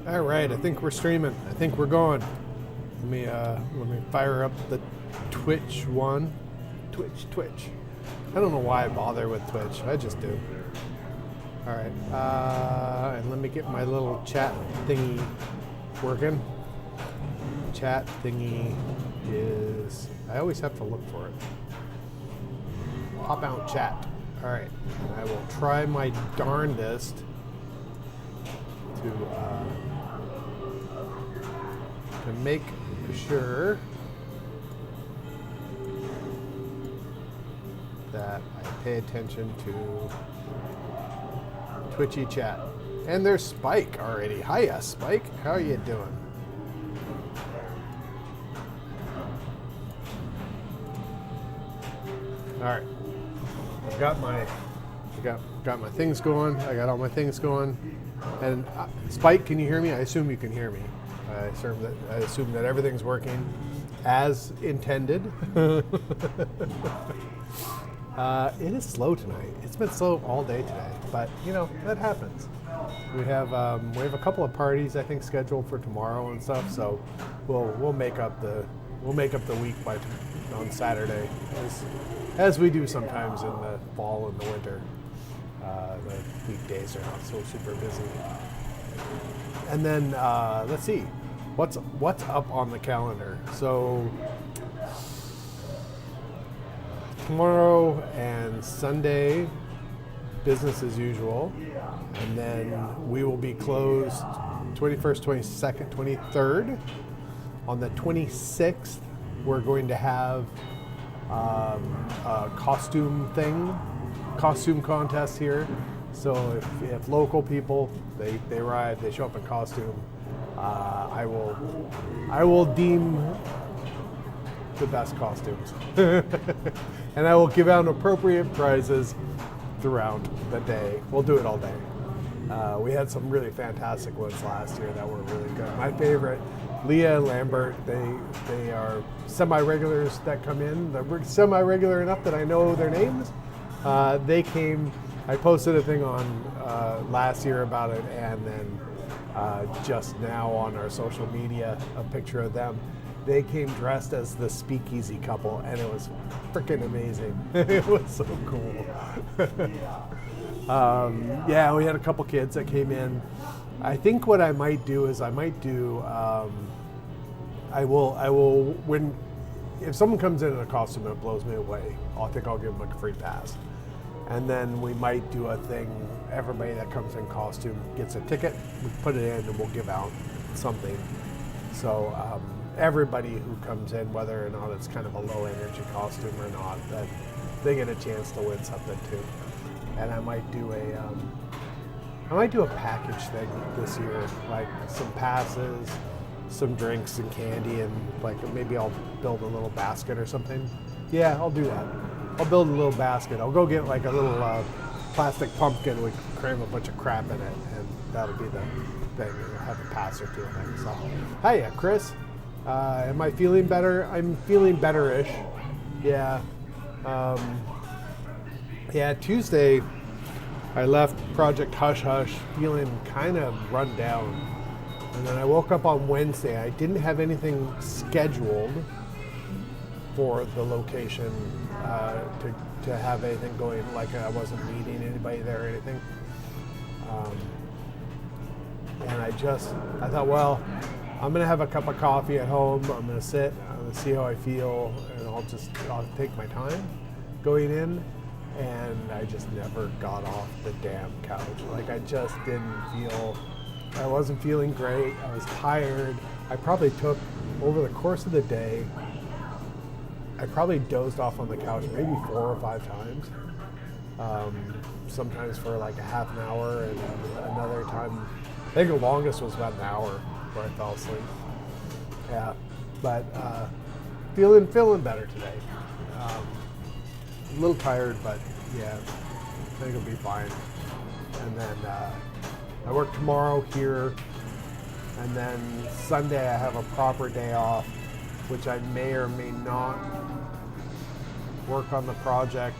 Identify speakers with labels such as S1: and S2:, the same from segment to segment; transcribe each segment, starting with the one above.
S1: All right, I think we're streaming. I think we're going. Let me fire up the Twitch one. Twitch. I don't know why I bother with Twitch. I just do. All right, and let me get my little chat thingy working. Chat thingy is, I always have to look for it. Pop out chat. All right, I will try my darndest to make sure that I pay attention to Twitchy chat. And there's Spike already. Hiya, Spike. How are you doing? All right. I've got my things going. I got all my things going. And Spike, can you hear me? I assume you can hear me. I assume that everything's working as intended. It is slow tonight. It's been slow all day today, but you know that happens. We have a couple of parties I think scheduled for tomorrow and stuff, so we'll make up the week on Saturday as we do sometimes in the fall and the winter. The weekdays are not so super busy. And then let's see, what's up on the calendar. So tomorrow and Sunday, business as usual, and then we will be closed 21st, 22nd, 23rd. On the 26th, we're going to have a costume contest here. So if local people, they arrive, they show up in costume, I will deem the best costumes. And I will give out appropriate prizes throughout the day. We'll do it all day. We had some really fantastic ones last year that were really good. My favorite, Leah and Lambert, they are semi-regulars that come in. They're semi-regular enough that I know their names. They came, I posted a thing on last year about it, and then just now on our social media, a picture of them. They came dressed as the speakeasy couple, and it was freaking amazing. It was so cool. Yeah, we had a couple kids that came in. I think what I might do is when if someone comes in a costume and it blows me away, I think I'll give them a free pass. And then we might do a thing, everybody that comes in costume gets a ticket, we put it in and we'll give out something. So everybody who comes in, whether or not it's kind of a low energy costume or not, that they get a chance to win something too. And I might do a package thing this year, like some passes, some drinks and candy, and like maybe I'll build a little basket or something. Yeah, I'll do that. I'll build a little basket. I'll go get like a little plastic pumpkin. We cram a bunch of crap in it, and that'll be the thing. I'll have a pass or two of things. So, hiya, Chris. Am I feeling better? I'm feeling better-ish. Yeah. Yeah, Tuesday I left Project Hush Hush feeling kind of run down. And then I woke up on Wednesday. I didn't have anything scheduled for the location to have anything going, like I wasn't meeting anybody there or anything. And I thought, well, I'm gonna have a cup of coffee at home. I'm gonna sit, I'm gonna see how I feel, and I'll take my time going in. And I just never got off the damn couch. Like I just I wasn't feeling great. I was tired. I probably took, over the course of the day, I probably dozed off on the couch maybe 4 or 5 times. Sometimes for like a half an hour, and another time, I think the longest was about an hour where I fell asleep. Yeah, but feeling better today. A little tired, but yeah, I think it'll be fine. And then I work tomorrow here, and then Sunday I have a proper day off, which I may or may not work on the project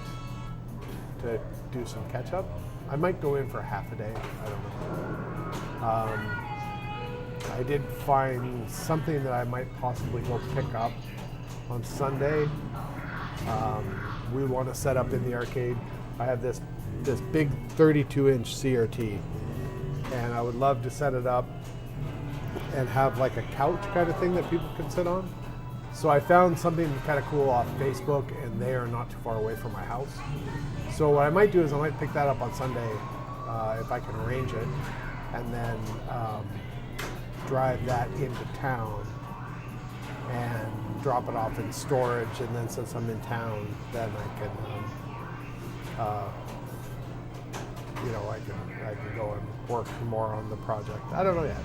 S1: to do some catch up. I might go in for half a day, I don't know. I did find something that I might possibly go pick up on Sunday. We want to set up in the arcade. I have this big 32-inch CRT, and I would love to set it up and have like a couch kind of thing that people can sit on. So I found something kind of cool off Facebook, and they are not too far away from my house. So what I might do is I might pick that up on Sunday if I can arrange it, and then drive that into town and drop it off in storage. And then since I'm in town, then I can, I can go and work more on the project. I don't know yet.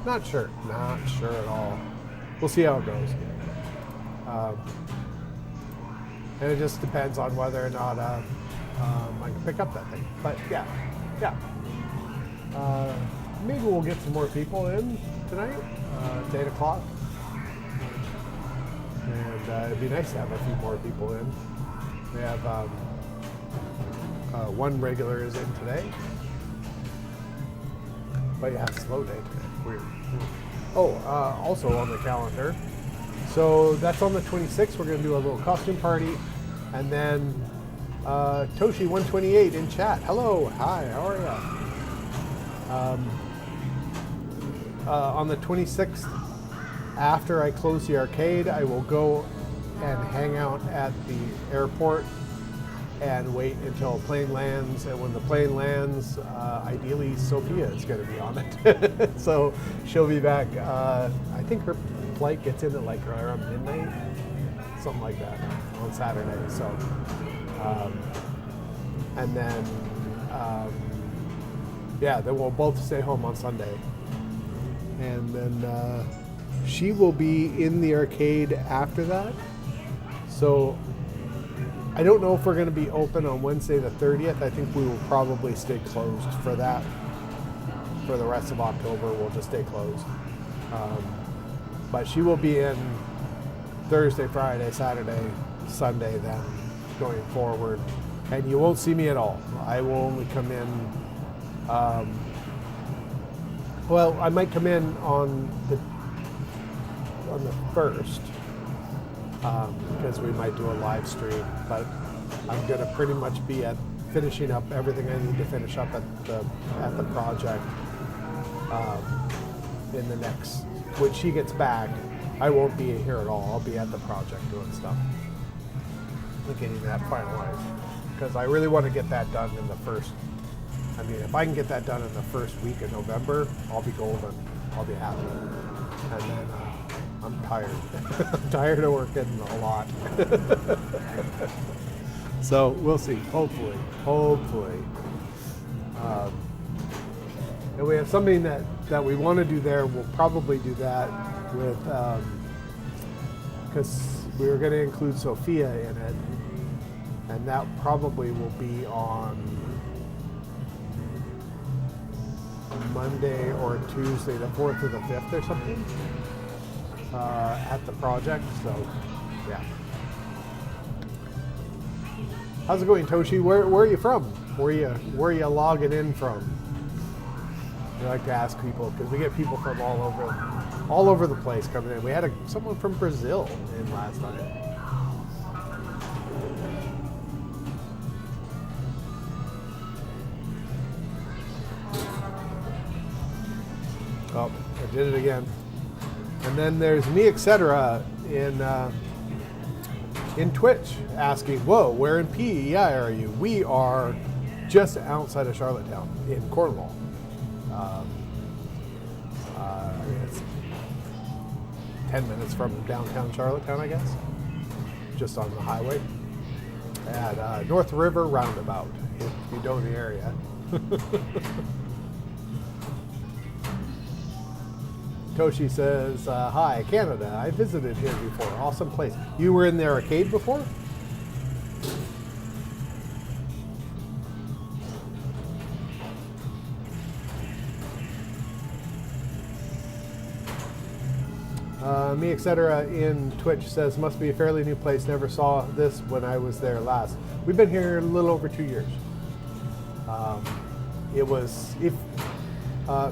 S1: Not sure at all. We'll see how it goes. And it just depends on whether or not I can pick up that thing. But yeah. Maybe we'll get some more people in tonight. It's 8 o'clock. And it'd be nice to have a few more people in. We have one regular is in today. But yeah, slow day today. Weird. Oh, also on the calendar. So that's on the 26th. We're going to do a little costume party. And then Toshi128 in chat. Hello. Hi. How are you? On the 26th, after I close the arcade, I will go and hang out at the airport and wait until a plane lands. And when the plane lands, ideally Sophia is going to be on it. So she'll be back. I think her flight gets in at like around midnight, something like that, on Saturday. So, and then, then we'll both stay home on Sunday. And then she will be in the arcade after that. So I don't know if we're going to be open on Wednesday the 30th. I think we will probably stay closed for that. For the rest of October, we'll just stay closed. But she will be in Thursday, Friday, Saturday, Sunday then going forward. And you won't see me at all. I will only come in, I might come in on the 1st. Because we might do a live stream, but I'm going to pretty much be finishing up everything I need to finish up at the project in the next. When she gets back, I won't be here at all. I'll be at the project doing stuff, getting that finalized. Because I really want to get that done in the first. I mean, if I can get that done in the first week of November, I'll be golden. I'll be happy. And then. I'm tired. I'm tired of working a lot. So we'll see. Hopefully. And we have something that we want to do there. We'll probably do that with, because we were going to include Sophia in it. And that probably will be on Monday or Tuesday, the 4th or the 5th or something. At the project, so yeah. How's it going, Toshi? Where are you from? Where are you logging in from? We like to ask people because we get people from all over the place coming in. We had someone from Brazil in last night. Oh, I did it again. And then there's me, etc. in Twitch asking, whoa, where in PEI are you? We are just outside of Charlottetown in Cornwall. It's 10 minutes from downtown Charlottetown, I guess. Just on the highway. At North River Roundabout, if you know the area. Toshi says, hi, Canada. I visited here before. Awesome place. You were in the arcade before? Me, etc. in Twitch says, must be a fairly new place. Never saw this when I was there last. We've been here a little over 2 years. It was,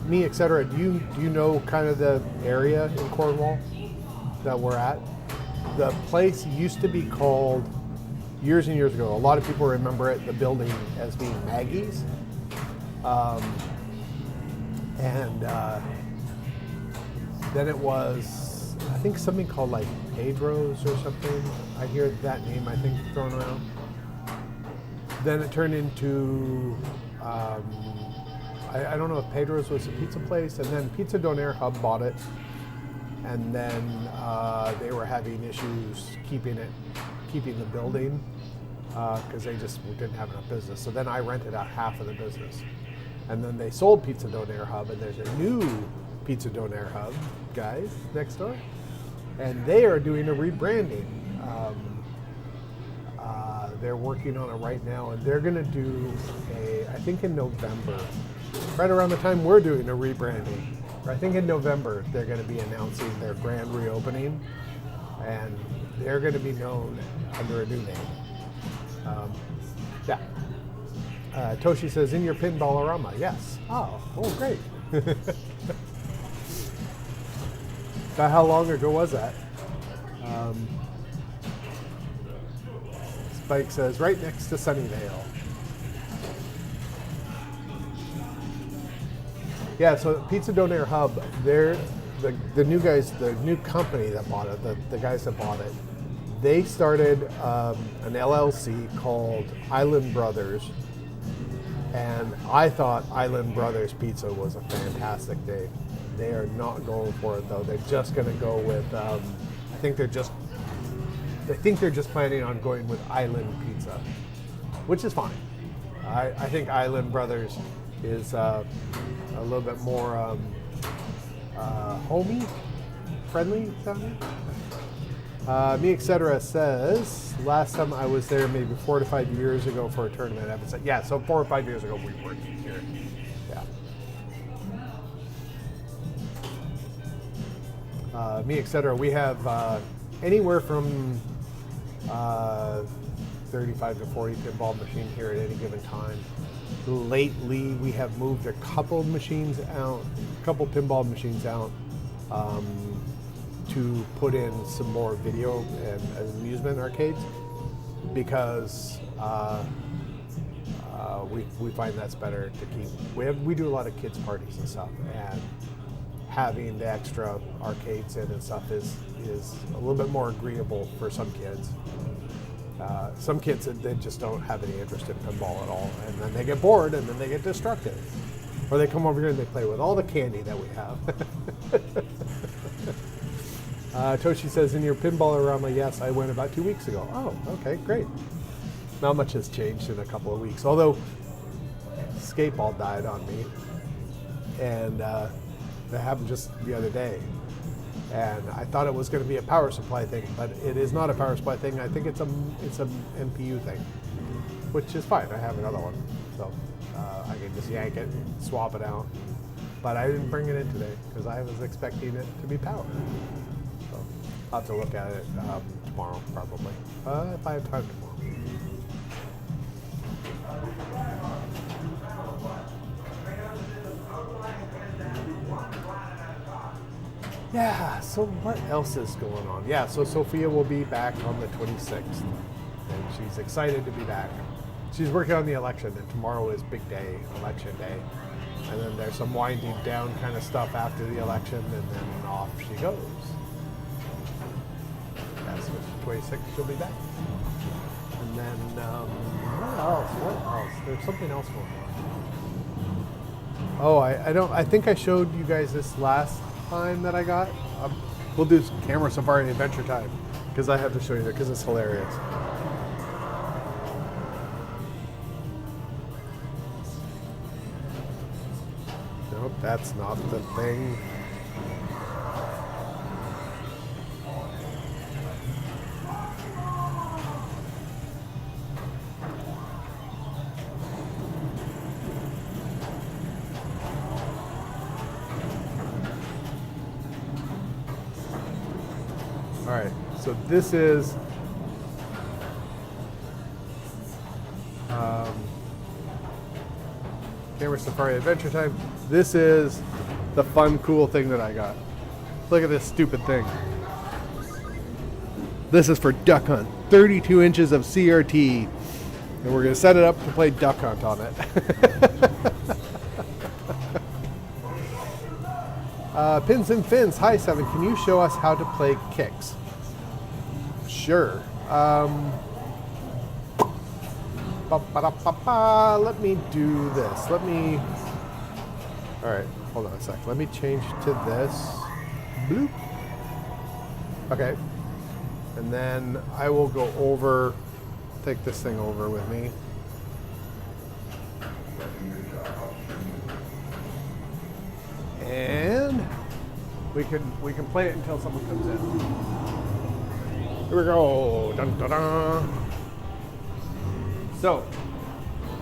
S1: Me, etc. Do you know kind of the area in Cornwall that we're at? The place used to be called, years and years ago, a lot of people remember it, the building, as being Maggie's. Then it was, I think, something called like Pedro's or something. I hear that name, I think, thrown around. Then it turned into, I don't know if Pedro's was a pizza place, and then Pizza Donair Hub bought it, and then they were having issues keeping the building because they just didn't have enough business. So then I rented out half of the business, and then they sold Pizza Donair Hub, and there's a new Pizza Donair Hub guys next door, and they are doing a rebranding. They're working on it right now, and they're going to do I think in November, right around the time we're doing a rebranding. I think in November they're going to be announcing their grand reopening, and they're going to be known under a new name. Toshi says, in your Pinballorama. Yes. Oh, great. How long ago was that? Spike says, right next to Sunnyvale. Yeah, so Pizza Donair Hub, they're the new guys, the new company that bought it, the guys that bought it, they started an LLC called Island Brothers, and I thought Island Brothers Pizza was a fantastic name. They are not going for it though. They're just going to go with, I think they're just planning on going with Island Pizza, which is fine. I think Island Brothers is a little bit more homey, friendly sounding. Me, etc. says, last time I was there maybe 4 to 5 years ago for a tournament episode. Yeah, so 4 or 5 years ago we were here. Yeah. Me, etc. We have anywhere from 35 to 40 pinball machines here at any given time. Lately, we have moved a couple pinball machines out to put in some more video and amusement arcades, because we find that's better to keep. We do a lot of kids parties and stuff, and having the extra arcades in and stuff is a little bit more agreeable for some kids. Some kids, they just don't have any interest in pinball at all, and then they get bored, and then they get destructive. Or they come over here and they play with all the candy that we have. Toshi says, in your Pinballorama, yes, I went about 2 weeks ago. Oh, okay, great. Not much has changed in a couple of weeks, although skate ball died on me, and that happened just the other day. And I thought it was going to be a power supply thing, but it is not a power supply thing. I think it's an MPU thing, which is fine. I have another one, so I can just yank it and swap it out. But I didn't bring it in today because I was expecting it to be powered. So I'll have to look at it tomorrow, probably, if I have time tomorrow. Yeah, so what else is going on? Yeah, so Sophia will be back on the 26th, and she's excited to be back. She's working on the election, and tomorrow is big day, election day. And then there's some winding down kind of stuff after the election, and then off she goes. Yeah, so 26th she'll be back. And then, what else? There's something else going on. Oh, I think I showed you guys this last time that I got. We'll do Camera Safari Adventure Time, because I have to show you that because it's hilarious. Nope, that's not the thing. All right, so this is Camera Safari Adventure Time. This is the fun, cool thing that I got. Look at this stupid thing. This is for duck hunt. 32 inches of CRT. And we're going to set it up to play duck hunt on it. Pins and Fins. Hi, Seven. Can you show us how to play kicks? Sure. Let me do this. All right, hold on a sec. Let me change to this. Bloop. Okay. And then I will go over, take this thing over with me. And we can play it until someone comes in. Here we go. Dun, dun, dun. So,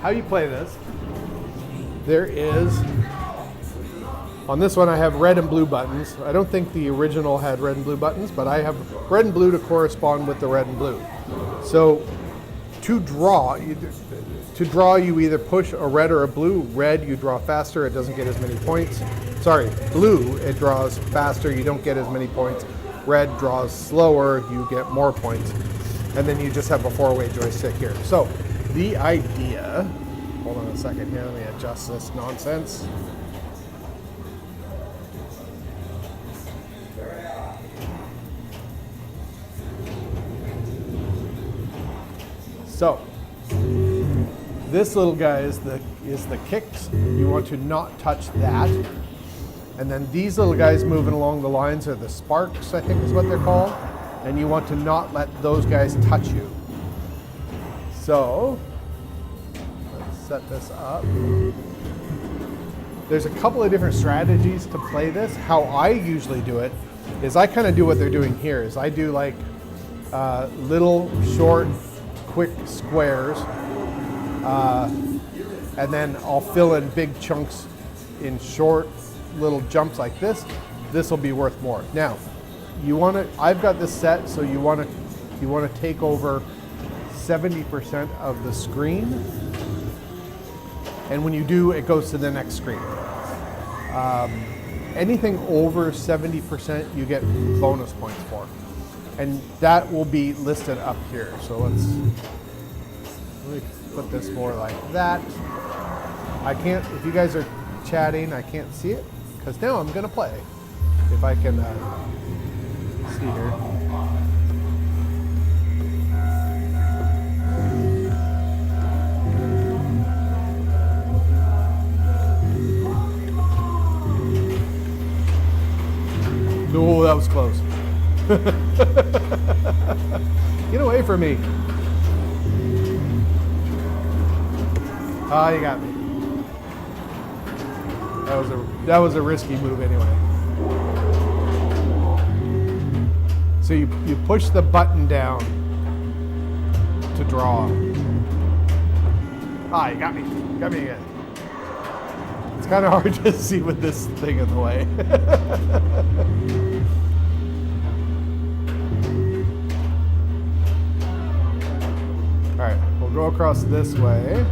S1: how you play this? There is, on this one I have red and blue buttons. I don't think the original had red and blue buttons, but I have red and blue to correspond with the red and blue. So, to draw you either push a red or a blue. Red, you draw faster, it doesn't get as many points. Sorry, blue, it draws faster, you don't get as many points. Red draws slower, you get more points. And then you just have a four-way joystick here. So, the idea, hold on a second here, let me adjust this nonsense. So, this little guy is the kicks. You want to not touch that. And then these little guys moving along the lines are the sparks, I think is what they're called. And you want to not let those guys touch you. So, let's set this up. There's a couple of different strategies to play this. How I usually do it is I kind of do what they're doing here. Is I do like little, short, quick squares. And then I'll fill in big chunks in short little jumps like this. This will be worth more. Now, I've got this set, so you want to take over 70% of the screen, and when you do, it goes to the next screen. Anything over 70% you get bonus points for, and that will be listed up here. So let me put this more like that. I can't, if you guys are chatting, I can't see it because now I'm gonna play. If I can see here. Oh, that was close. Get away from me. Oh, you got me. That was a risky move anyway. So you push the button down to draw. Ah, you got me. Got me again. It's kind of hard to see with this thing in the way. All right, we'll go across this way.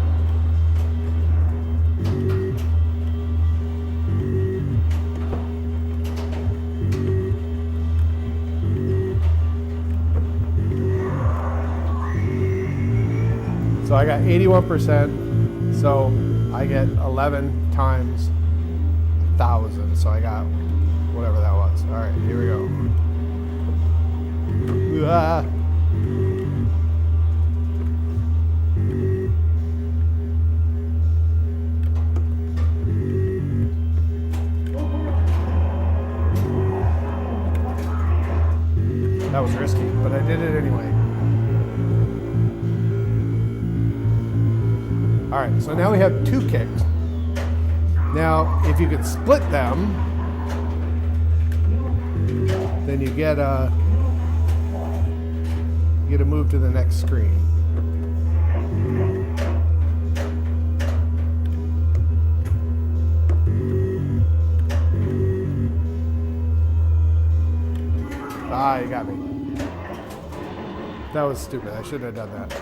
S1: So I got 81%, so I get 11 times 1,000. So I got whatever that was. All right, here we go. Ah. That was risky, but I did it anyway. All right, so now we have two kicks. Now, if you could split them, then you get a move to the next screen. Ah, you got me. That was stupid. I shouldn't have done that.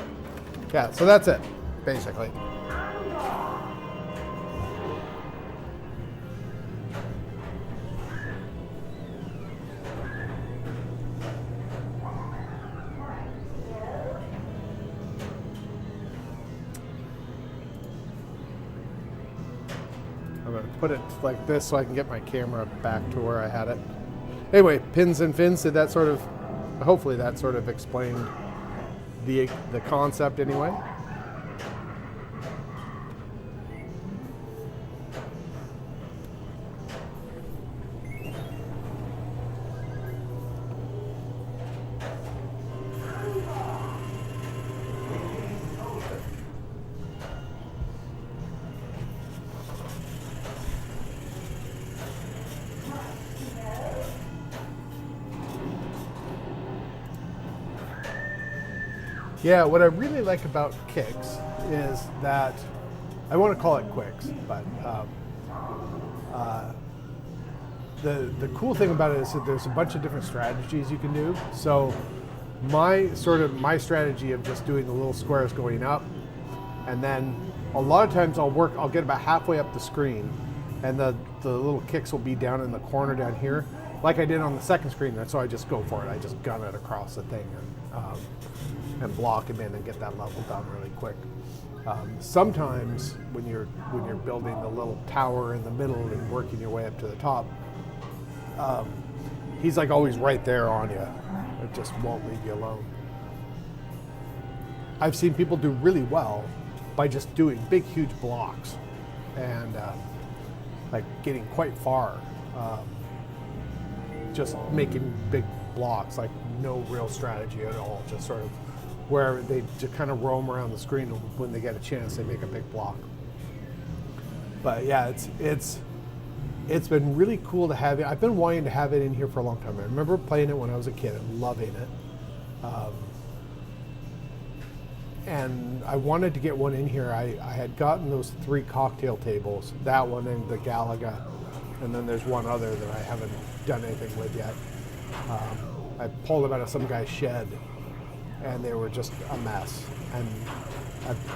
S1: Yeah, so that's it, basically. put it like this so I can get my camera back to where I had it. Anyway, pins and fins, did that sort of, hopefully that sort of explained the concept anyway. Yeah, what I really like about kicks is that, I want to call it quicks, but the cool thing about it is that there's a bunch of different strategies you can do. So my strategy of just doing the little squares going up, and then a lot of times I'll get about halfway up the screen, and the little kicks will be down in the corner down here, like I did on the second screen. So I just go for it. I just gun it across the thing and block him in and get that level done really quick. Sometimes when you're building the little tower in the middle and working your way up to the top, he's like always right there on you. It just won't leave you alone. I've seen people do really well by just doing big, huge blocks and like getting quite far. Just making big blocks, like no real strategy at all, just sort of where they just kind of roam around the screen, and when they get a chance they make a big block. But yeah, it's been really cool to have it. I've been wanting to have it in here for a long time. I remember playing it when I was a kid and loving it. And I wanted to get one in here. I had gotten those 3 cocktail tables, that one and the Galaga, and then there's one other that I haven't done anything with yet. I pulled them out of some guy's shed, and they were just a mess. And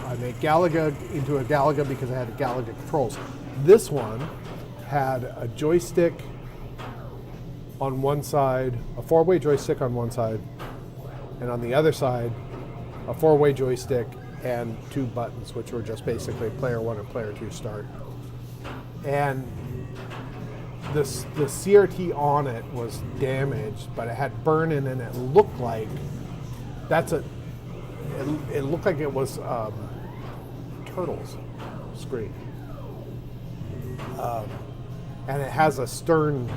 S1: I made Galaga into a Galaga because I had Galaga controls. This one had a joystick on one side, a 4-way joystick on one side, and on the other side, a 4-way joystick and 2 buttons, which were just basically player 1 and player 2 start. And the CRT on it was damaged, but it had burn in, and it looked like it looked like it was Turtles screen. And it has a Stern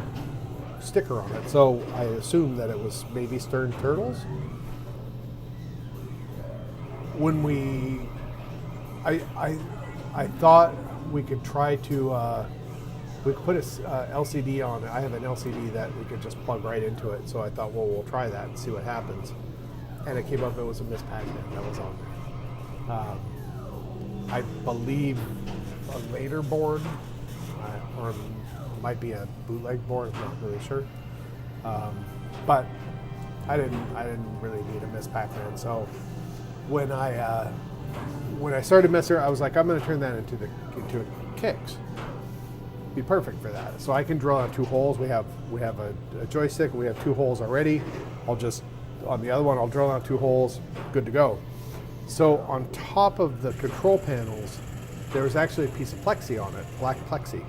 S1: sticker on it, so I assumed that it was maybe Stern Turtles. When I thought we could try to we could put a LCD on it. I have an LCD that we could just plug right into it, so I thought, well, we'll try that and see what happens. And it came up, it was a mispacked that was on there. I believe a later board, or it might be a bootleg board, I'm not really sure. But I didn't really need a mispacked one. So when I started messing around, I was like, I'm going to turn that into kicks. Be perfect for that. So I can drill out 2 holes. We have a joystick. We have 2 holes already. I'll just, on the other one, I'll drill out 2 holes. Good to go. So on top of the control panels, there was actually a piece of plexi on it, black plexi.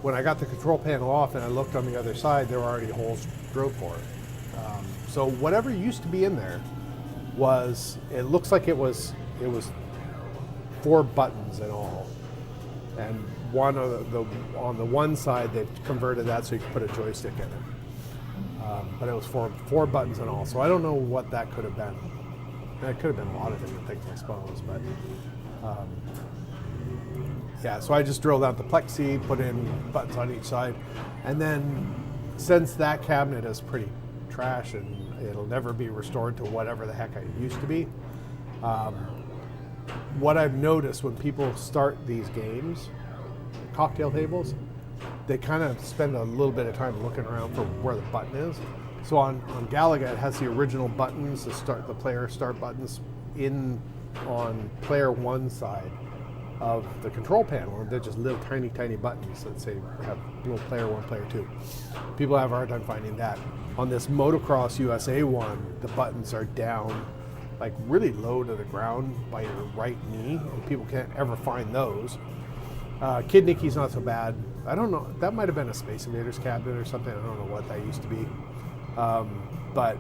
S1: When I got the control panel off and I looked on the other side, there were already holes drilled for it. So whatever used to be in there it looks like it was 4 buttons in all. And one on the one side, they've converted that so you can put a joystick in it. But it was 4 buttons in all. So I don't know what that could have been. And it could have been a lot of different things, I suppose. But yeah, so I just drilled out the plexi, put in buttons on each side. And then since that cabinet is pretty trash and it'll never be restored to whatever the heck it used to be, what I've noticed when people start these games, cocktail tables, they kind of spend a little bit of time looking around for where the button is. So on Galaga, it has the original buttons, the player start buttons on player 1 side of the control panel, and they're just little tiny buttons that say have little player 1, player 2. People have a hard time finding that. On this Motocross USA one, the buttons are down like really low to the ground by your right knee, and people can't ever find those. Kid Nicky's not so bad. I don't know. That might have been a Space Invaders cabinet or something. I don't know what that used to be. But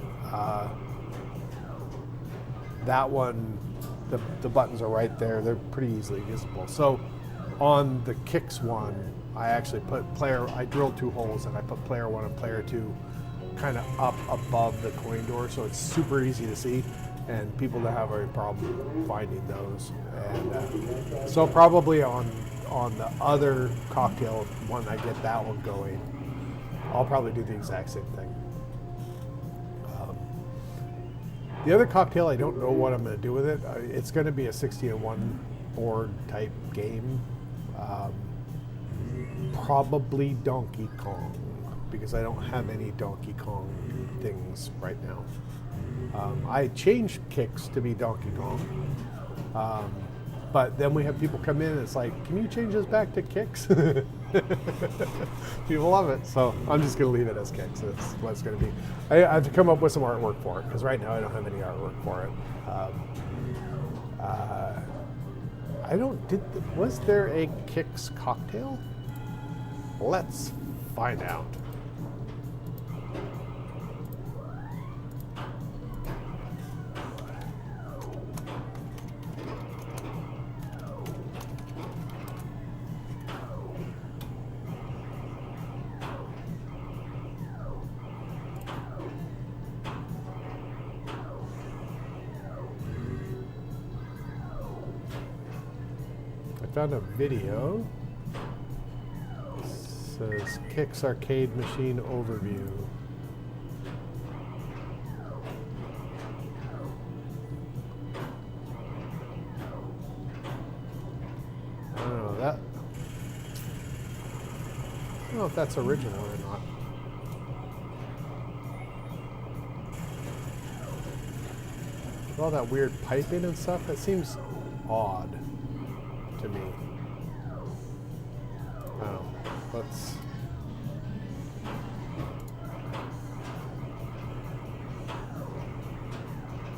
S1: that one, the buttons are right there. They're pretty easily visible. So on the Kicks one, I actually put I drilled 2 holes and I put player 1 and player 2 kind of up above the coin door, so it's super easy to see, and people don't have a problem finding those. And so probably on the other cocktail, when I get that one going, I'll probably do the exact same thing. The other cocktail, I don't know what I'm going to do with it. It's going to be a 60-1 board type game. Probably Donkey Kong, because I don't have any Donkey Kong things right now. I changed Kicks to be Donkey Kong, but then we have people come in and it's like, can you change this back to Kicks? People love it, so I'm just going to leave it as Kicks. That's what it's going to be. I have to come up with some artwork for it, because right now I don't have any artwork for it. Was there a Kicks cocktail? Let's find out. I found a video. It says Kicks Arcade Machine Overview. I don't know if that's original or not. With all that weird piping and stuff, that seems odd to me. I don't know. Let's.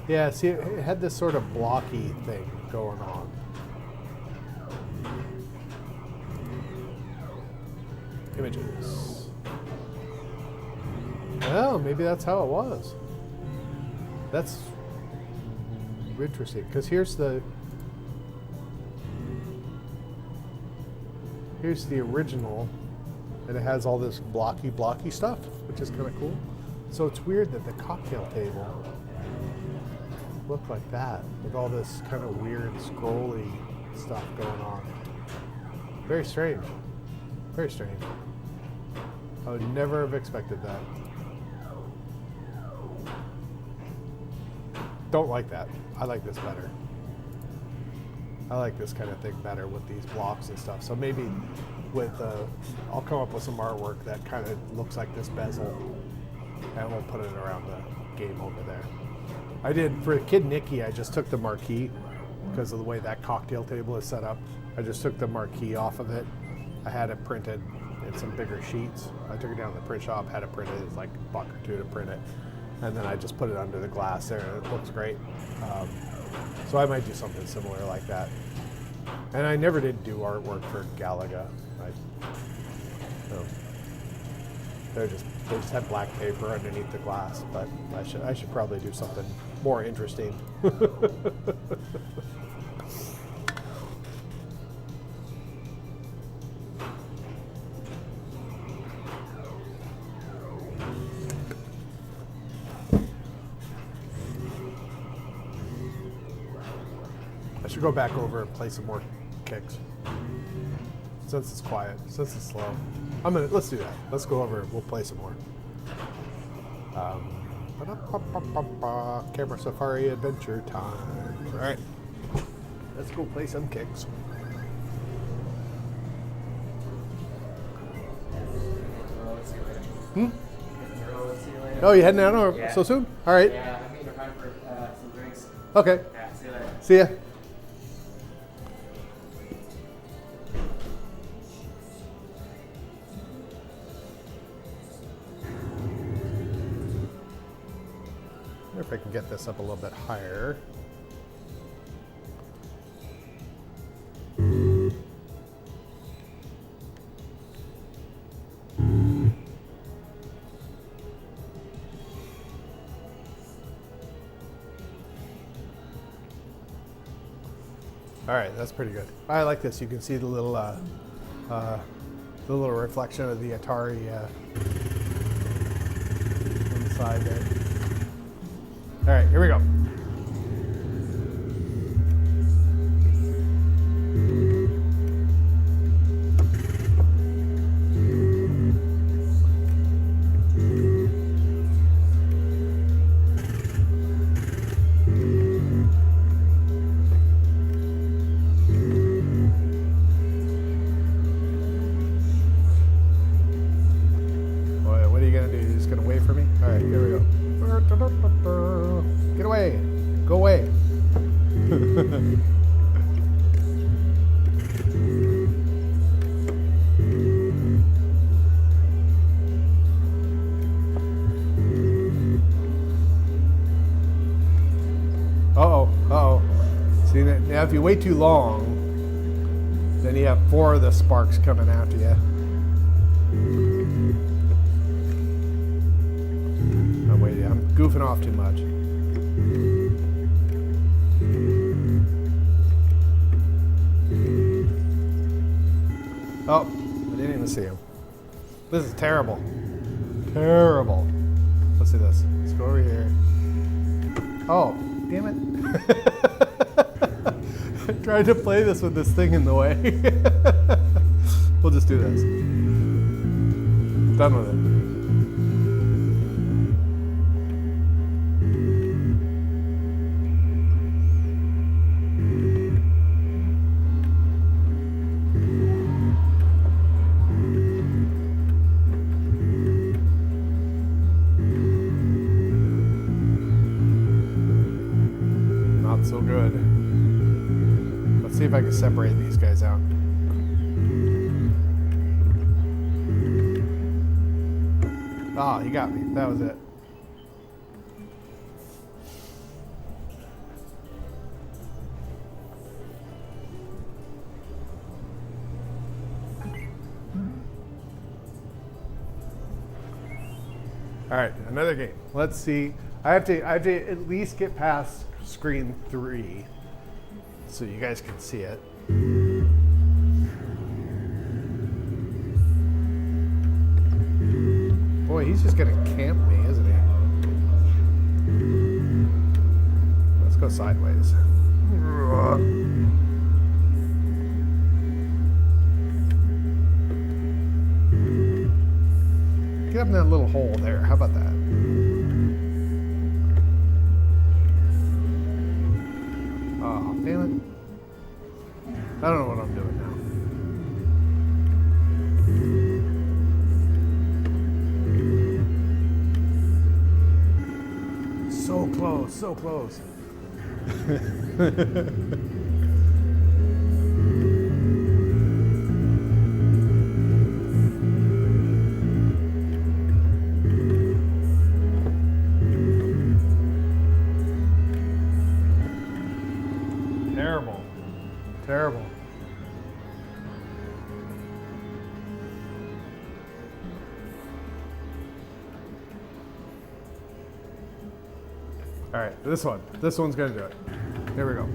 S1: Yeah, see, it had this sort of blocky thing going on. Images. Oh, maybe that's how it was. That's interesting, because here's the original, and it has all this blocky stuff, which is kind of cool. So it's weird that the cocktail table looked like that, with all this kind of weird scrolly stuff going on. Very strange. Very strange. I would never have expected that. Don't like that. I like this better. I like this kind of thing better with these blocks and stuff. So maybe with, I'll come up with some artwork that kind of looks like this bezel, and we'll put it around the game over there. I did, for Kid Nicky, I just took the marquee, because of the way that cocktail table is set up. I just took the marquee off of it. I had it printed in some bigger sheets. I took it down to the print shop, had it printed. It's like a buck or two to print it. And then I just put it under the glass there, and it looks great. So I might do something similar like that. And I never did do artwork for Galaga. They just had black paper underneath the glass, but I should probably do something more interesting. I should go back over and play some more Kicks. Since it's quiet, since it's slow. Let's do that. Let's go over and we'll play some more. Camera Safari Adventure time. All right. Let's go play some Kicks. Oh, you heading out so soon? All right.
S2: Yeah, I'm meeting a friend for some drinks.
S1: Okay.
S2: Yeah, see you later.
S1: See ya. I wonder if I can get this up a little bit higher. All right, that's pretty good. I like this. You can see the little reflection of the Atari on the side there. All right, here we go. What are you gonna do? You're just gonna wait for me? All right, here we go. Get away! Go away! Uh-oh, uh-oh. See, now if you wait too long, then you have 4 of the sparks coming after you. I'm waiting. I'm goofing off too much. Oh, I didn't even see him. This is terrible. Terrible. Let's do this. Let's go over here. Oh, damn it. I tried to play this with this thing in the way. We'll just do this. Done with it. Not so good. Let's see if I can separate these guys out. Ah, you got me. That was it. All right, another game. Let's see. I have to at least get past screen 3 so you guys can see it. Boy, he's just gonna camp me, isn't he? Let's go sideways. Get up in that little hole there. How about that? Oh, damn it. I don't know what I'm doing now. So close, so close. Terrible. Terrible. All right, this one. This one's gonna do it. Here we go.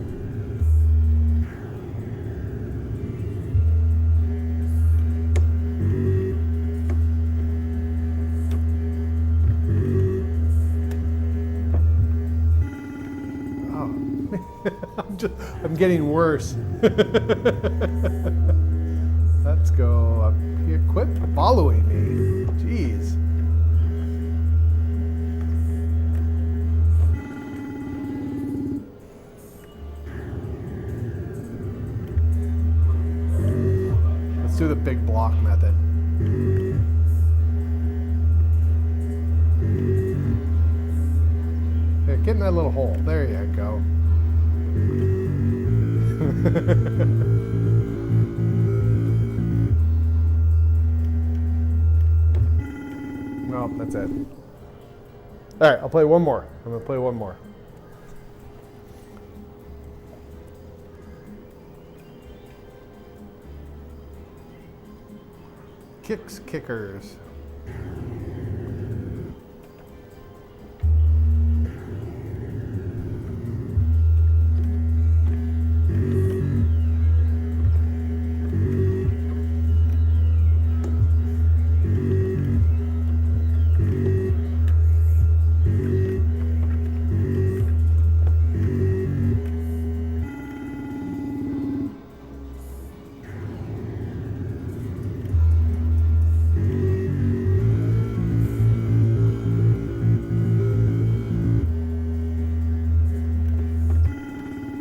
S1: I'm getting worse. Let's go up here. Quit following me. Jeez. Let's do the big block method. Here, get in that little hole. There you go. Well, that's it. All right, I'll play one more. I'm gonna play one more. Kicks, kickers.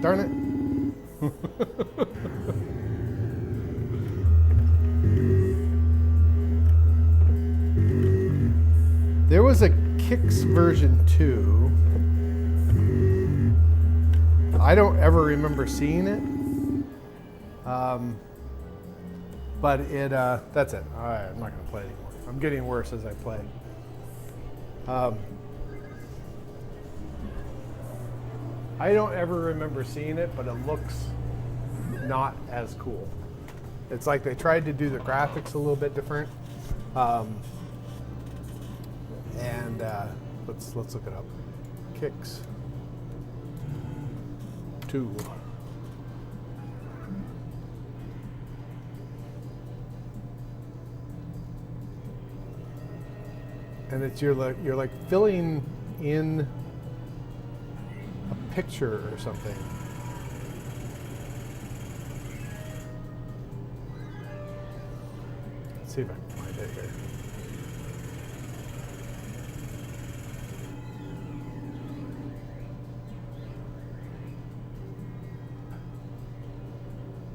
S1: darn it. There was a Kix version 2. I don't ever remember seeing it. But it, that's it. All right, I'm not going to play anymore. I'm getting worse as I play. I don't ever remember seeing it, but it looks not as cool. It's like they tried to do the graphics a little bit different. Let's look it up. Kix 2. And it's you're like filling in a picture or something. Let's see if I can find it here.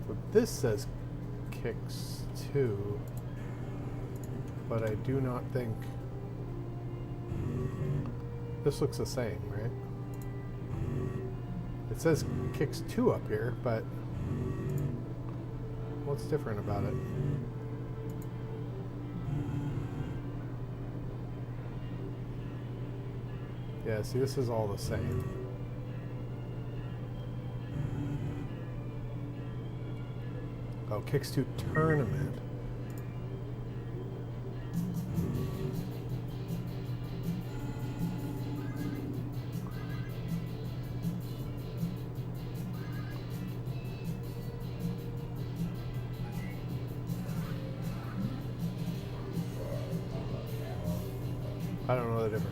S1: So this says Kix 2, but I do not think. This looks the same, right? It says Kix 2 up here, but what's different about it? Yeah, see, this is all the same. Oh, Kix 2 Tournament. I don't know the difference.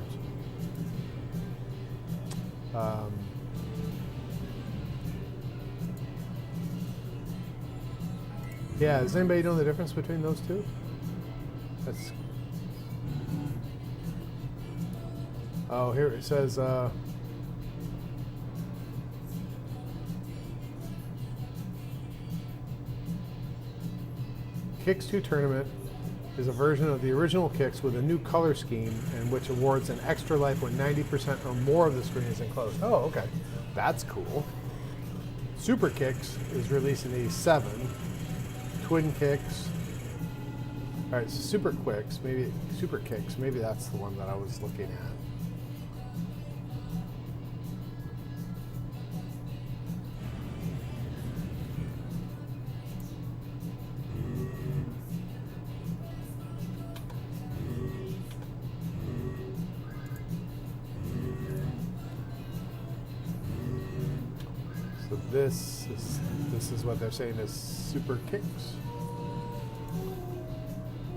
S1: Yeah, does anybody know the difference between those two? That's. Oh, here it says. Kix 2 Tournament is a version of the original Kix with a new color scheme and which awards an extra life when 90% or more of the screen is enclosed. Oh, okay. That's cool. Super Kix is released in '87. Twin Kix. All right, so Super Kix, maybe that's the one that I was looking at. So this is what they're saying is Super Kix.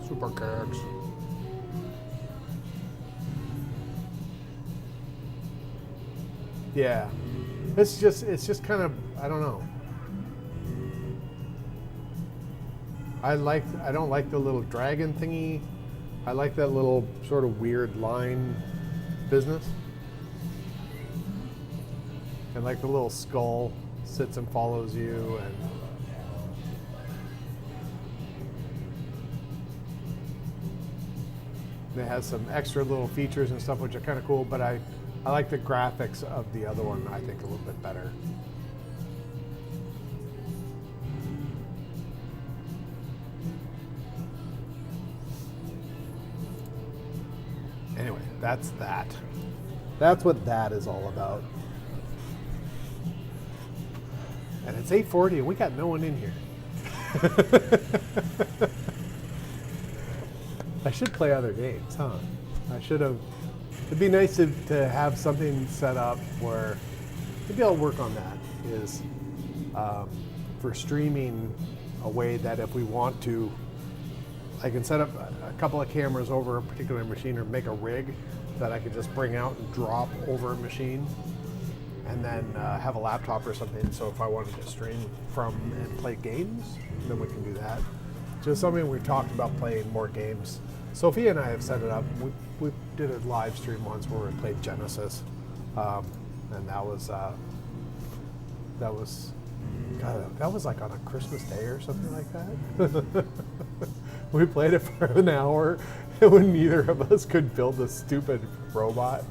S1: Super Kix. Yeah. It's just kind of, I don't know. I don't like the little dragon thingy. I like that little sort of weird line business. And like the little skull sits and follows you, and it has some extra little features and stuff which are kind of cool, but I like the graphics of the other one, I think, a little bit better. Anyway, that's that. That's what that is all about. And it's 8:40 and we got no one in here. I should play other games, huh? I should have. It'd be nice to have something set up where maybe I'll work on that. Is for streaming a way that if we want to, I can set up a couple of cameras over a particular machine or make a rig that I could just bring out and drop over a machine, and then have a laptop or something. So if I wanted to stream from and play games, then we can do that. Just something we've talked about, playing more games. Sophia and I have set it up. We did a live stream once where we played Genesis, and that was That was, God, that was like on a Christmas day or something like that. We played it for an hour, and when neither of us could build a stupid robot.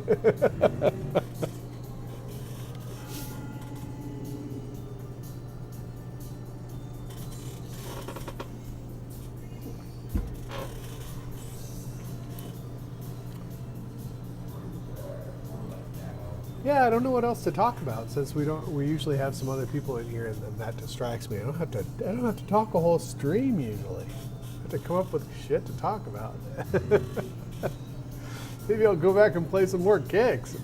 S1: Yeah, I don't know what else to talk about since we usually have some other people in here, and then that distracts me. I don't have to talk a whole stream usually. I have to come up with shit to talk about. Maybe I'll go back and play some more kicks.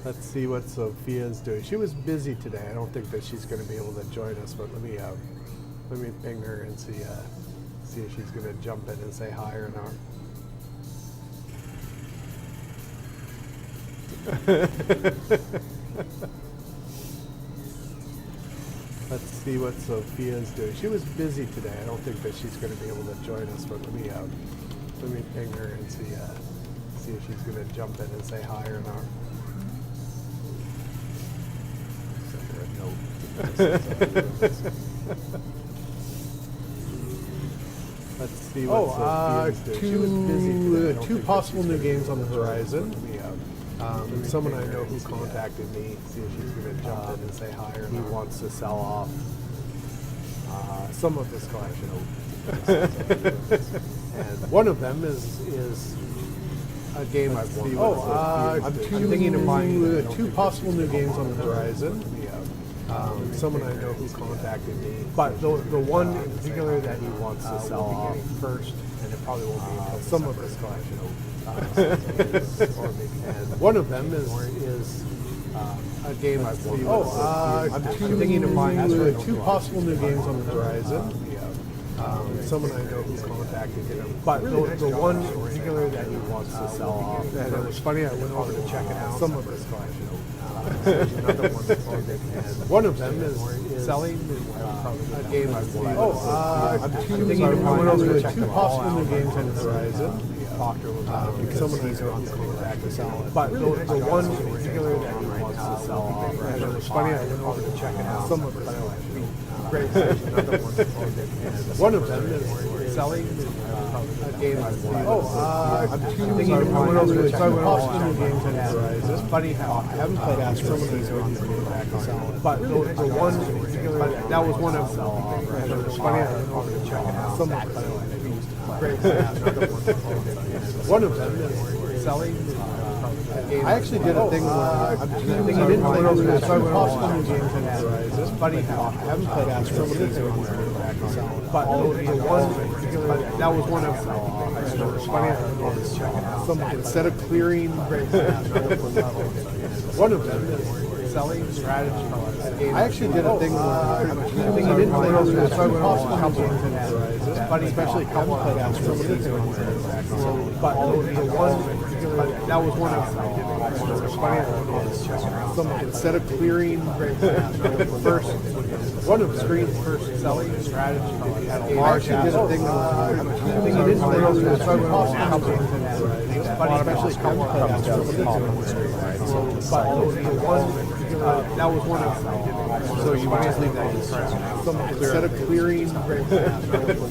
S1: Let's see what Sophia's doing. She was busy today. I don't think that she's going to be able to join us, but let me ping her and see if she's going to jump in and say hi or not. Let's see what Sophia's doing. She was busy today. I don't think that she's going to be able to join us, but let me ping her and see if she's going to jump in and say hi or not. Send her a note. Let's see what Sophia's doing. She was busy today. Two possible new games on the horizon. Someone I know who contacted me, see if she's going to jump in and say hi or not. He wants to sell off some of his collection. And one of them is a game I've won. I'm thinking of buying two possible new games on the horizon. Someone I know who contacted me, but the one in particular that he wants to sell off first, and it probably won't be until some of his collection. And one of them is a game I've won. I'm thinking of buying two possible new games on the horizon. Someone I know who contacted him, but the one in particular that he wants to sell off. And it was funny. I went over to check it out. Some of his collection. Another one. And one of them is selling a game I've won. I'm thinking of buying two possible new games on the horizon. Someone I know who contacted him, but the one in particular that he wants to sell off. And it was funny. I went over to check it out. Some of his collection. Great. Another one. And one of them is selling a game I've won. I'm thinking of buying two possible new games on the horizon. It's funny how I haven't played Astro but the one in particular, that was one of them. And it was funny. I went over to check it out. Some of his great. One of them is selling a game. I actually did a thing where I'm thinking he didn't play those two possible new games on the horizon. It's funny how I haven't played Astro but the one in particular, that was one of them. It's funny. I went over to check it out. Instead of clearing one of them is selling strategy. I actually did a thing where I'm thinking he didn't play those two possible new games on the horizon. It's funny, especially if I haven't played Astro but the one in particular, that was one of them. It's funny. I went over to check it out. Instead of clearing first, one of the screens first selling strategy. I actually did a thing where I'm thinking he didn't play those two possible new games on the horizon. It's funny, especially if I haven't played Astro but the one in particular, that was one of them. So you might just leave that instead of clearing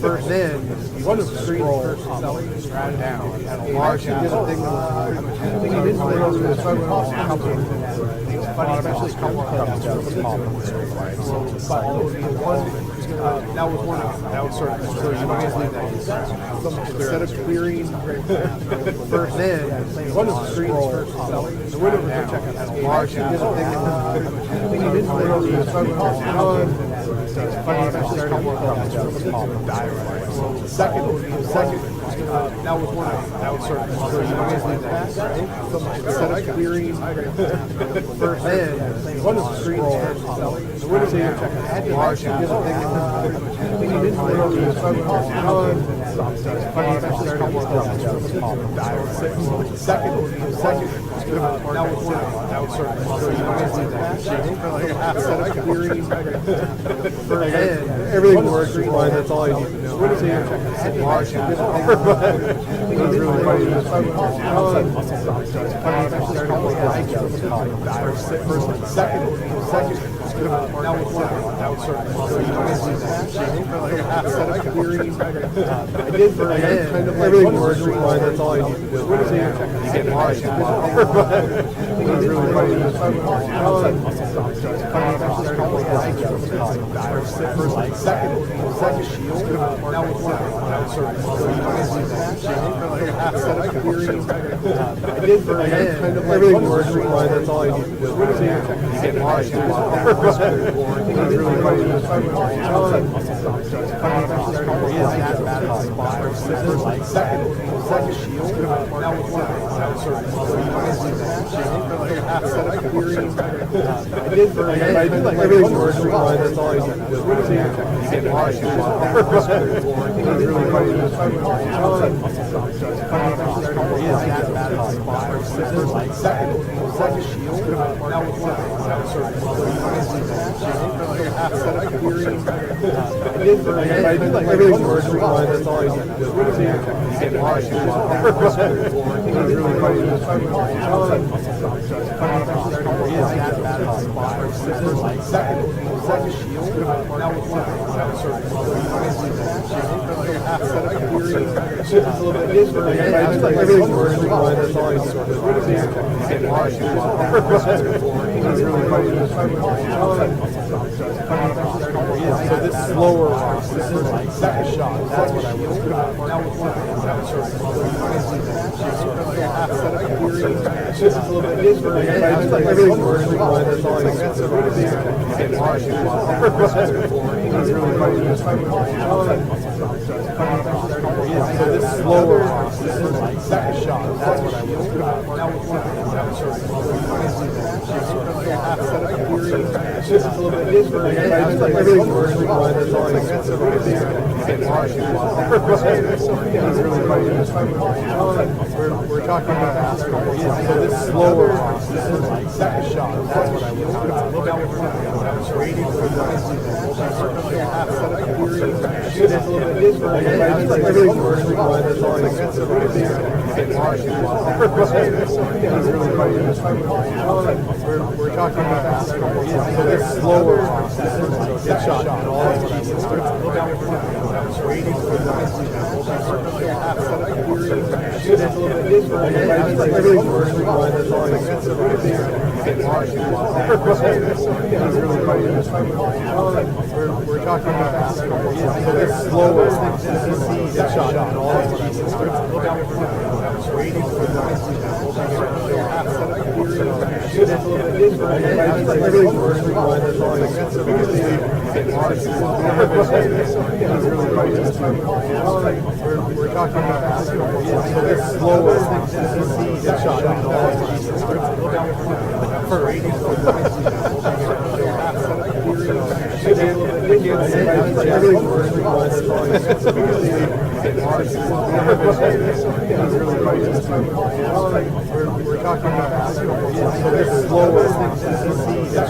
S1: first, then one of the screens first selling strategy. I actually did a thing where I'm thinking he didn't play those two possible games on the horizon. It's funny, especially if I haven't played Astro but the one that was one of them. That was sort of so you might just leave that instead of clearing first, then one of the screens first selling. The window was check out that large did a thing where he didn't play those funny, especially if I haven't played Astro second, that was one of them. That was sort of so you might just leave that instead of clearing first, then one of the screens first selling. The window was check out that large did a thing he didn't play those funny, especially if I haven't played Astro second, that was one of them. That was sort of so you might just leave that instead of clearing for the end, everything works fine. That's all I need to know. What is it? March. It was really funny. Second. That was sort of I did for the end. Everything works fine. That's all I need to do. What is it? March. It was really funny. Second shield. I did for the end. Everything works fine. That's all I need to do. What is it? March. It was really funny. Second shield. I did for the end. Everything works fine. That's all I need to do. What is it? March. It was really funny. Second shield. I did for the end. Everything works fine. That's all I need to do. What is it? March. It was really funny. Second shield. Everything works fine. That's all I need to do. What is it? March. It was really funny. So this slower second shot. That's what I was. Everything works fine. That's all I need to do. What is it? March. It was really funny. So this slower second shot. That's what I was. Everything works fine. That's all I need to do. What is it? March. It was really funny. We're talking about basketball. So this slower second shot. That's what I was. Waiting for the everything works fine. That's all I need to do. What is it? March. It was really funny. We're talking about basketball. So this slower shot. And all that's what I was. Waiting for the everything works fine. That's all I need to do. What is it? March. It was really funny. We're talking about basketball. So this slower shot. And all that's what I was. Waiting for the everything works fine. That's all I need to do. March. It was really funny. We're talking about basketball. So this slower shot. And all that's what I was. Everything works fine. That's all I need to do. March. It was really funny. We're talking about basketball. So this slower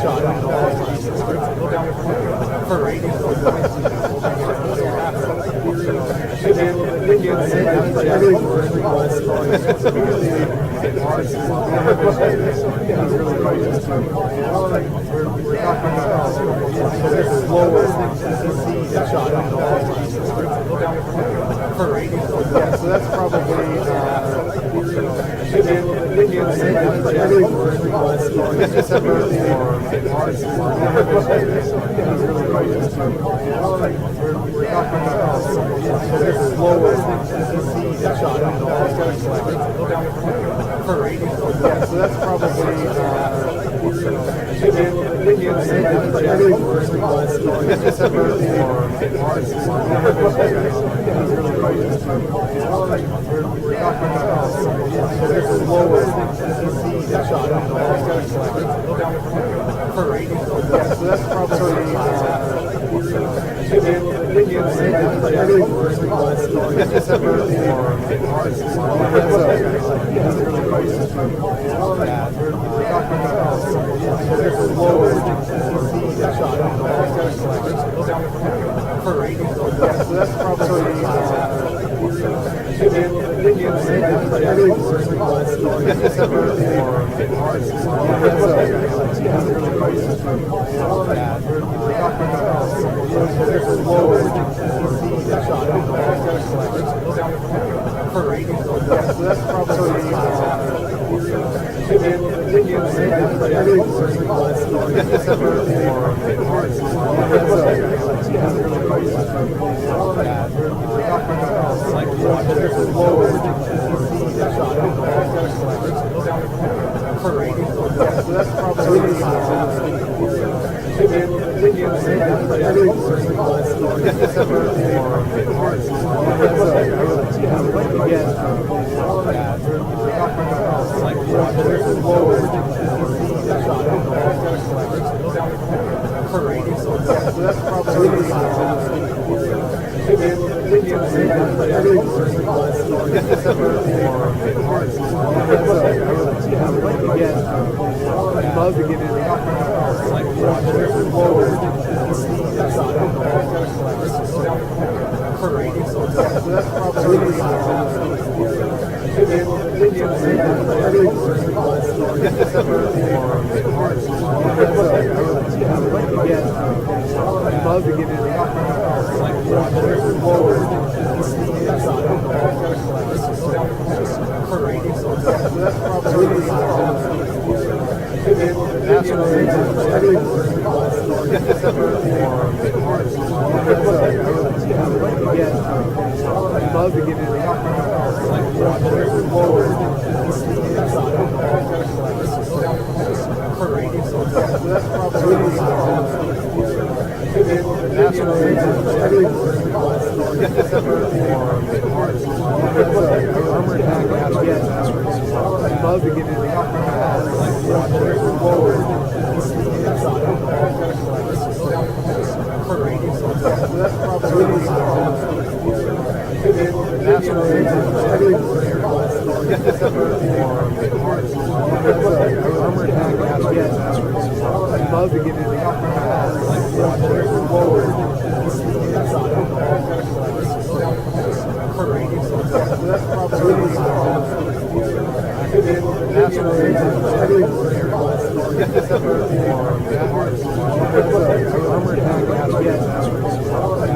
S1: shot. And all that's what I was. Everything works fine. That's all I need to do. March. It was really funny. We're talking about basketball. So this slower shot. And all that's what I was. Yeah, so that's probably everything works fine. That's all I need to do. March. It was really funny. We're talking about basketball. So this slower shot. And all that's what I was. Yeah, so that's probably everything works fine. That's all I need to do. March. It was really funny. We're talking about basketball. So this slower shot. And all that's what I was. Yeah, so that's probably everything works fine. That's all I need to do. March. It was really funny. We're talking about basketball. So this slower shot. And all that's what I was. So that's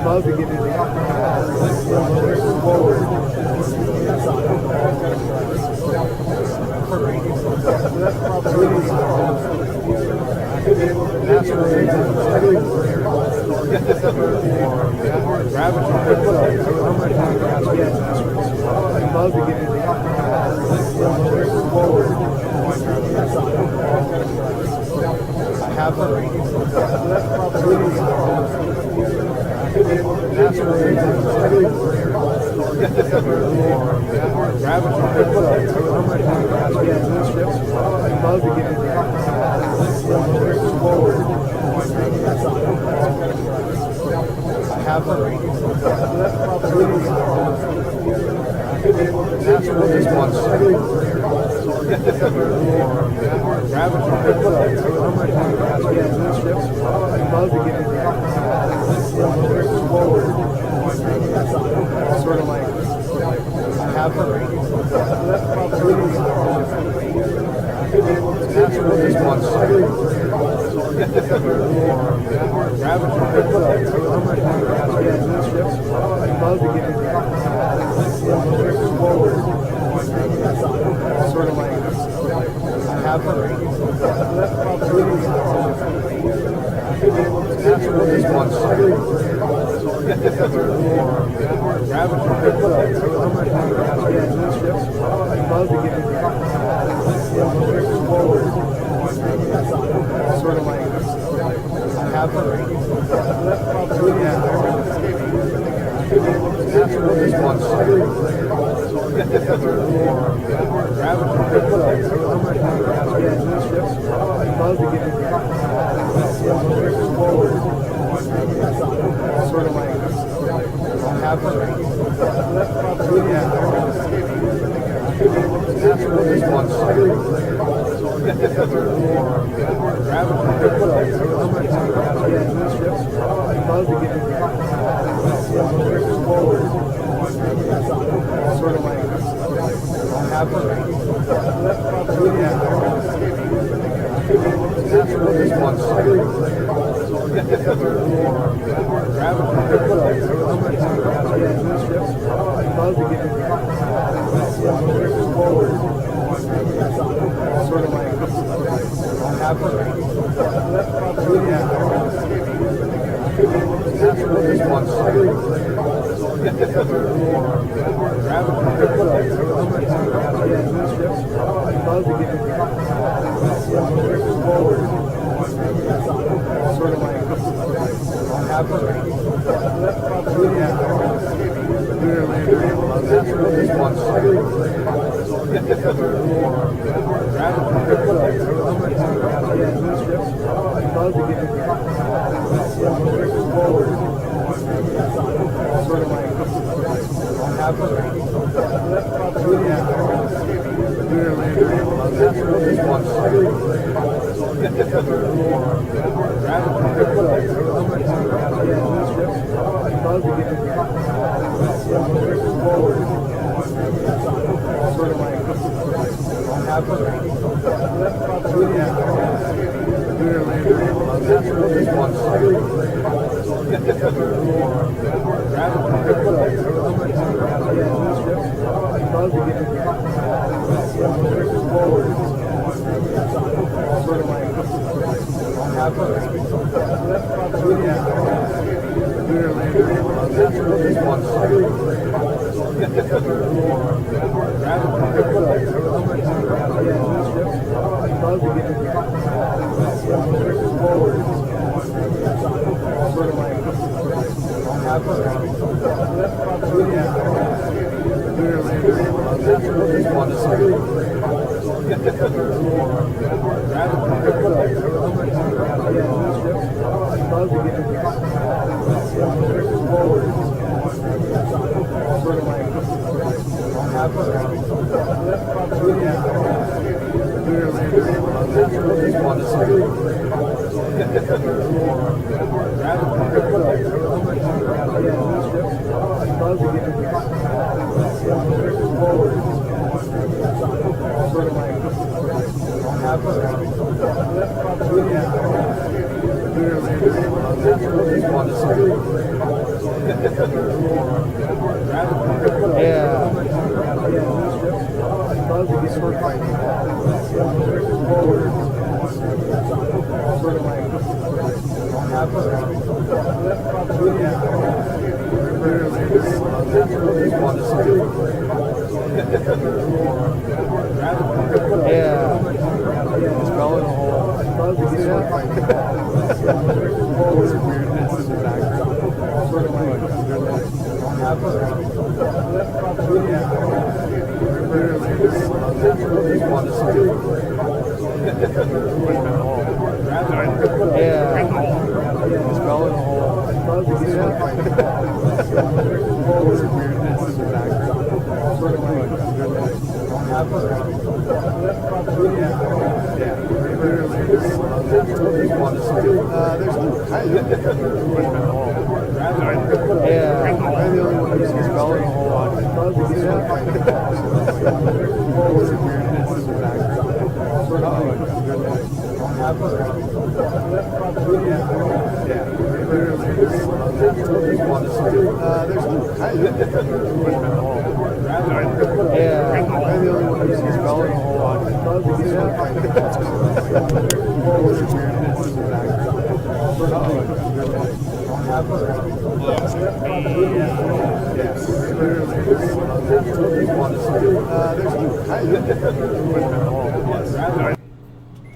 S1: love to get in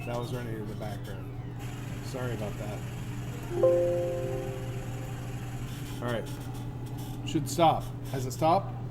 S3: That was running in the background. Sorry about that. All right. Should stop. Has it stopped?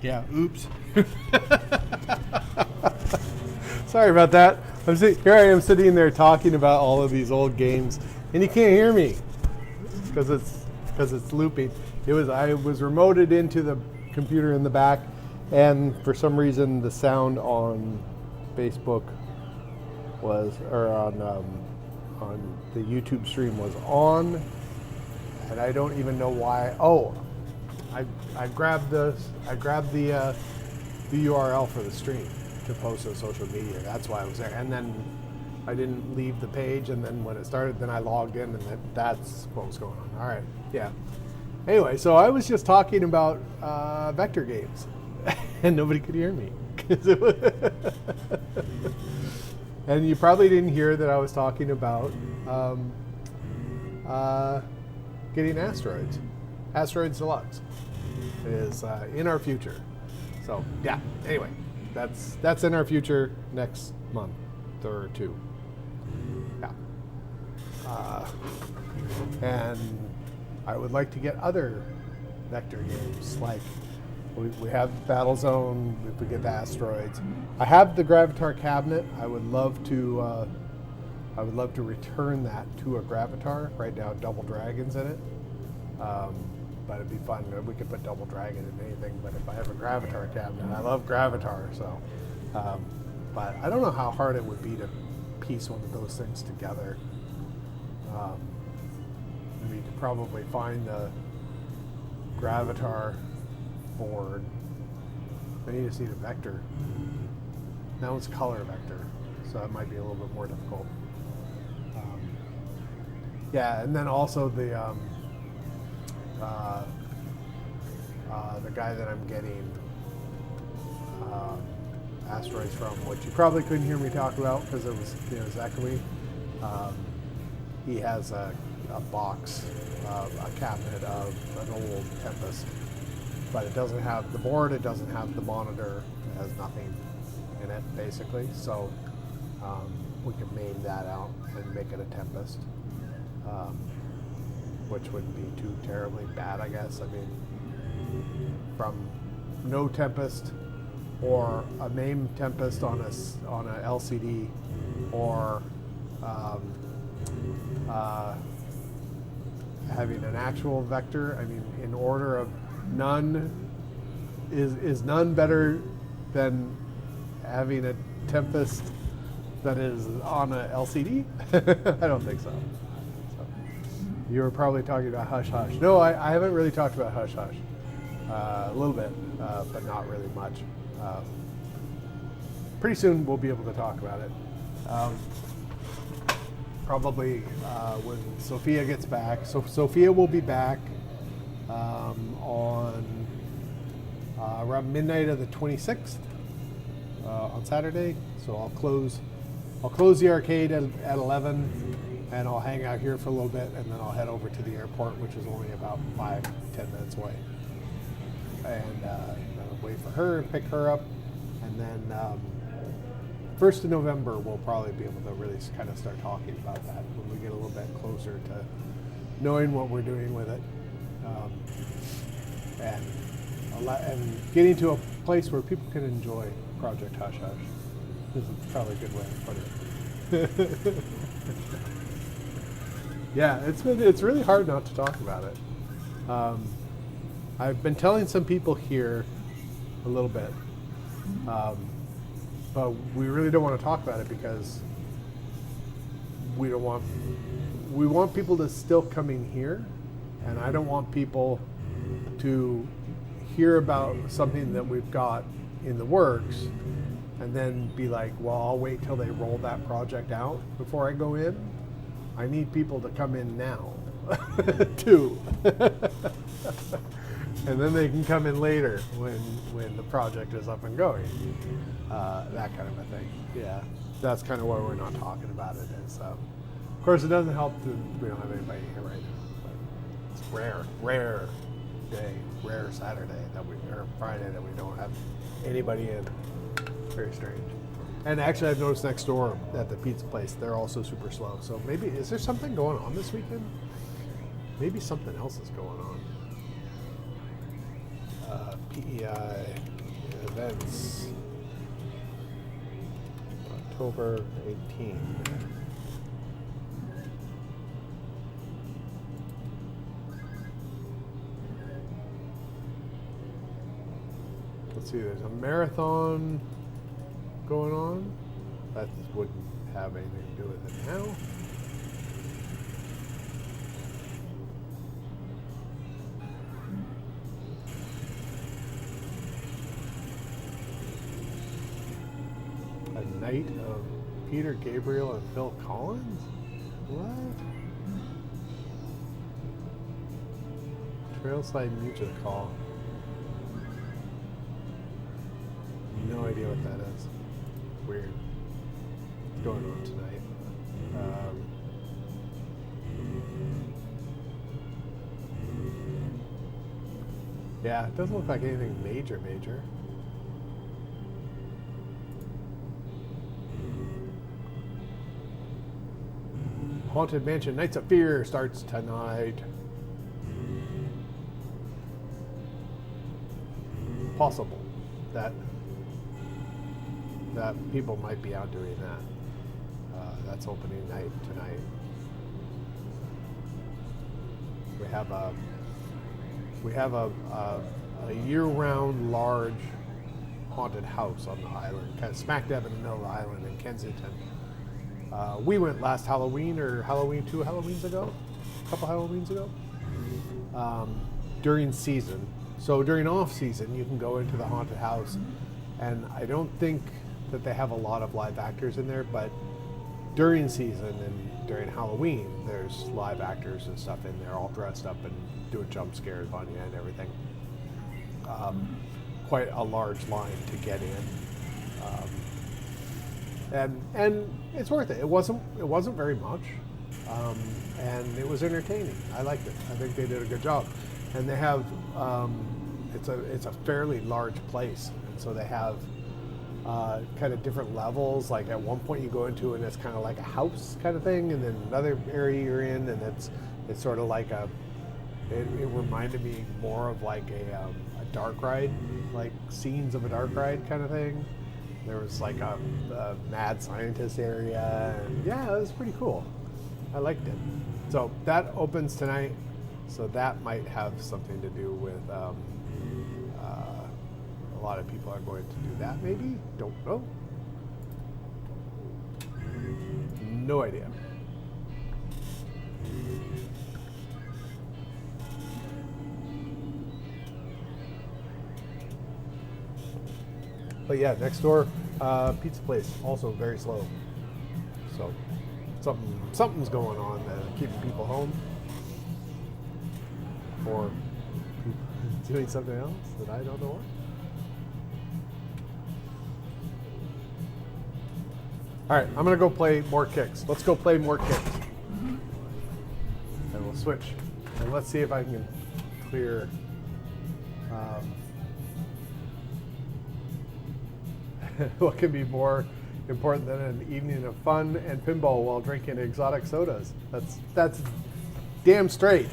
S3: Yeah, oops.
S1: Sorry about that. Here I am sitting there talking about all of these old games, and you can't hear me because it's looping. I was remoted into the computer in the back, and for some reason the sound on Facebook on the YouTube stream was on, and I don't even know why. Oh, I grabbed the URL for the stream to post on social media. That's why I was there. And then I didn't leave the page, and then when it started, then I logged in, and that's what was going on. All right, yeah. Anyway, so I was just talking about vector games, and nobody could hear me. And you probably didn't hear that I was talking about getting Asteroids. Asteroids Deluxe. It is in our future. So yeah. Anyway, that's in our future next month or two. Yeah. And I would like to get other vector games, like we have Battlezone. If we get the Asteroids, I have the Gravatar cabinet. I would love to return that to a Gravatar. Right now, Double Dragon's in it. But it'd be fun. We could put Double Dragon in anything. But if I have a Gravatar cabinet, I love Gravatar. So, but I don't know how hard it would be to piece one of those things together. We could probably find the Gravatar board. I need to see the vector. That one's color vector, so that might be a little bit more difficult. Yeah, and then also the guy that I'm getting Asteroids from, which you probably couldn't hear me talk about because it was echoey. He has a box, a cabinet of an old Tempest, but it doesn't have the board, it doesn't have the monitor, it has nothing in it basically. So we can main that out and make it a Tempest, which wouldn't be too terribly bad, I guess. I mean, from no Tempest or a MAME Tempest on a LCD, or having an actual vector. I mean, in order of none, is none better than having a Tempest that is on a LCD? I don't think so. You were probably talking about Hush Hush. No, I haven't really talked about Hush Hush. A little bit, but not really much. Pretty soon we'll be able to talk about it. Probably when Sophia gets back. So Sophia will be back on around midnight of the 26th on Saturday. So I'll close the arcade at 11, and I'll hang out here for a little bit, and then I'll head over to the airport, which is only about 5-10 minutes away, and wait for her and pick her up, and then 1st of November we'll probably be able to really kind of start talking about that when we get a little bit closer to knowing what we're doing with it, and getting to a place where people can enjoy Project Hush Hush. This is probably a good way to put it. Yeah, it's really hard not to talk about it. I've been telling some people here a little bit, but we really don't want to talk about it because we want people to still come in here, and I don't want people to hear about something that we've got in the works and then be like, well, I'll wait till they roll that project out before I go in. I need people to come in now, too. And then they can come in later when the project is up and going. That kind of a thing. Yeah, that's kind of why we're not talking about it. Is, of course, it doesn't help that we don't have anybody here right now. But it's rare day, rare Saturday or Friday that we don't have anybody in. Very strange. And actually, I've noticed next door at the pizza place, they're also super slow. So maybe, is there something going on this weekend? Maybe something else is going on. PEI events. October 18. Let's see, there's a marathon going on. That wouldn't have anything to do with it now. A night of Peter Gabriel and Phil Collins? What? Trailside Music Hall. No idea what that is. Weird. What's going on tonight? Yeah, it doesn't look like anything major. Haunted Mansion Nights of Fear starts tonight. Possible that people might be out doing that. That's opening night tonight. We have a year-round large haunted house on the island, kind of smack dab in the middle of the island in Kensington. We went last Halloween or Halloween 2 Halloweens ago, a couple Halloweens ago, during season. So during off season, you can go into the haunted house, and I don't think that they have a lot of live actors in there, but during season and during Halloween, there's live actors and stuff in there, all dressed up and doing jump scares on you and everything. Quite a large line to get in, and it's worth it. It wasn't very much, and it was entertaining. I liked it. I think they did a good job, and they have it's a fairly large place, and so they have kind of different levels. Like at one point you go into and it's kind of like a house kind of thing, and then another area you're in, and it's sort of like it reminded me more of like a dark ride, like scenes of a dark ride kind of thing. There was like a mad scientist area, and yeah, it was pretty cool. I liked it. So that opens tonight, so that might have something to do with a lot of people are going to do that, maybe? Don't know. No idea. But yeah, next door, pizza place, also very slow. So something's going on keeping people home, or doing something else that I don't know what. All right, I'm gonna go play more kicks. Let's go play more kicks. And we'll switch. And let's see if I can clear what can be more important than an evening of fun and pinball while drinking exotic sodas. That's damn straight.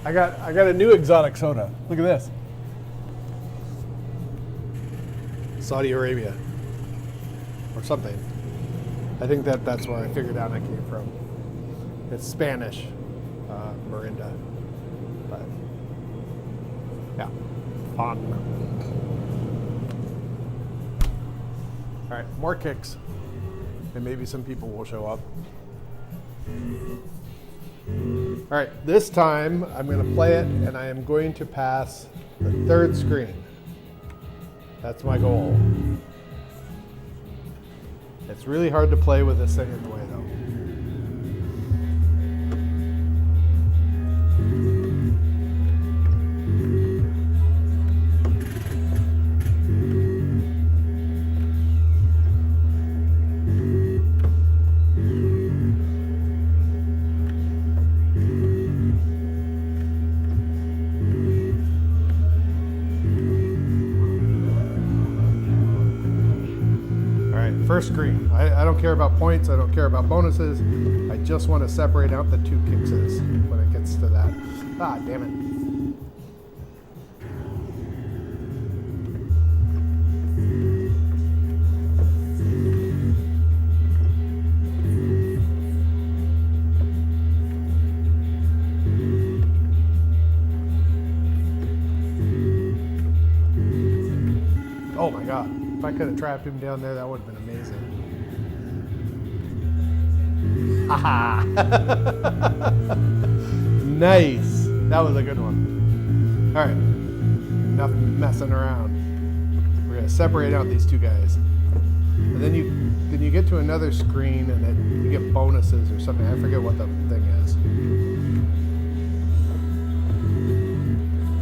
S1: I got a new exotic soda. Look at this. Saudi Arabia. Or something. I think that's where I figured out I came from. It's Spanish, Mirinda. But yeah, fun. All right, more kicks, and maybe some people will show up. All right, this time I'm going to play it, and I am going to pass the third screen. That's my goal. It's really hard to play with this thing in the way, though. First screen. I don't care about points. I don't care about bonuses. I just want to separate out the two kickses when it gets to that. Ah, damn it. Oh my god. If I could have trapped him down there, that would have been amazing. Haha. Nice. That was a good one. All right. Enough messing around. We're gonna separate out these two guys, and then you get to another screen, and then you get bonuses or something. I forget what the thing is.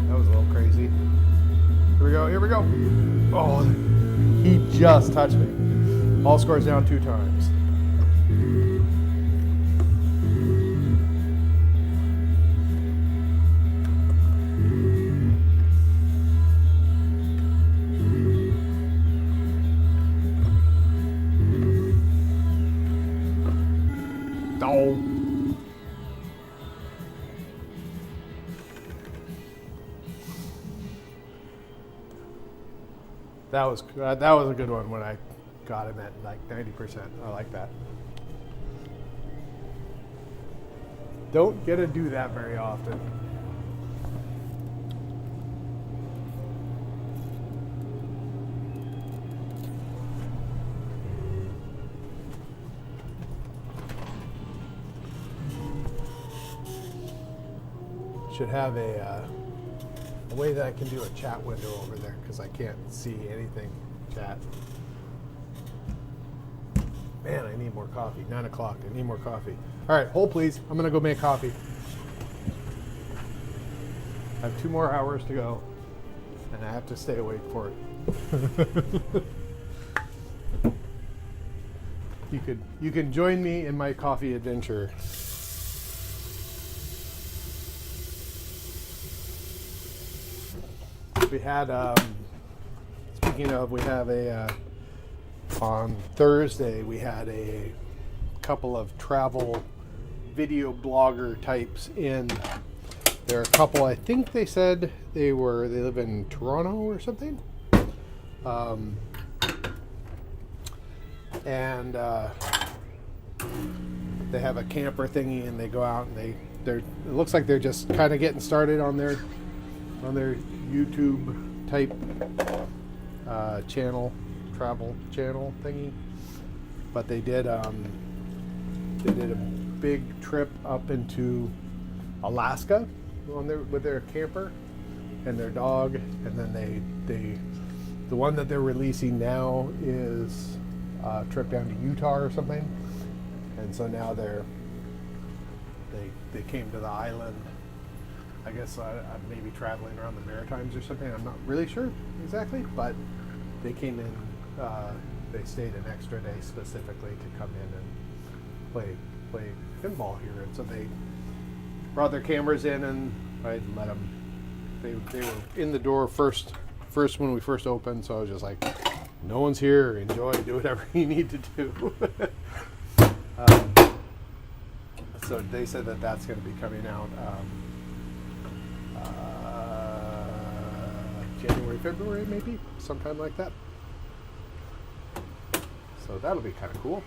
S1: That was a little crazy. Here we go. Here we go. Oh, he just touched me. All scores down 2 times. Oh. That was a good one when I got him at like 90%. I like that. Don't get to do that very often. Should have a way that I can do a chat window over there because I can't see anything chat. Man, I need more coffee. 9 o'clock. I need more coffee. All right, hold please. I'm gonna go make coffee. I have 2 more hours to go, and I have to stay awake for it. You can join me in my coffee adventure. We had, speaking of, we have on Thursday, we had a couple of travel video blogger types in. There are a couple, I think they said they live in Toronto or something. And they have a camper thingy, and they go out and it looks like they're just kind of getting started on their YouTube type travel channel thingy, but they did a big trip up into Alaska with their camper and their dog, and then the one that they're releasing now is a trip down to Utah or something, and so now they came to the island. I guess maybe traveling around the Maritimes or something. I'm not really sure exactly, but they came in. They stayed an extra day specifically to come in and play pinball here, and so they brought their cameras in, and I let them. They were in the door first when we first opened, so I was just like, "No one's here. Enjoy. Do whatever you need to do." So they said that that's going to be coming out. January, February, maybe, sometime like that. So that'll be kind of cool.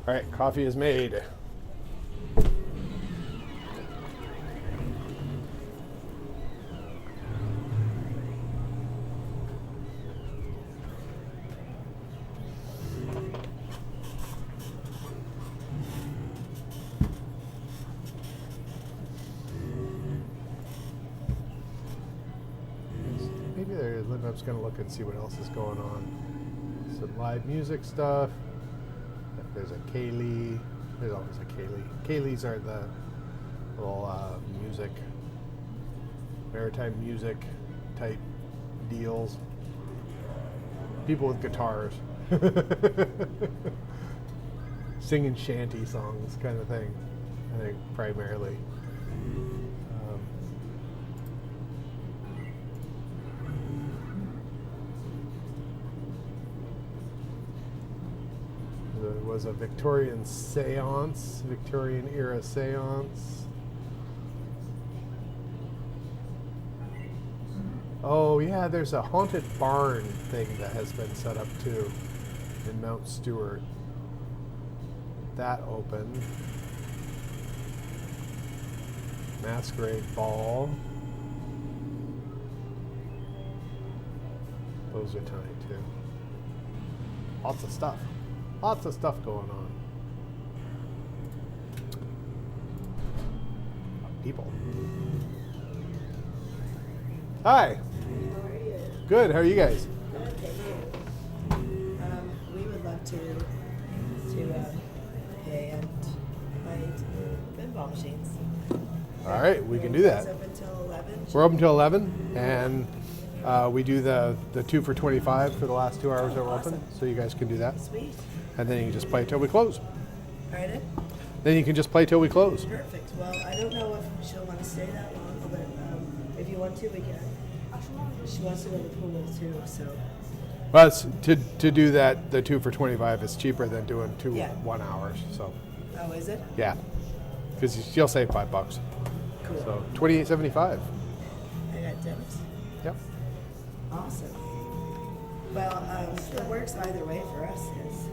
S1: All right, coffee is made. I'm just going to look and see what else is going on. Some live music stuff. There's a Kaylee. There's always a Kaylee. Kaylees are the little maritime music type deals. People with guitars. Singing shanty songs kind of thing, I think, primarily. There was a Victorian era seance. Oh yeah, there's a haunted barn thing that has been set up too. in Mount Stewart. That open. Masquerade Ball. Those are tiny too. Lots of stuff. Lots of stuff going on. People. Hi.
S4: How are you?
S1: Good. How are you guys?
S4: Good, thank you. We would love to pay and play pinball machines.
S1: All right, we can do that.
S4: It's open until 11.
S1: We're open till 11, and we do the 2 for 25 for the last 2 hours that we're
S4: Awesome.
S1: open. So you guys can do that,
S4: Sweet.
S1: and then you can just play till we close.
S4: Pardon?
S1: Then you can just play till we close.
S4: Perfect. Well, I don't know if she'll want to stay that long, but if you want to, we can. She wants to go to the pool too, so.
S1: But to do that, the 2 for 25 is cheaper than doing two
S4: Yeah.
S1: 1 hours. So
S4: Oh, is it?
S1: yeah, because you'll save $5.
S4: Cool.
S1: So $28.75.
S4: I got debit.
S1: Yep.
S4: Awesome. Well, it works either way for us. Is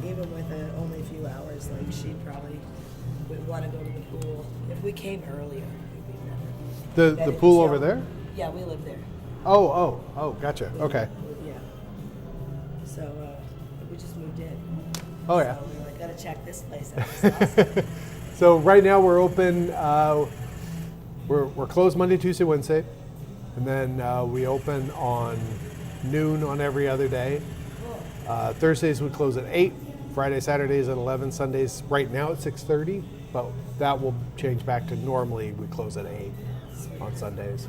S4: even with only a few hours, like she probably would want to go to the pool. If we came earlier, it'd be better.
S1: The
S4: That
S1: pool
S4: is
S1: over
S4: the-
S1: there?
S4: Yeah, we live there.
S1: Oh, gotcha. Okay.
S4: Yeah. So we just moved in.
S1: Oh yeah.
S4: So we were like, gotta check this place out. It's awesome.
S1: So right now we're open. We're closed Monday, Tuesday, Wednesday, and then we open on noon on every other day. Thursdays we close at 8. Friday, Saturdays at 11. Sundays right now at 6:30, but that will change back to normally we close at 8 on Sundays.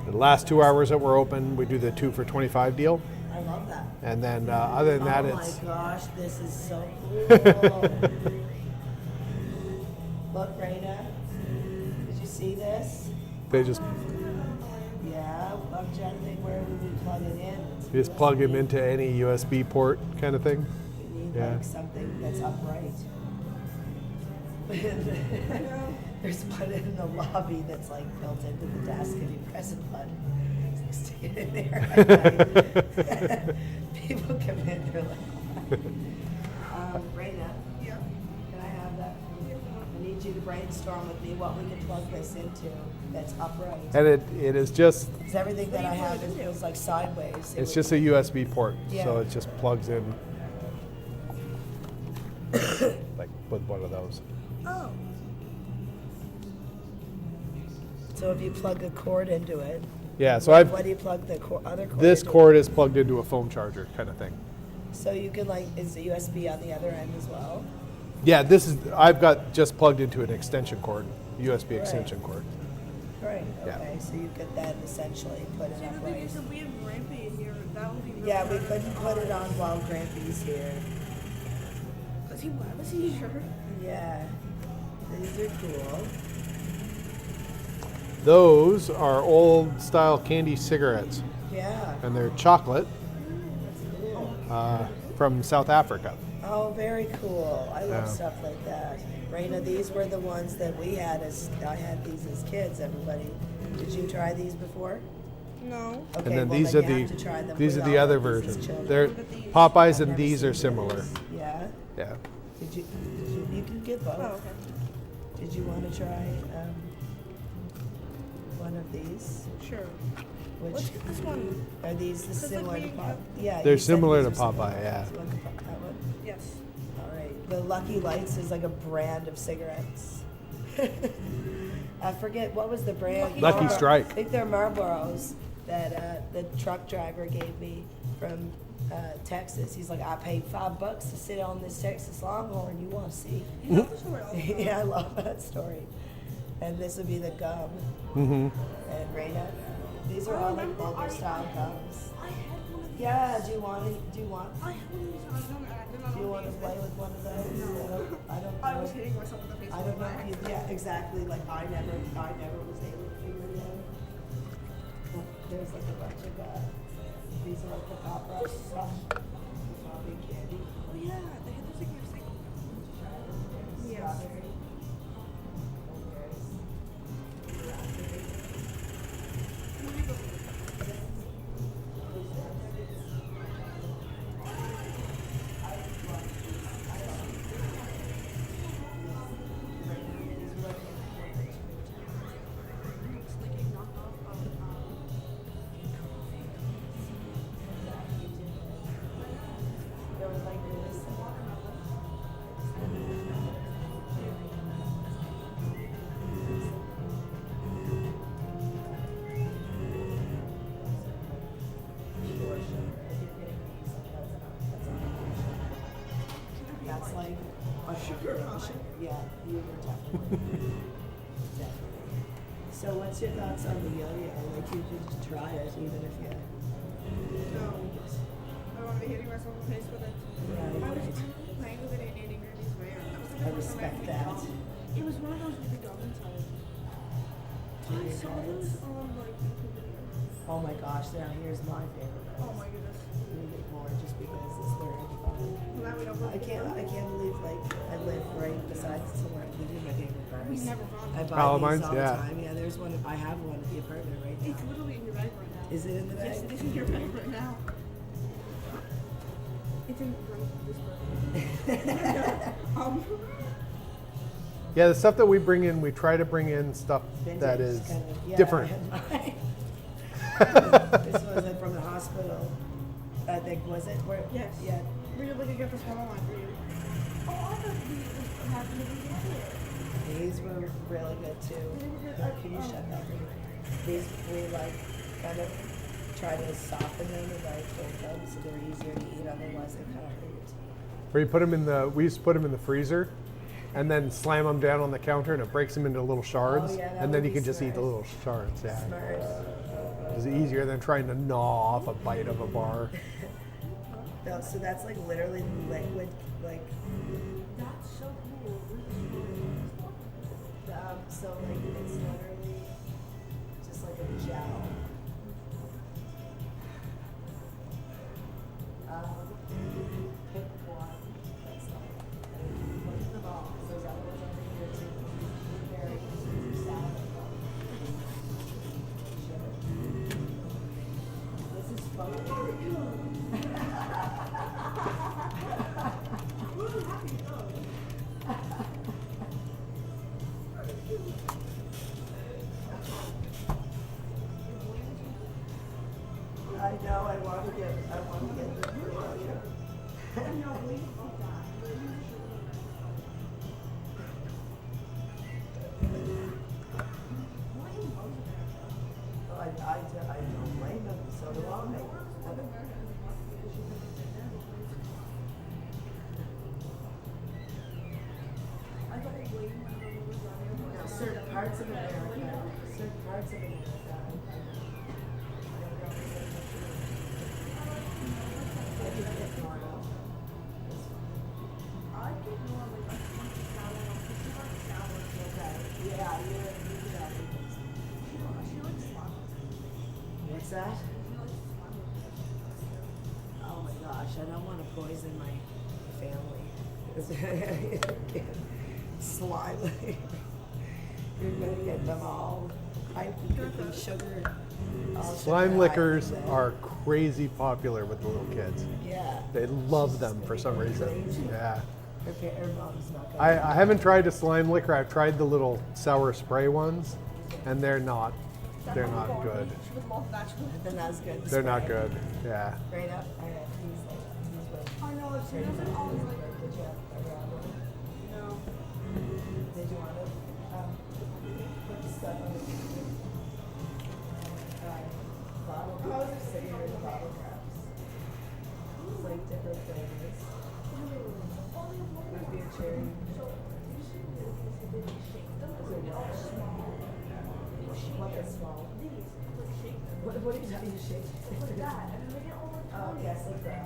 S1: The last 2 hours that we're open, we do the 2 for 25 deal,
S4: I love that.
S1: and then other than that,
S4: Oh
S1: it's
S4: my gosh, this is so cool. Look, Raina. Did you see this?
S1: they just
S4: Yeah, I'm trying to think where we would plug it in.
S1: you just plug them into any USB port kind of thing.
S4: We need
S1: Yeah.
S4: like something that's upright. There's one in the lobby that's like built into the desk, and you press a button, stick it in there. At night. People come in, they're like, Raina,
S5: Yeah.
S4: can I have that? I need you to brainstorm with me what we can plug this into that's upright.
S1: And it is just
S4: Because everything that
S5: What
S4: I
S5: do you
S4: have
S5: plug it into?
S4: is like sideways. It
S1: it's
S4: would
S1: just a USB port, so
S4: Yeah.
S1: it just plugs in like with one of those.
S5: Oh.
S4: So if you plug a cord into it,
S1: Yeah, so
S4: what do you plug the other cord
S1: this
S4: into?
S1: cord is plugged into a phone charger kind of thing.
S4: So you can like, is the USB on the other end as well?
S1: Yeah, I've got just plugged into an extension cord, USB extension cord.
S4: Right,
S1: Yeah.
S4: okay, so you could then essentially put it
S5: See, the thing
S4: upright.
S5: is, if we have Rampy in here, that would be really
S4: Yeah, we
S5: hard.
S4: couldn't put it on while Grampy's here.
S5: Was he sure?
S4: Yeah, these are cool.
S1: Those are old style candy cigarettes,
S4: Yeah,
S1: and they're chocolate
S4: that's cool.
S1: from South Africa.
S4: Oh, very cool. I love
S1: Yeah.
S4: stuff like that. Raina, these were the ones that we had I had these as kids, everybody. Did you try these before?
S5: No.
S4: Okay,
S1: And then
S4: well,
S1: these
S4: then
S1: are
S4: you
S1: the
S4: have to try them
S1: these are
S4: with
S1: the
S4: all
S1: other
S4: of these as
S1: versions.
S4: children.
S1: They're
S5: Look at these.
S1: Popeyes
S4: I've
S1: and
S4: never
S1: these are
S4: seen
S1: similar.
S4: those. Yeah.
S1: Yeah.
S4: Did you can get both.
S5: Oh, okay.
S4: Did you want to try one of these?
S5: Sure.
S4: Which
S5: Let's get this one.
S4: are these the
S5: 'Cause, like,
S4: similar to
S5: we
S4: Pop?
S5: have-
S4: Yeah.
S1: They're
S4: you said
S1: similar
S4: these
S1: to
S4: are similar.
S1: Popeye, yeah.
S4: So you want that one?
S5: Yes.
S4: All right. The Lucky Lights is like a brand of cigarettes. I forget what was the brand.
S1: Lucky
S4: Marlboro-
S1: Strike.
S4: I think they're Marlboros that the truck driver gave me from Texas. He's like, I paid $5 to sit on this Texas Longhorn. You want to see?
S5: You know the story all the time.
S4: Yeah, I love that story. And this would be the gum.
S1: Mm-hmm.
S4: And Raina, these are all like
S5: remember
S4: older
S5: I-
S4: style gums.
S5: I had one of these.
S4: Yeah. Do you want?
S5: I had one of these. I don't know.
S4: Do you want to play with one of those? I don't know.
S5: I was hitting myself with the face.
S4: I don't know if you, yeah, exactly. Like I never was able to figure it out. But there's like a bunch of these are like the pop rock stuff. Popping candy.
S5: Oh yeah, they had this thing you're saying.
S4: There's
S5: Yes.
S4: strawberry. And there's raspberry. like a sugar rush. Yeah, you were definitely. Definitely. So what's your thoughts on the yo-yo? Like you could just try it even if you.
S5: No. I want to be hitting myself in the face with it.
S4: Right,
S5: I was
S4: right.
S5: playing with it in 80 degrees way.
S4: I respect that.
S5: It was one of those with the dog inside. I saw those on like YouTube videos.
S4: Oh my gosh, now here's my favorite.
S5: Oh my goodness.
S4: I'm gonna get more just because it's very fun.
S5: Well, now we don't
S4: I can't believe like I live right beside somewhere. We do my favorite bars.
S5: We've never gone.
S4: I buy
S1: Palomines,
S4: these all
S1: yeah.
S4: the time. Yeah, there's one. I have one at the apartment right
S5: It's
S4: now.
S5: literally in your bag right now.
S4: Is it in the bag?
S5: Yes, it is in your bag right now. It's in this bag.
S1: Yeah, the stuff that we bring in, we try to bring in stuff that
S4: Vintage
S1: is
S4: kind of, yeah,
S1: different.
S4: I had mine. This was it from the hospital. I think was it? Where?
S5: Yes.
S4: Yeah.
S5: We're looking to get this one online for you. Oh, I thought we had to be
S4: These were really good too. Can you shut that? These we like kind of try to soften them and like fold them so they're easier to eat. Otherwise, they kind of hurt.
S1: Where you put them in the, we used to put them in the freezer, and then slam them down on the counter, and it breaks them into little shards,
S4: Oh, yeah, that
S1: and then
S4: would
S1: you
S4: be
S1: can just eat the
S4: smart.
S1: little shards. Yeah,
S4: Smart.
S1: it's easier than trying to gnaw off a bite of a bar.
S4: No, so that's like literally liquid, like.
S5: That's so cool.
S4: So like it's literally just like a gel. Pick one. That's like look at them all. 'Cause those other ones over here too. Very easy to salad. This is fun. I know. I want to get the I don't blame them. So do I. Now, certain parts of America, I can get more of. Okay. Yeah, you do that. What's that? Oh my gosh, I don't want to poison my family. Slime. You're gonna get them all. I think sugar. all
S1: Slime
S4: sugar
S1: liquors
S4: high in there.
S1: are crazy popular with the little kids.
S4: Yeah.
S1: They love them for some reason. Yeah.
S4: Her mom's not gonna.
S1: I haven't tried a slime liquor. I've tried the little sour spray ones, and they're not good.
S5: She would love that.
S4: Then that's good.
S1: They're not good. Yeah.
S4: Right up. I have these were.
S5: I know, she doesn't always like.
S4: Did you ever have one?
S5: No.
S4: Did you want to put the stuff on the bottle caps? So you're the bottle caps. It's like different flavors. Would be a cherry. What is small? What are you talking about? Shake? Oh, yes, like that.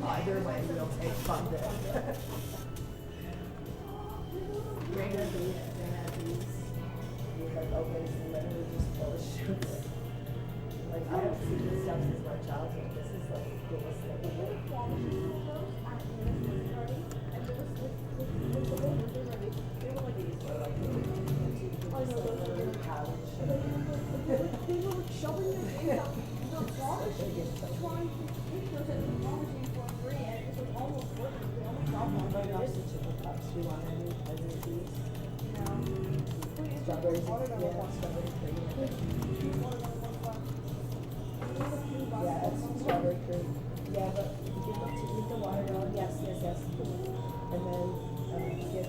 S4: Either way, we'll take funded. Bring a these. You like open and literally just full of sugar. Like I haven't seen this stuff since my childhood. This is like the coolest thing.
S5: trying to take pictures and technology for free, and it was almost working. We only got one.
S4: Right off the chip cups. Do you want any of these?
S5: Strawberries.
S4: Yeah, strawberry cream. Yeah, it's strawberry cream. Yeah, but give the watermelon. Yes. And then get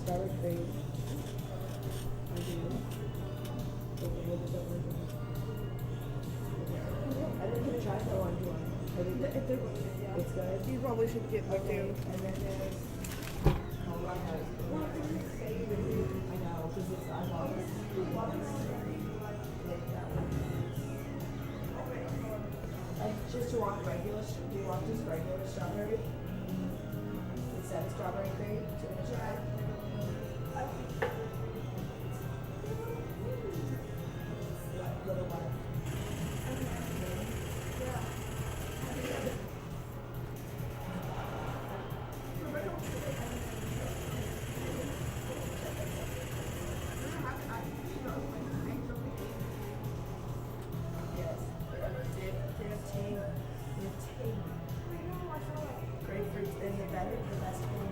S4: strawberry cream. I didn't get a try that one. It's good.
S5: You probably should get one too.
S4: And then there's. I know, because it's I'm always. Just do you want just regular strawberry? Instead of strawberry cream? Do you want to try? Little one. Yes. Grapefruit is the best one.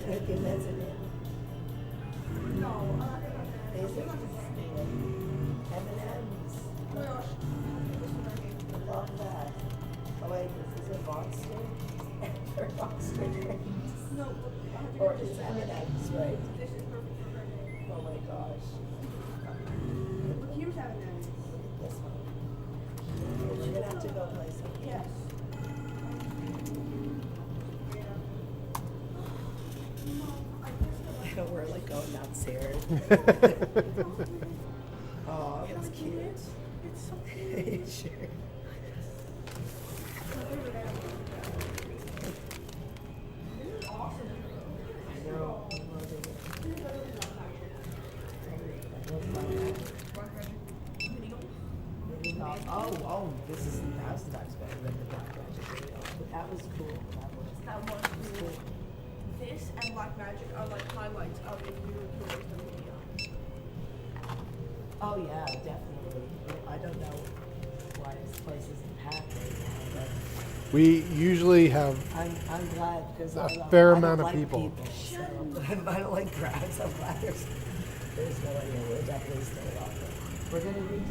S4: Okay, that's it. Is it? M&M's. Love that. Oh wait, is it Monster? Or Monster drinks?
S5: No.
S4: Or it's M&M's, right?
S5: This is perfect for birthday.
S4: Oh my gosh.
S5: Here's M&M's.
S4: This one. We're gonna have to go play some.
S5: Yes.
S4: We're like going nuts here. Oh, that's cute.
S5: It's so cute.
S4: Sure.
S5: This is awesome.
S4: I know. I'm loving it. Oh, this is 1,000 times better than the Black Magic video. But that was cool.
S5: That was cool. This and Black Magic are like highlights of if we were to release the video.
S4: Oh yeah, definitely. I don't know why this place isn't packed right now,
S1: We usually have
S4: I'm glad because
S1: A fair
S4: I don't
S1: amount of
S4: like
S1: people.
S4: So I don't like crowds. I'm glad there's no idea. We're definitely still off. We're gonna need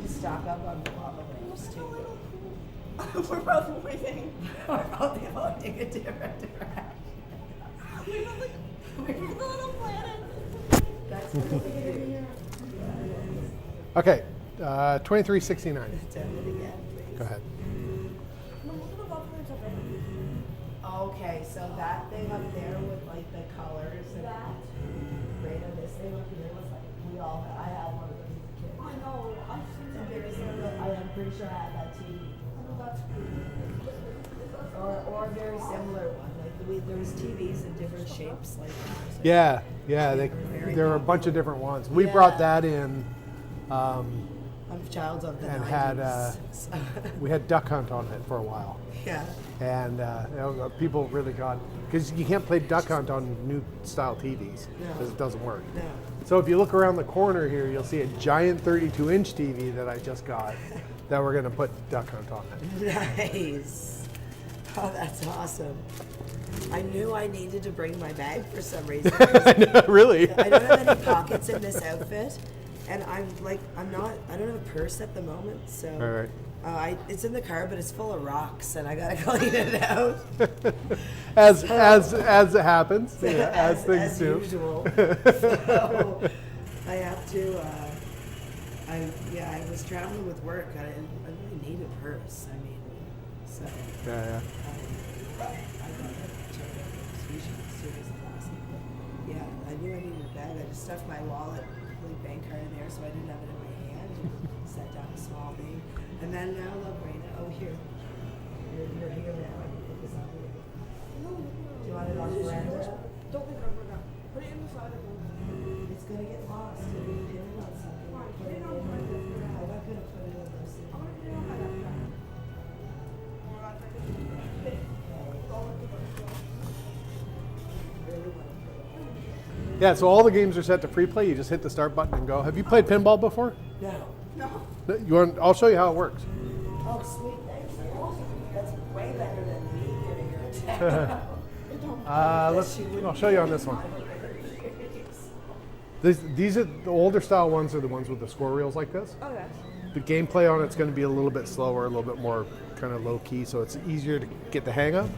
S4: to stock up on lava lamps too.
S5: We're both waiting.
S4: We're both going a different direction.
S5: We're the little planet.
S4: That's weird.
S1: okay. 2369.
S4: Do it again, please.
S1: Go ahead.
S5: No, look at the buffaloes up there.
S4: Okay, so that thing up there with like the colors and right on this thing up here was like I had one of those as a kid.
S5: I know. I've seen
S4: And
S5: some
S4: there was
S5: videos.
S4: I'm pretty sure I had that TV.
S5: I know that's cool.
S4: Or a very similar one. Like there was TVs in different shapes. Like
S1: Yeah.
S4: Very
S1: There were a bunch of
S4: popular.
S1: different ones. We
S4: Yeah.
S1: brought that in.
S4: I'm a child of the
S1: And
S4: 90s.
S1: We had Duck Hunt on it for a while.
S4: Yeah.
S1: And people really got, because you can't play Duck Hunt on new style TVs
S4: No.
S1: because it doesn't work.
S4: No.
S1: So if you look around the corner here, you'll see a giant 32-inch TV that I just got that we're going to put Duck Hunt on it.
S4: Nice. Oh, that's awesome. I knew I needed to bring my bag for some reason.
S1: Really?
S4: I don't have any pockets in this outfit, and I don't have a purse at the moment, so.
S1: All right.
S4: It's in the car, but it's full of rocks, and I gotta clean it out.
S1: As it happens, yeah, as things
S4: as
S1: do.
S4: usual. So I have to. I was traveling with work. I really need a purse. I mean, so.
S1: Yeah.
S4: I got that serious plastic. But yeah, I knew I needed a bag. I just stuffed my wallet, my bank card in there, so I didn't have it in my hand. And set down a small thing, and then now look, Raina. Oh, here. You're here now. I can put this on here.
S5: No,
S4: Do you want it on the veranda?
S5: don't think I'm gonna. Put it in the side of the
S4: It's gonna get lost if you pin it on something.
S5: Fine, put it on my desk.
S4: I'm not gonna put it on those things.
S5: I'm gonna put it on my laptop. Or that's right. It's all in the book.
S4: Really want to put it on.
S1: Yeah, so all the games are set to free play. You just hit the start button and go. Have you played pinball before?
S4: No.
S5: No.
S1: You want? I'll show you how it works.
S4: Oh, sweet, thanks. That's way better than me giving her a tap.
S1: I'll show you on this one. These are the older style ones. Are the ones with the score reels like this.
S5: Okay.
S1: The gameplay on it's going to be a little bit slower, a little bit more kind of low key, so it's easier to get the hang of.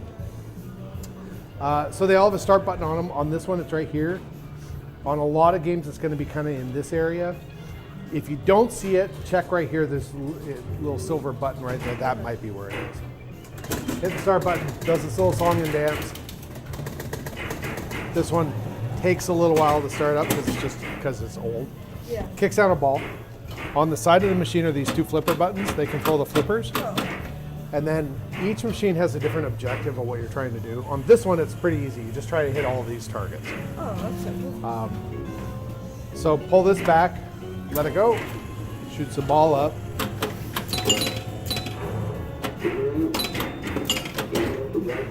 S1: So they all have a start button on them. On this one, it's right here. On a lot of games, it's going to be kind of in this area. If you don't see it, check right here. There's a little silver button right there. That might be where it is. Hit the start button, does this little song and dance. This one takes a little while to start up because it's old.
S5: Yeah.
S1: Kicks out a ball. On the side of the machine are these two flipper buttons. They control the flippers.
S5: Oh.
S1: And then each machine has a different objective of what you're trying to do. On this one, it's pretty easy. You just try to hit all of these targets.
S5: Oh, that's simple.
S1: So pull this back, let it go, shoots the ball up.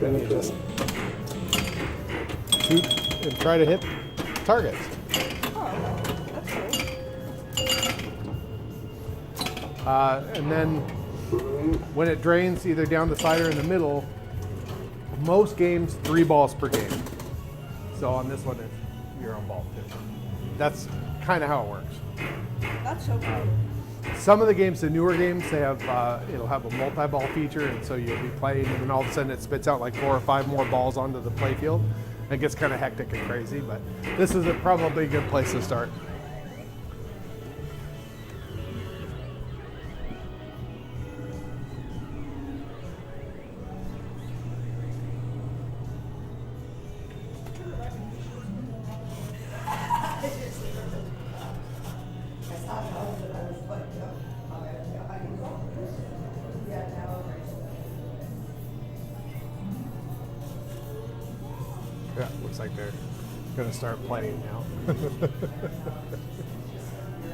S1: Then you just shoot and try to hit targets.
S5: Oh, that's cool.
S1: And then when it drains either down the side or in the middle, most games 3 balls per game. So on this one, it's your own ball too. That's kind of how it works.
S5: That's so cool.
S1: Some of the games, the newer games, they have it'll have a multi-ball feature, and so you'll be playing, and then all of a sudden it spits out like 4 or 5 more balls onto the play field. It gets kind of hectic and crazy, but this is probably a good place to start. Yeah, looks like they're going to start playing now.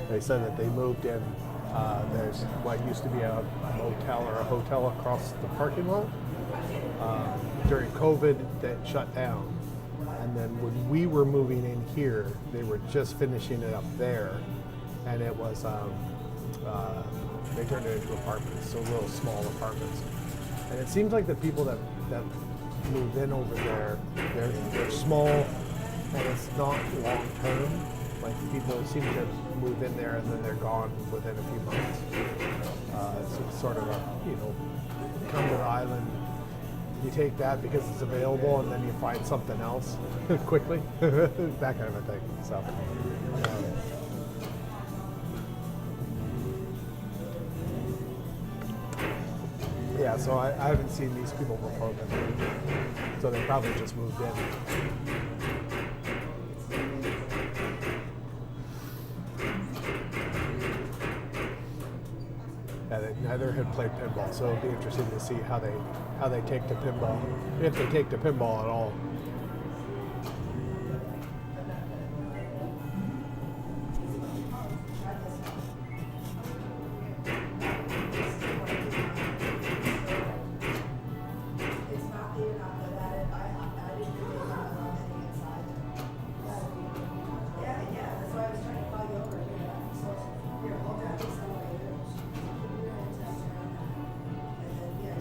S1: They said that they moved in. There's what used to be a motel or a hotel across the parking lot. During COVID, that shut down. And then when we were moving in here, they were just finishing it up there. And it was, they turned it into apartments, so little small apartments. And it seems like the people that move in over there, they're small and it's not long term. Like people seem to move in there and then they're gone within a few months. It's sort of a, come to the island, you take that because it's available and then you find something else quickly, that kind of a thing. So. Yeah, so I haven't seen these people before, so they probably just moved in. Yeah, they neither had played pinball, so it'll be interesting to see how they take to pinball, if they take to pinball at all.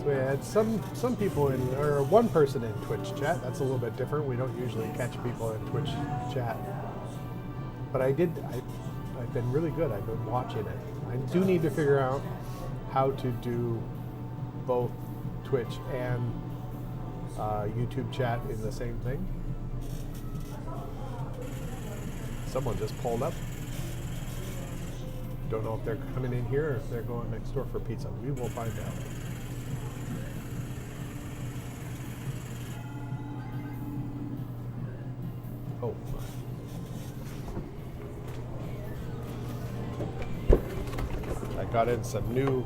S1: We had some people in, or one person in Twitch chat. That's a little bit different. We don't usually catch people in Twitch chat. But I've been really good. I've been watching it. I do need to figure out how to do both Twitch and YouTube chat in the same thing. Someone just pulled up. Don't know if they're coming in here or if they're going next door for pizza. We will find out. Oh. I got in some new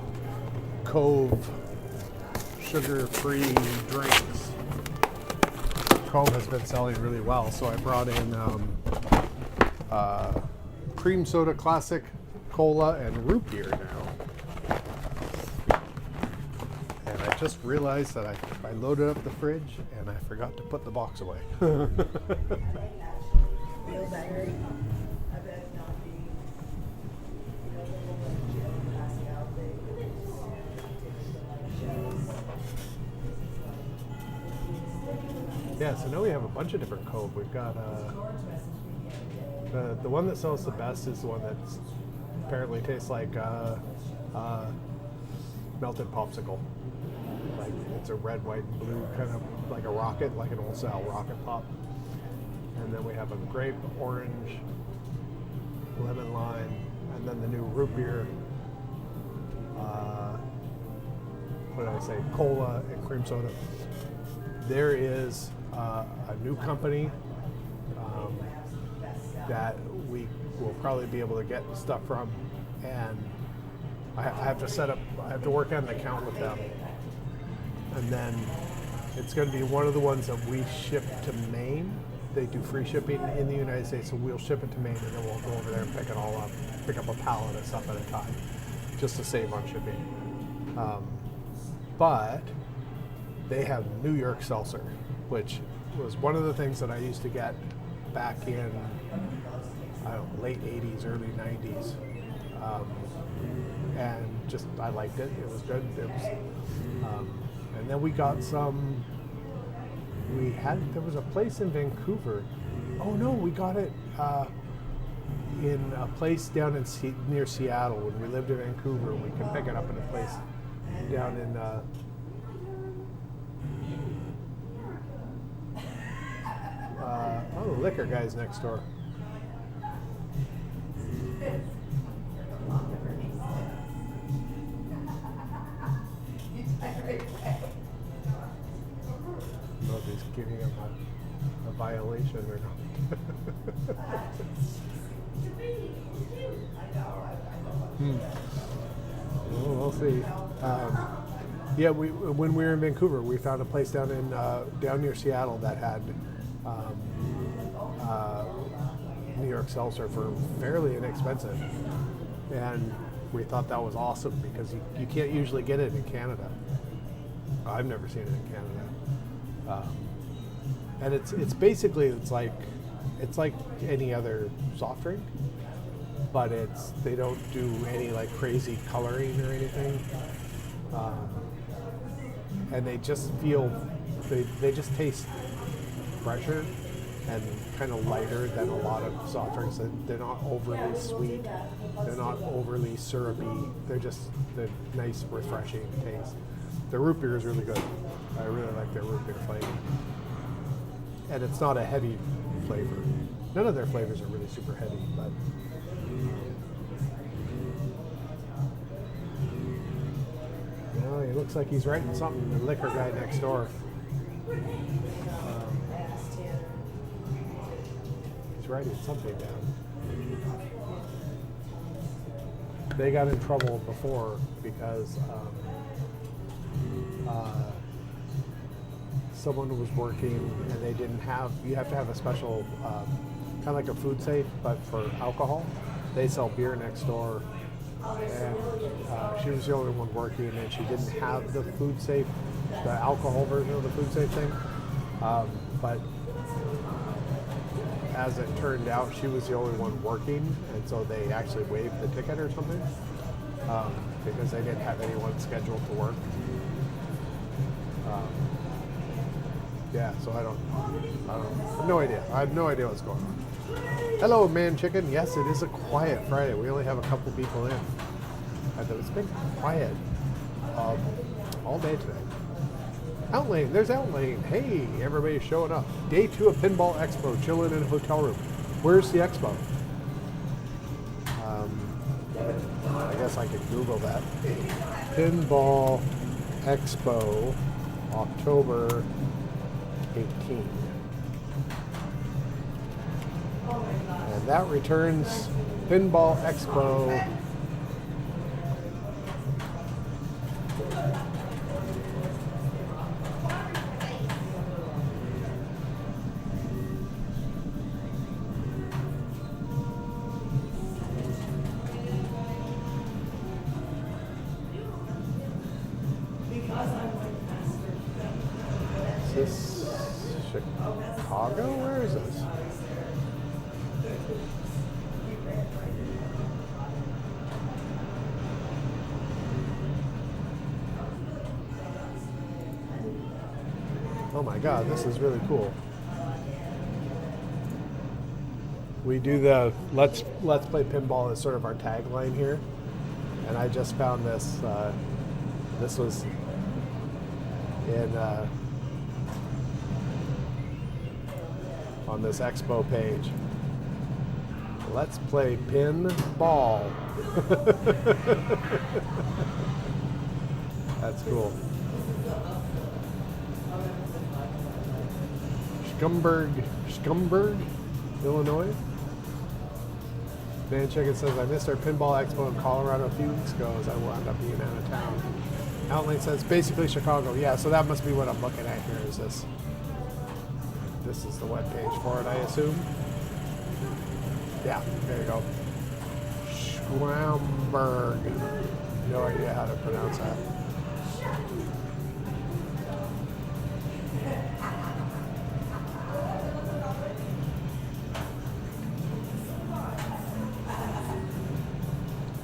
S1: Cove sugar-free drinks. Cove has been selling really well, so I brought in cream soda classic, cola, and root beer now. And I just realized that I loaded up the fridge and I forgot to put the box away.
S4: feel better. I bet not be, you know, the whole gym passing out thing.
S1: Yeah, so now we have a bunch of different cove. We've got the one that sells the best is the one that apparently tastes like melted popsicle. Like it's a red, white, and blue kind of like a rocket, like an old style rocket pop. And then we have a grape, orange, lemon lime, and then the new root beer. What did I say? Cola and cream soda. There is a new company that we will probably be able to get stuff from, and I have to set up. I have to work on an account with them, and then it's going to be one of the ones that we ship to Maine. They do free shipping in the United States, so we'll ship it to Maine, and then we'll go over there and pick it all up, pick up a pallet of stuff at a time, just to save on shipping. But they have New York seltzer, which was one of the things that I used to get back in, I don't know, late 80s, early 90s. And just, I liked it. It was good. It was, and then we got some, there was a place in Vancouver. Oh no, we got it in a place down in near Seattle when we lived in Vancouver. We can pick it up in a place down in the liquor guy's next door. I don't know if he's giving him a violation or not. Well, we'll see. Yeah, when we were in Vancouver, we found a place down in down near Seattle that had New York seltzer for fairly inexpensive, and we thought that was awesome because you can't usually get it in Canada. I've never seen it in Canada, and it's basically it's like any other soft drink, but they don't do any like crazy coloring or anything, and they just they just taste fresher and kind of lighter than a lot of soft drinks. They're not overly sweet, they're not overly syrupy, they're nice, refreshing taste. The root beer is really good. I really like their root beer flavor. And it's not a heavy flavor. None of their flavors are really super heavy, but you know, he looks like he's writing something, the liquor guy next door. He's writing something down. They got in trouble before because someone was working and they didn't have, you have to have a special, kind of like a food safe, but for alcohol. They sell beer next door, and she was the only one working, and she didn't have the food safe, the alcohol version of the food safe thing. But as it turned out, she was the only one working, and so they actually waived the ticket or something, because they didn't have anyone scheduled to work. Yeah, so I don't know. I have no idea. I have no idea what's going on. Hello, Man Chicken. Yes, it is a quiet Friday. We only have a couple people in. It's been quiet all day today. Outlane, there's Outlane. Hey, everybody's showing up. Day 2 of Pinball Expo, chilling in a hotel room. Where's the expo? I guess I could Google that. Pinball Expo, October 18. And that returns Pinball Expo. Is this Chicago? Where is this? Oh my God, this is really cool. We do the let's play pinball as sort of our tagline here, and I just found this. This was in on this expo page. Let's play pinball. That's cool. Schaumburg, Illinois. Dan Chicken says, I missed our pinball expo in Colorado a few weeks ago as I wound up being out of town. Outline says, basically Chicago. Yeah, so that must be what I'm looking at here. Is this? This is the webpage for it, I assume. Yeah, there you go. Schaumburg. No idea how to pronounce that.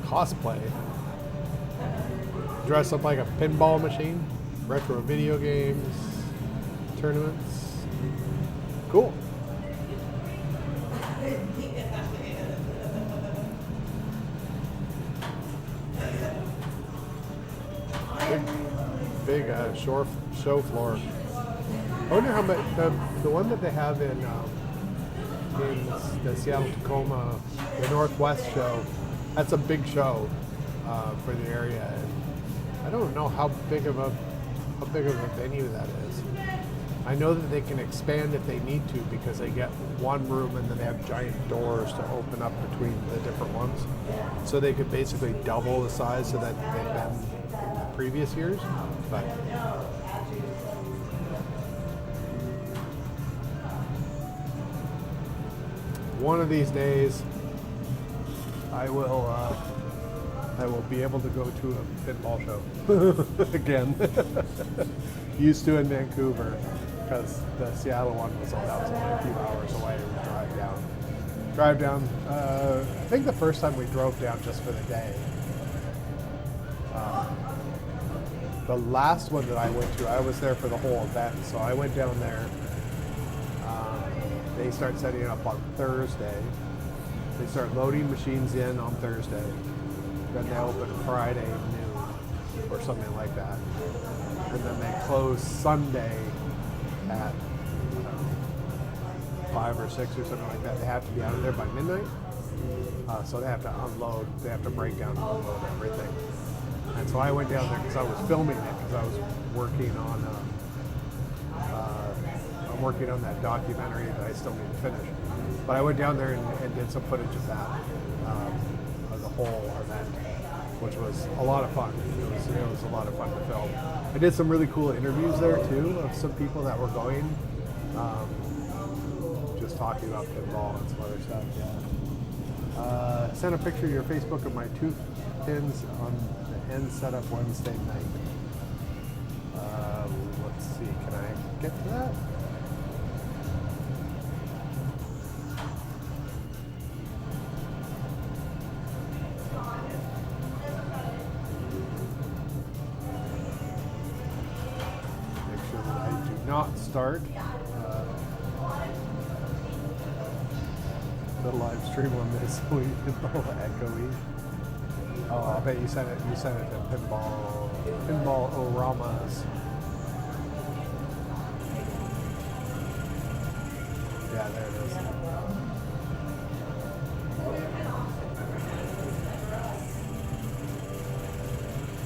S1: Cosplay. Dress up like a pinball machine. Retro video games. Tournaments. Cool. Big show floor. I wonder how much the one that they have in the Seattle Tacoma, the Northwest show. That's a big show for the area. And I don't know how big of a venue that is. I know that they can expand if they need to because they get one room and then they have giant doors to open up between the different ones. So they could basically double the size so that they've been in the previous years. But one of these days, I will be able to go to a pinball show again. Used to in Vancouver because the Seattle one was only a few hours away. We drive down. I think the first time we drove down just for the day. The last one that I went to, I was there for the whole event, so I went down there. They start setting it up on Thursday. They start loading machines in on Thursday. Then they open Friday noon or something like that. And then they close Sunday at 5 or 6 or something like that. They have to be out of there by midnight. So they have to unload. They have to break down and unload everything. And so I went down there because I was filming it because I was working on that documentary that I still need to finish. But I went down there and did some footage of that, of the whole event, which was a lot of fun. It was a lot of fun to film. I did some really cool interviews there too of some people that were going, just talking about pinball and some other stuff. Yeah. Sent a picture to your Facebook of my two pins on the end setup Wednesday night. Let's see, can I get to that? Not start the live stream on this so we can all echoey. Oh, I bet you sent it to Pinballorama's. Yeah, there it is.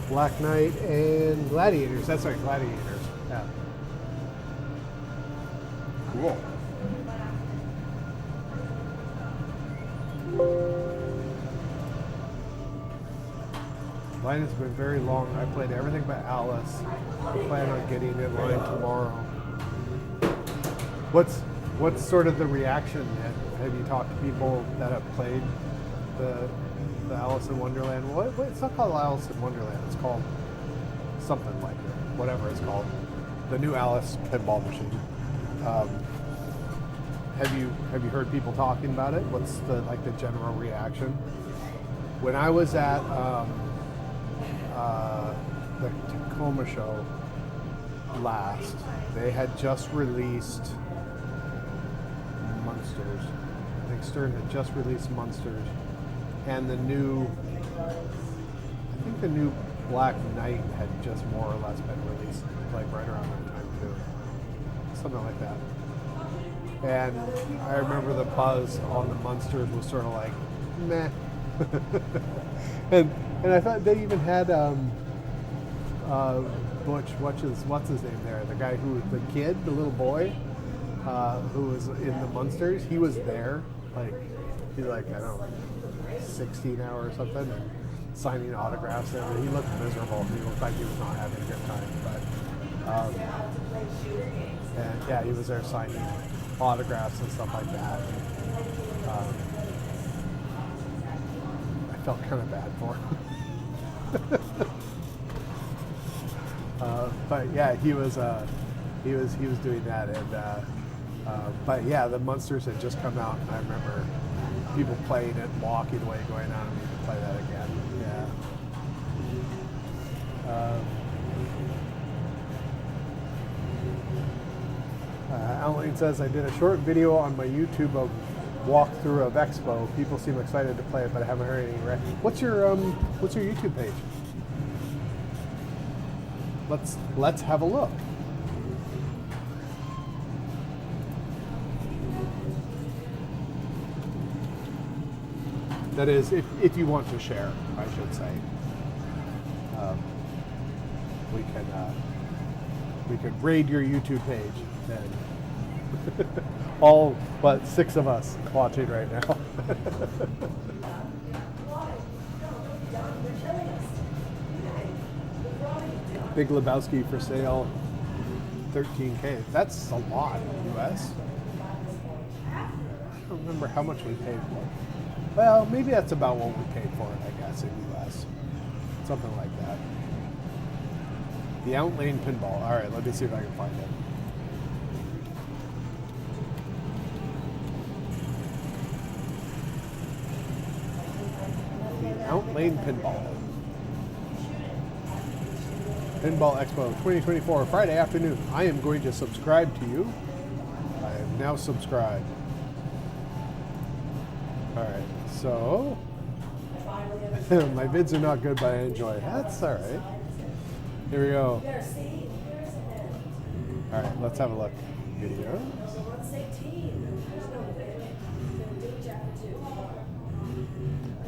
S1: Black Knight and Gladiators. That's right, Gladiators. Yeah. Cool. Line has been very long. I played everything but Alice. I plan on getting in line tomorrow. What's sort of the reaction? Have you talked to people that have played the Alice in Wonderland? It's not called Alice in Wonderland. It's called something like that. Whatever it's called. The new Alice pinball machine. have you heard people talking about it? What's the general reaction? When I was at the Tacoma show last, they had just released Monsters. I think Stern had just released Monsters, and the new Black Knight had just more or less been released, like right around that time too, something like that. And I remember the buzz on the Monsters was sort of like, meh. and I thought they even had Butch, what's his name there? The guy who was the kid, the little boy, who was in the Monsters. He was there, like he's like, I don't know, 60 now or something, and signing autographs and everything. He looked miserable. He looked like he was not having a good time. But and yeah, he was there signing autographs and stuff like that. I felt kind of bad for him. But yeah, he was doing that, and but yeah, the Monsters had just come out, and I remember people playing it, walking away, going, "I don't need to play that again." Yeah. Alan says, I did a short video on my YouTube of walkthrough of Expo. People seem excited to play it, but I haven't heard any. What's your YouTube page? Let's have a look. That is, if you want to share, I should say. We could raid your YouTube page, and all but 6 of us watching right now. Big Lebowski for sale, $13K. That's a lot in the US. I don't remember how much we paid for it. Well, maybe that's about what we paid for it, I guess, in the US. Something like that. The Outlane Pinball. All right, let me see if I can find it. The Outlane Pinball. Pinball Expo 2024, Friday afternoon. I am going to subscribe to you. I am now subscribed. All right, so my vids are not good, but I enjoy it. That's all right. Here we go. All right, let's have a look. Video.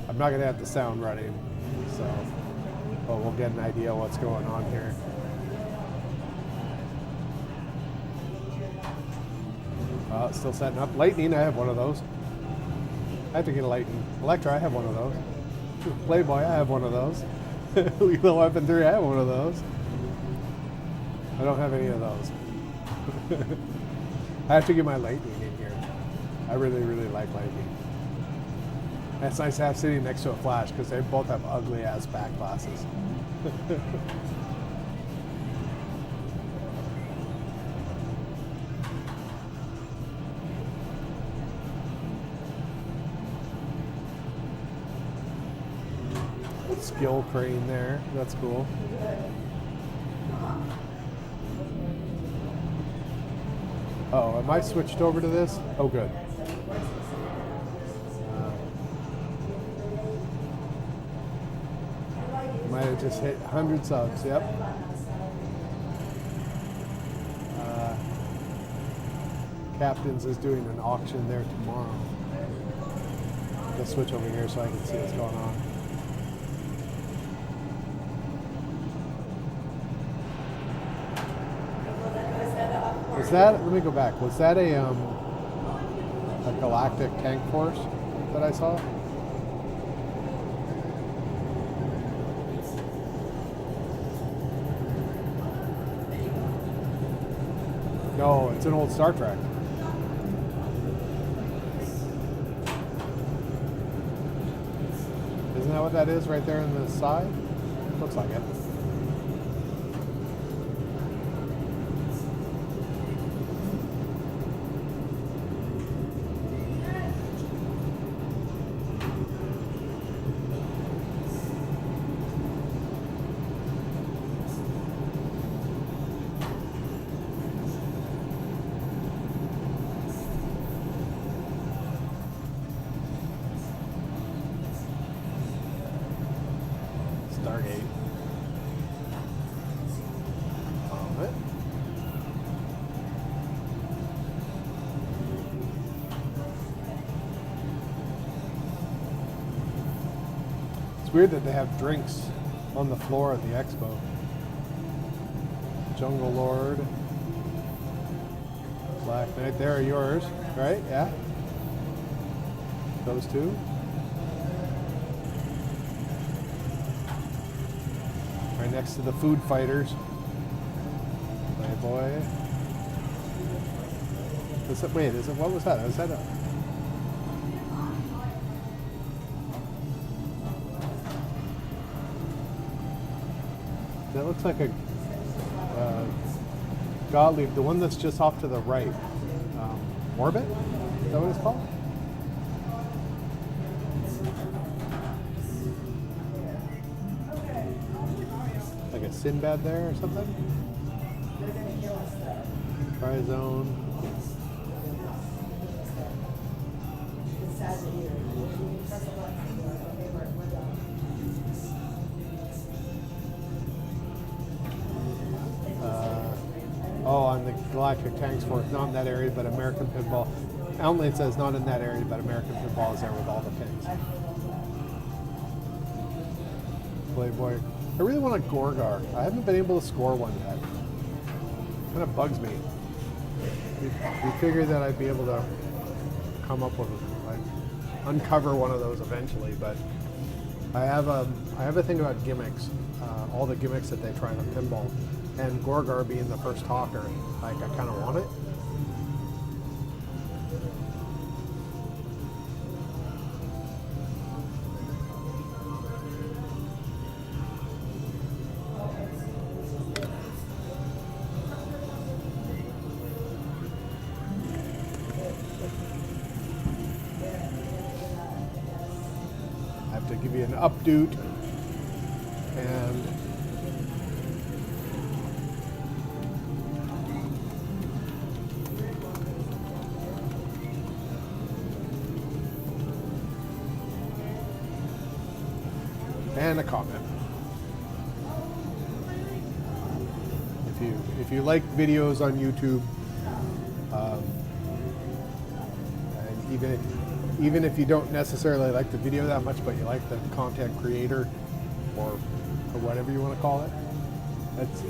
S1: I'm not gonna have the sound running, so but we'll get an idea of what's going on here. Still setting up. Lightning, I have one of those. I have to get a Lightning. Electra, I have one of those. Playboy, I have one of those. Lethal Weapon 3, I have one of those. I don't have any of those. I have to get my Lightning in here. I really, really like Lightning. And it's nice to have sitting next to a Flash because they both have ugly ass back glasses. Skill crane there. That's cool. Oh, am I switched over to this? Oh, good. Might have just hit 100 subs. Yep. Captains is doing an auction there tomorrow. Let's switch over here so I can see what's going on. Was that, let me go back, was that a Galactic Tank Force that I saw? No, it's an old Star Trek. Isn't that what that is right there on the side? Looks like it.
S3: It's weird that they have drinks on the floor at the expo. Jungle Lord. Black Knight. There are yours, right? Yeah. Those two. Right next to the food fighters. Playboy. Wait, is it, what was that? Was that a... That looks like a Gottlieb, the one that's just off to the right. Orbit? Is that what it's called? Like a Sinbad there or something? Trizone. Oh, on the Galactic Tanks Force, not in that area, but American Pinball. Outlet says not in that area, but American Pinball is there with all the pins. Playboy. I really want a Gorgar. I haven't been able to score one yet. Kind of bugs me. You figure that I'd be able to come up with, like, uncover one of those eventually, but I have a thing about gimmicks, all the gimmicks that they try on pinball, and Gorgar being the first talker, like I kind of want it. I have to give you an update and a comment. If you like videos on YouTube, and even if you don't necessarily like the video that much, but you like the content creator or whatever you want to call it,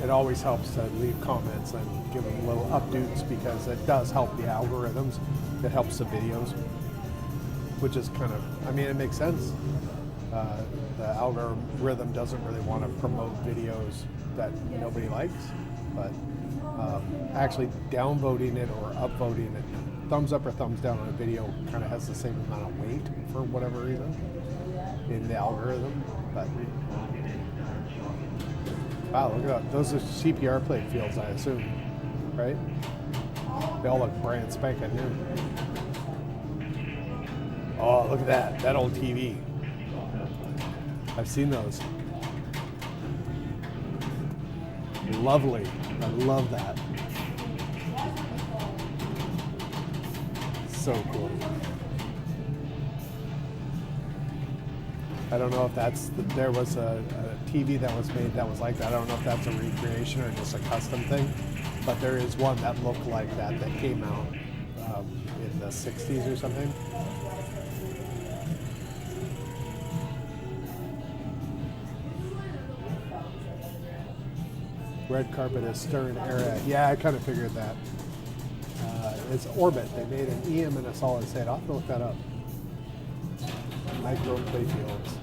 S3: it always helps to leave comments and give them little updates, because it does help the algorithms. It helps the videos, which is kind of, I mean, it makes sense. The algorithm doesn't really want to promote videos that nobody likes, but actually downvoting it or upvoting it, thumbs up or thumbs down on a video kind of has the same amount of weight for whatever reason in the algorithm. But wow, look at that. Those are CPR plate fields, I assume, right? They all look brand spanking new. Oh, look at that old TV. I've seen those. Lovely. I love that. So cool. I don't know if there was a TV that was made that was like that. I don't know if that's a recreation or just a custom thing, but there is one that looked like that came out in the 60s or something. Red carpet is Stern era. Yeah, I kind of figured that. It's Orbit. They made an EM and a solid state. I'll have to look that up. Micro playfields.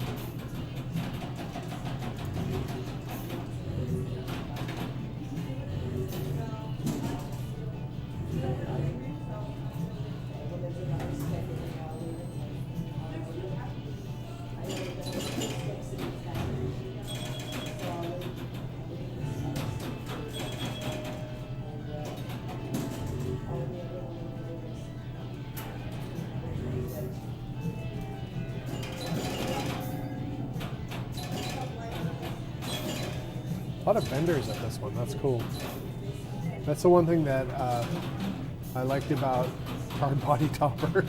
S3: A lot of vendors at this one. That's cool. That's the one thing that I liked about Hard Body Topper.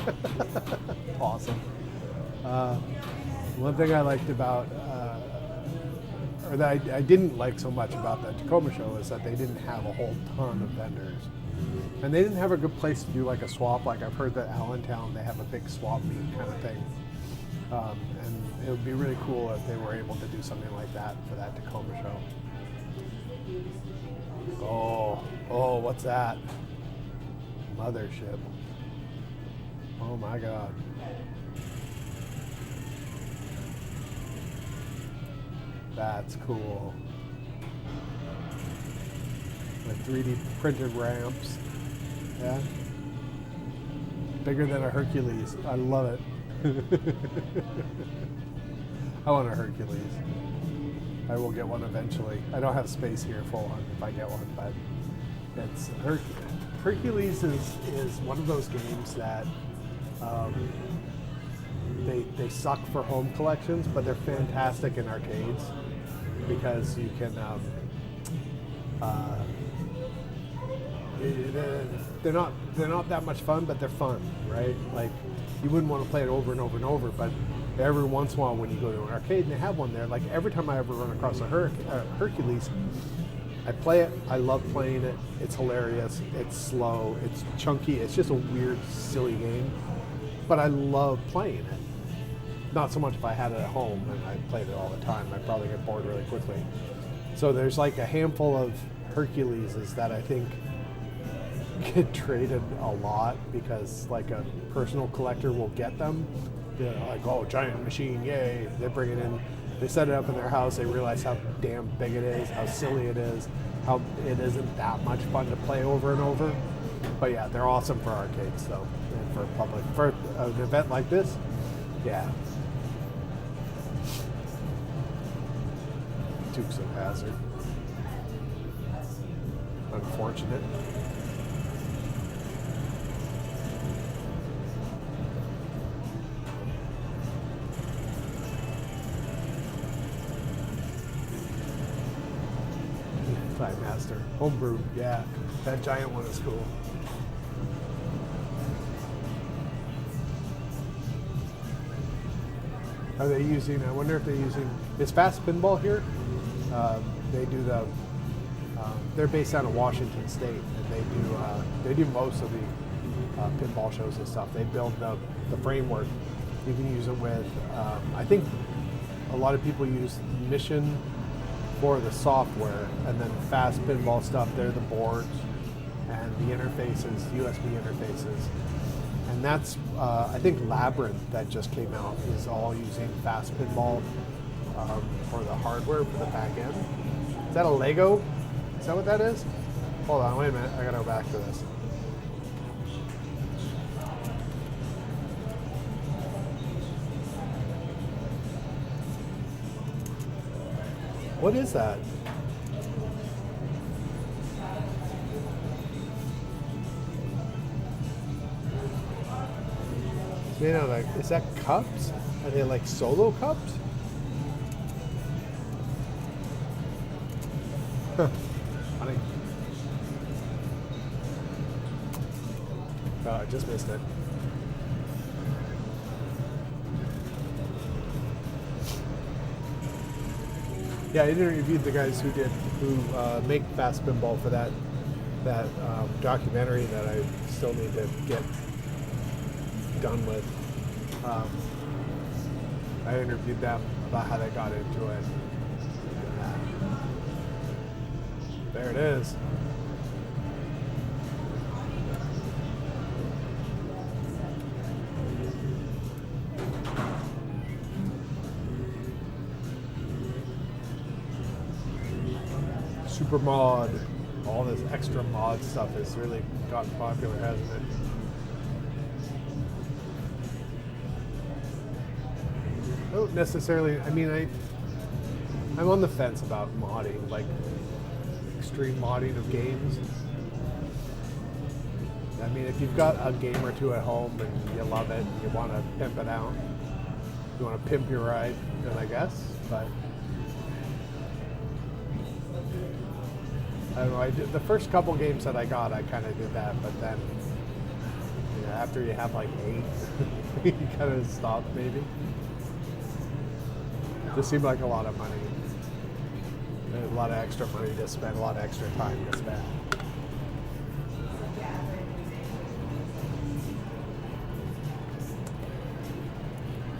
S3: Awesome. One thing I liked about, or that I didn't like so much about the Tacoma show, is that they didn't have a whole ton of vendors. And they didn't have a good place to do like a swap. Like I've heard that Allentown, they have a big swap meet kind of thing. And it would be really cool if they were able to do something like that for that Tacoma show. Oh, what's that? Mothership. Oh my God. That's cool. With 3D printed ramps. Yeah. Bigger than a Hercules. I love it. I want a Hercules. I will get one eventually. I don't have space here full on if I get one, but it's Hercules is one of those games that they suck for home collections, but they're fantastic in arcades because you can they're not that much fun, but they're fun, right? Like you wouldn't want to play it over and over and over, but every once in a while when you go to an arcade and they have one there, like every time I ever run across a Hercules, I play it. I love playing it. It's hilarious. It's slow. It's chunky. It's just a weird, silly game, but I love playing it. Not so much if I had it at home and I played it all the time. I'd probably get bored really quickly. So there's like a handful of Herculeses that I think get traded a lot because like a personal collector will get them. They're like, oh, giant machine, yay. They bring it in, they set it up in their house, they realize how damn big it is, how silly it is, how it isn't that much fun to play over and over. But yeah, they're awesome for arcades though, and for public. For an event like this, yeah. Dukes of Hazzard. Unfortunate. Time Master. Homebrew, yeah. That giant one is cool. Are they using, I wonder if they're using, is Fast Pinball here? They do the, they're based out of Washington State, and they do most of the pinball shows and stuff. They build the framework. You can use it with, I think a lot of people use Mission for the software, and then Fast Pinball stuff, they're the boards and the interfaces, USB interfaces. And that's, I think Labyrinth that just came out is all using Fast Pinball for the hardware, for the back end. Is that a Lego? Is that what that is? Hold on, wait a minute, I gotta go back to this. What is that? You know, like, is that cups? Are they like solo cups? Funny. Oh, I just missed it. Yeah, I interviewed the guys who make Fast Pinball for that documentary that I still need to get done with. I interviewed them about how they got into it. There it is. Super mod. All this extra mod stuff has really gotten popular, hasn't it? I don't necessarily, I mean, I'm on the fence about modding, like extreme modding of games. I mean, if you've got a game or two at home and you love it, and you want to pimp it out, you want to pimp your ride, then I guess, but I don't know, the first couple games that I got, I kind of did that, but then after you have like 8, you kind of stop maybe. This seemed like a lot of money. A lot of extra money to spend, a lot of extra time to spend.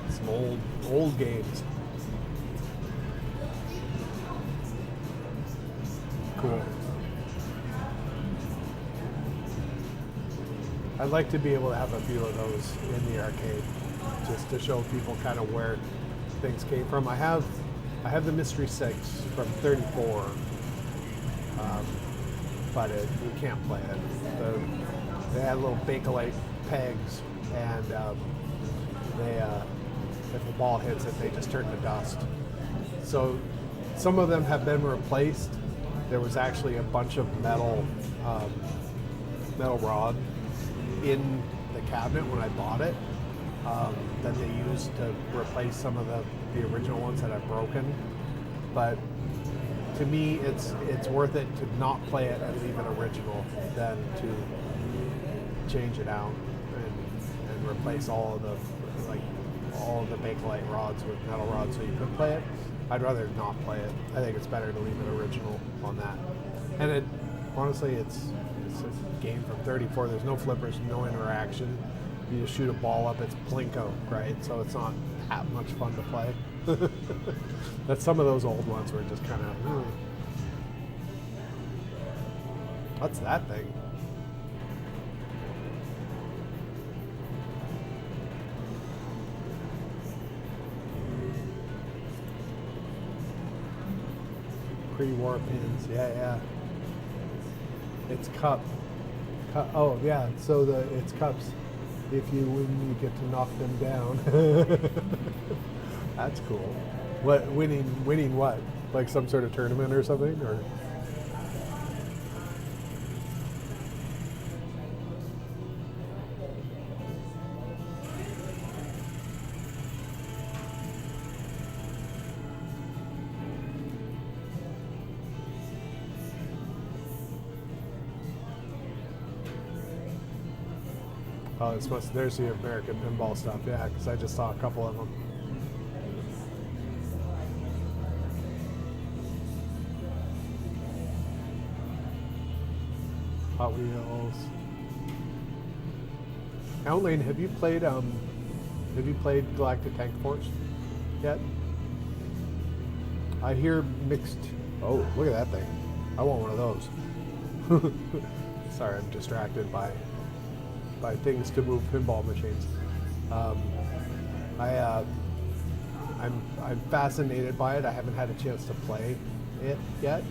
S3: Some
S1: old games. Cool. I'd like to be able to have a few of those in the arcade, just to show people kind of where things came from. I have the Mystery 6 from '34, but we can't play it. They had little Bakelite pegs, and if a ball hits it, they just turn to dust. So some of them have been replaced. There was actually a bunch of metal rod in the cabinet when I bought it that they used to replace some of the original ones that I've broken. But to me, it's worth it to not play it and leave it original than to change it out and replace all of the Bakelite rods with metal rods so you could play it. I'd rather not play it. I think it's better to leave it original on that. And honestly, it's a game from '34. There's no flippers, no interaction. You just shoot a ball up, it's Plinko, right? So it's not that much fun to play. That's some of those old ones were just kind of, what's that thing? Pre-war pins, yeah. It's cup. Oh yeah, so it's cups. If you win, you get to knock them down. That's cool. What winning what? Like some sort of tournament or something, or? Oh, there's the American pinball stuff, yeah, because I just saw a couple of them. Hot Wheels. Outline, have you played Galactic Tank Force yet? I hear mixed. Oh, look at that thing! I want one of those. Sorry, I'm distracted by things to move pinball machines. I'm fascinated by it. I haven't had a chance to play it yet.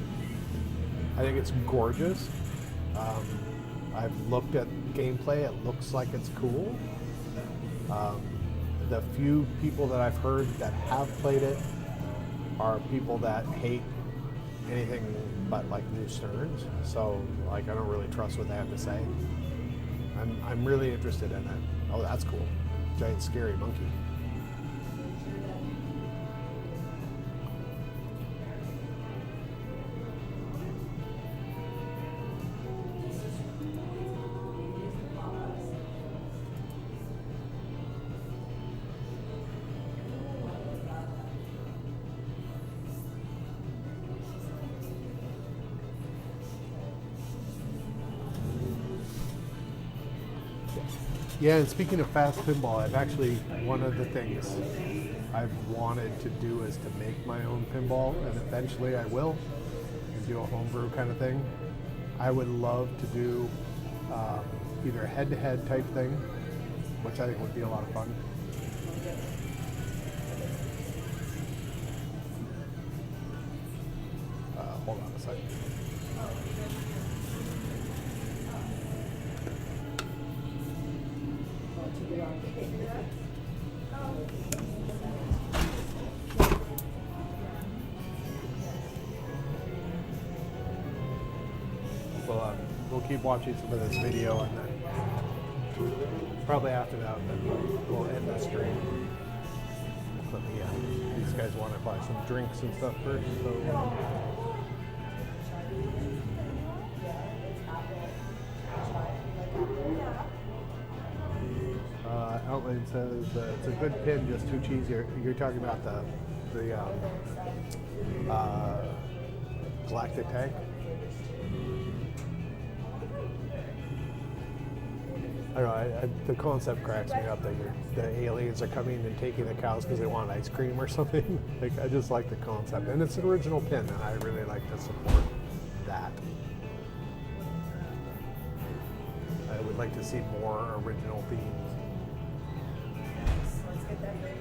S1: I think it's gorgeous. I've looked at gameplay. It looks like it's cool. The few people that I've heard that have played it are people that hate anything but like new Sterns. So like I don't really trust what they have to say. I'm really interested in it. Oh, that's cool. Giant scary monkey. Yeah, and speaking of fast pinball, one of the things I've wanted to do is to make my own pinball, and eventually I will, and do a homebrew kind of thing. I would love to do either a head-to-head type thing, which I think would be a lot of fun. Hold on a second. Well, we'll keep watching some of this video, and then probably after that, then we'll end the stream. But yeah, these guys want to buy some drinks and stuff first, so. Outline says it's a good pin, just too cheesy. You're talking about the Galactic Tank. I don't know. The concept cracks me up that the aliens are coming and taking the cows because they want ice cream or something. Like, I just like the concept, and it's an original pin, and I really like to support that. I would like to see more original themes.
S4: Let's get that ready.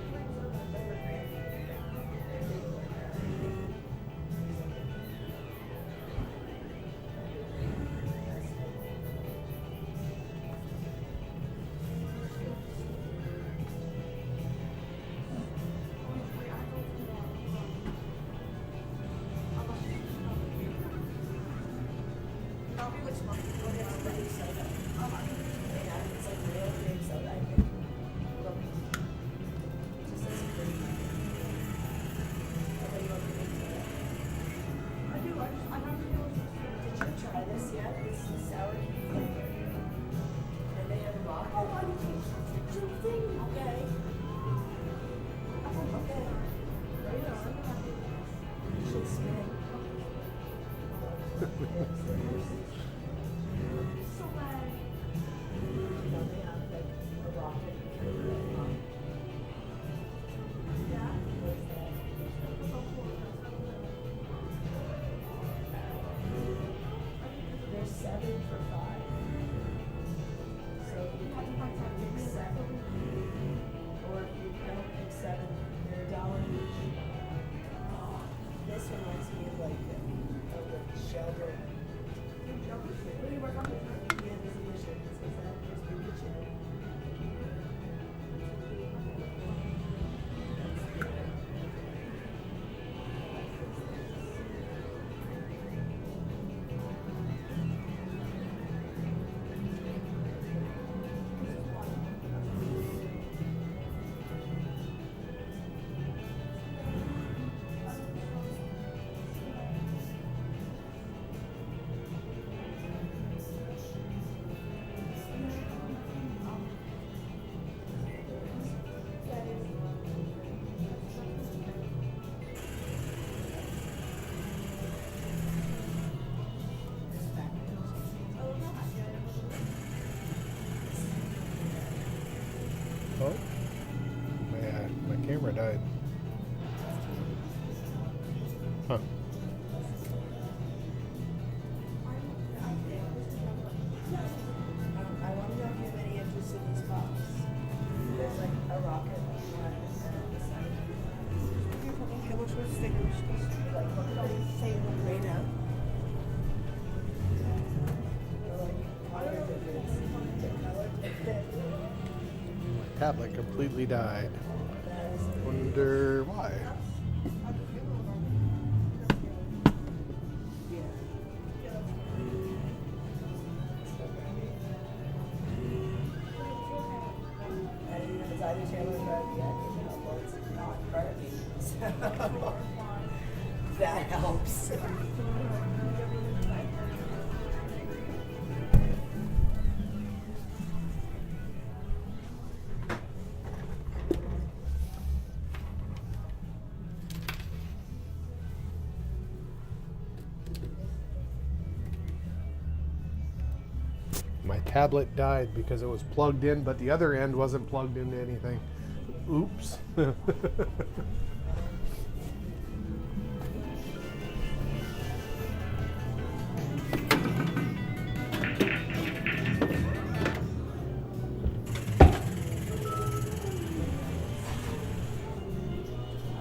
S3: Oh, my camera died. Huh.
S4: I want to know if you have any interest in these pops. There's like a rocket on the side. How much was stickers? Like, look at all these say them right now.
S3: Tablet completely died. Wonder why.
S4: It's either Taylor or Barbie. Well, it's not Barbie. So that helps.
S3: My tablet died because it was plugged in, but the other end wasn't plugged into anything. Oops.
S4: I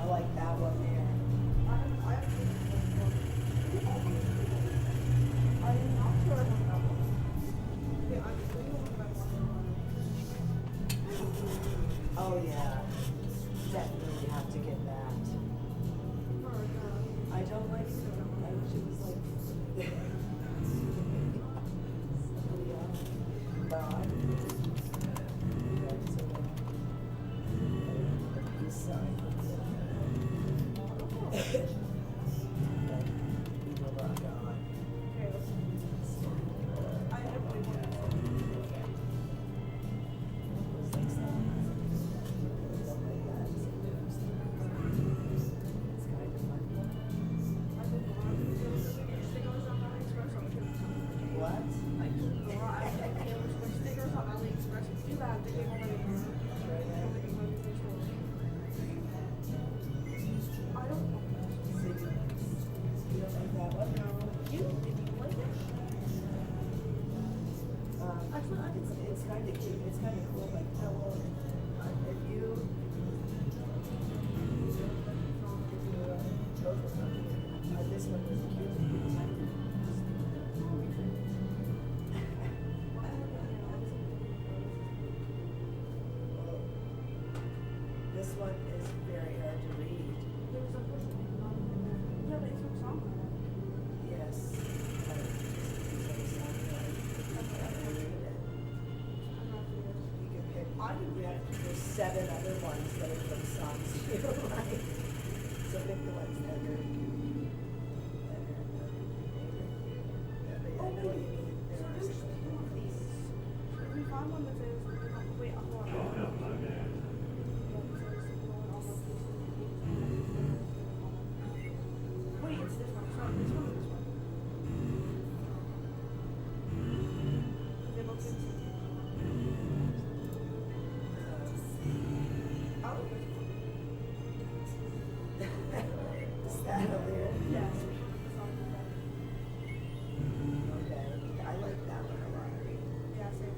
S4: like that one there. Oh yeah, definitely have to get that. I don't like it. I wish it was like. But I this side.
S5: I don't know.
S4: You don't like that one?
S5: You? Did you like it?
S4: Actually, I can say it's kind of cute. It's kind of cool. Like, if you go for something, this one was cute. This one is very hard to read.
S5: There was a person. Yeah, but it's from song.
S4: Yes. You can pick. There's 7 other ones that are from songs you like. So pick the ones that are very cute.
S5: Oh, wait. So there's one of these. If we find one that says, wait, I'm going on. Wait, it's this one. Sorry, this one or this one? They both say the same thing. I like this one.
S4: Is that a lyric?
S5: Yes, the song is better.
S4: Okay, I like that one a lot.
S5: Yeah, same.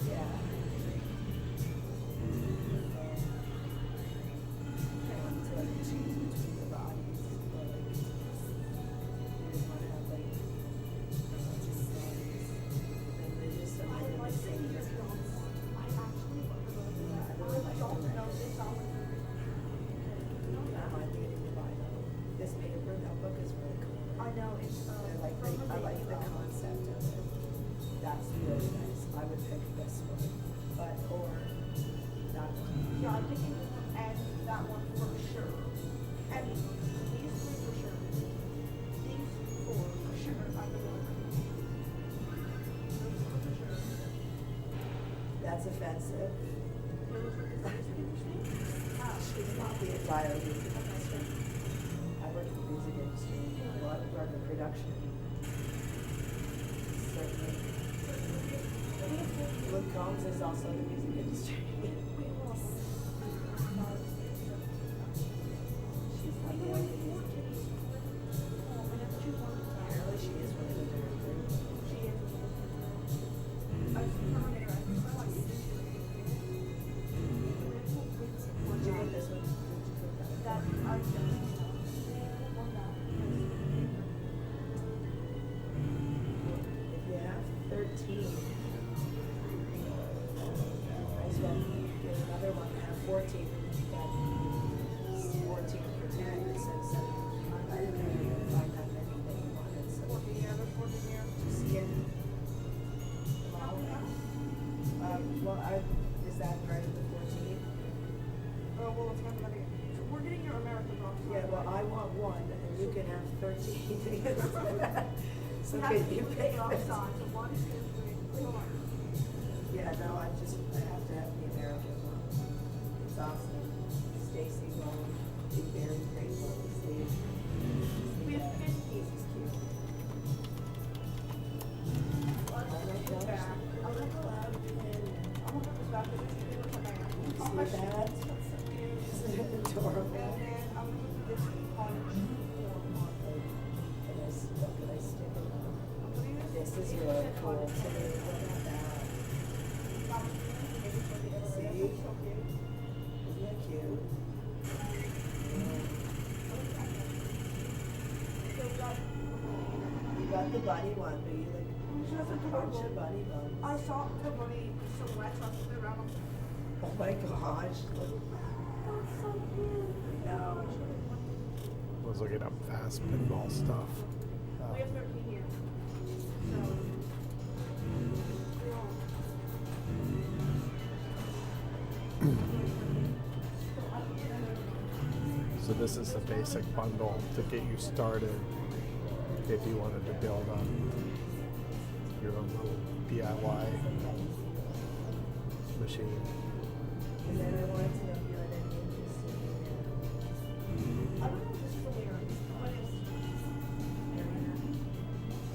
S4: Yeah. I want to like choose between the bodies, or like you just want to have like just songs, and they just
S5: I
S4: something
S5: like
S4: like
S5: the
S4: sing.
S5: ear drums. I actually love the I don't know this song.
S4: I'm reading the Bible. This paper notebook is really cool.
S5: I know it's
S4: I like the concept of it. That's really nice. I would pick this one, but or that one.
S5: Yeah, I'm thinking this one and that one for sure. And these 3 for sure. These 4 for sure. I really like them. Those 4 for sure.
S4: That's offensive.
S5: Those is that interesting?
S4: It's not the entire music industry. I work in the music industry. A lot of work in production. Certainly. Luke Combs is also in the music industry. She's not the only music industry. Apparently she is one of the very good. Did you get this one? Did you put that? If you have 13, might as well get another one and have 14. You got 14 for 10 instead of 7. I didn't know you could find that many that you wanted, so just get them all. Is that part of the 14?
S5: We're getting your American box.
S4: Yeah, well, I want one, and you can have 13. So
S5: We have
S4: can
S5: to
S4: you
S5: put
S4: pick
S5: it off
S4: this?
S5: side, so 1, 2, 3, 4.
S4: Yeah, no, I have to have the American one. It's awesome. Stacy Bone, Big Berry, Great Bone, Steve.
S5: We have 50.
S4: It's cute.
S5: I like this back. I like the lab. I'm gonna put this back because it's looks like I am.
S4: See
S5: Oh, my
S4: that?
S5: shit, that's so cute.
S4: Isn't it
S5: And
S4: adorable?
S5: then I'm gonna put this on
S4: What could I stick it on?
S5: I'm putting
S4: This is really cool too. Look at that. See? Isn't that cute? You got the bunny one, but you like have a bunch of bunny ones.
S5: I saw the bunny silhouettes on the around.
S4: Oh my gosh, look.
S5: That's so cute.
S4: No.
S3: I was looking up fast pinball stuff.
S5: We have 13 here. So,
S3: So this is the basic bundle to get you started if you wanted to build up your own little DIY machine.
S4: And then I wanted to know if you had any interest in
S5: I don't know if this is a lyric, but it's,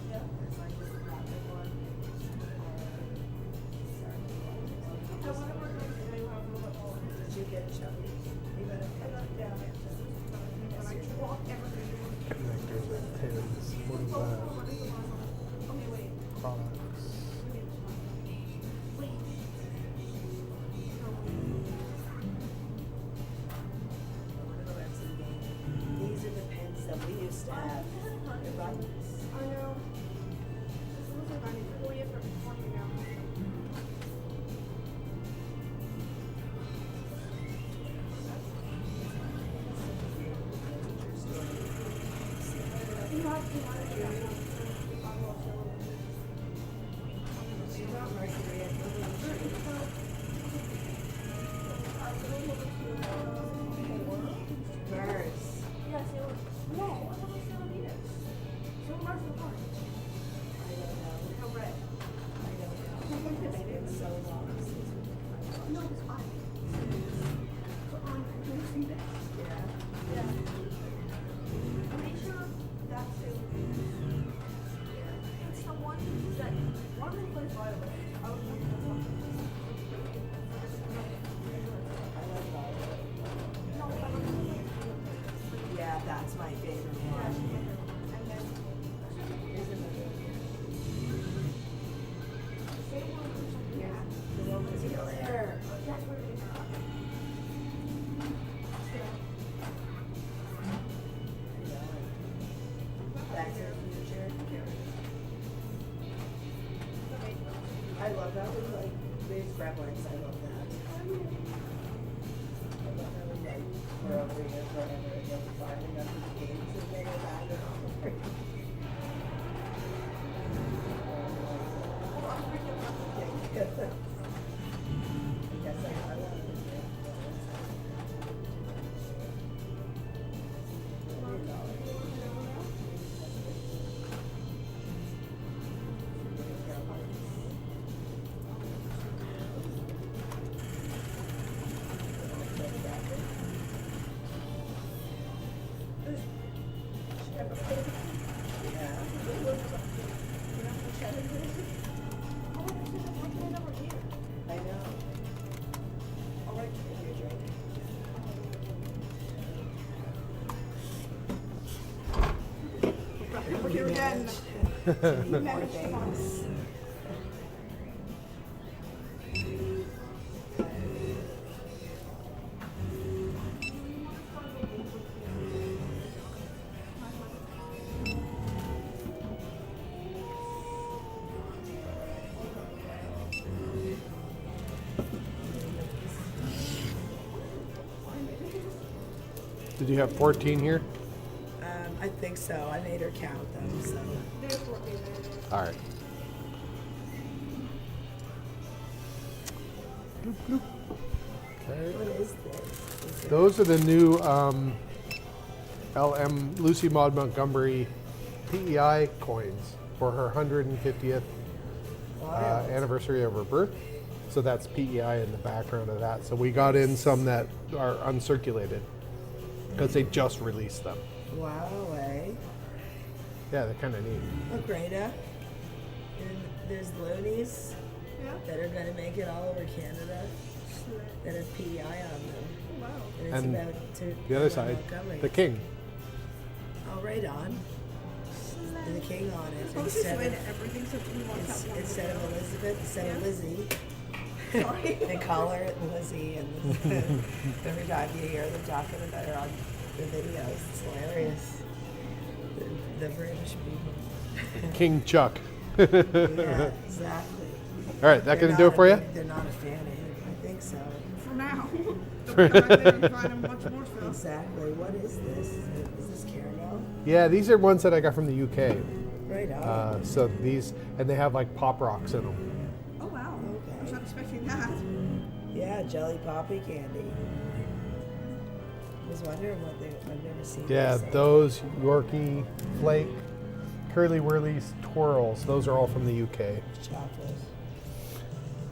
S4: yeah, it's like this graphic one. not Mercury. I think it was Mars.
S5: Yes, it was. No, I thought it was Venus. So Mars was fine.
S4: I don't know.
S5: Correct.
S4: I don't know. It's been so long since we
S5: No, it's fine. So I can see that.
S4: Yeah.
S5: Yeah. I'm pretty sure that's Sailor Venus. It's the one that one of them plays violin. I was looking at something.
S4: I love Violet.
S5: No, I don't know.
S4: Yeah, that's my favorite
S5: Yeah,
S4: one.
S5: and then
S4: Here's another.
S5: same one or something.
S4: Yeah. The one with the there.
S5: That's where it is.
S4: Back to the Future. I love that one. Like, there's Gremlins. I love that. I love how we like we're over here forever and then finding up these games and they go back and over. I guess I love it. I know. All right, your drink.
S5: We're here again.
S4: More things.
S3: Did you have 14 here?
S4: I think so. I made her count them, so.
S5: There's 14 there.
S3: All right. Okay.
S4: What is this? Is it-
S3: Those are the new LM Lucy Maud Montgomery PEI coins for her 150th
S4: Wild.
S3: anniversary of her birth. So that's PEI in the background of that. So we got in some that are uncirculated because they just released them.
S4: Wow, eh?
S3: Yeah, they're kind of neat.
S4: Oh, Greta. And there's loonies
S5: Yeah.
S4: that are going to make it all over Canada that have PEI on them.
S5: Wow.
S4: And it's
S3: And
S4: about to
S3: the other side,
S4: Montgomery.
S3: the king.
S4: Oh, right on. And the king on it.
S5: Oh, this is
S4: Instead
S5: when
S4: of,
S5: everything said we want to have one.
S4: instead of Elizabeth, instead of
S5: Yeah.
S4: Lizzie.
S5: Sorry.
S4: They call her Lizzie, and every time you hear them talking about her on the videos, it's hilarious. The British people.
S3: King Chuck.
S4: Yeah, exactly.
S3: All right, that
S4: They're
S3: gonna
S4: not
S3: do it for
S4: a
S3: you?
S4: big- They're not a fan of him. I think so.
S5: For now. Don't come back there and find him much more stuff.
S4: Exactly. What is this? Is this caramel?
S3: Yeah, these are ones that I got from the UK.
S4: Right on.
S3: So these, and they have like pop rocks in them.
S5: Oh wow. I was
S4: Okay.
S5: not expecting that.
S4: Yeah, jelly poppy candy. I was wondering what they. I've never seen.
S3: Yeah,
S4: these.
S3: those Yorkie Flake, Curly Whirlies, Twirls, those are all from the UK.
S4: Chocolate.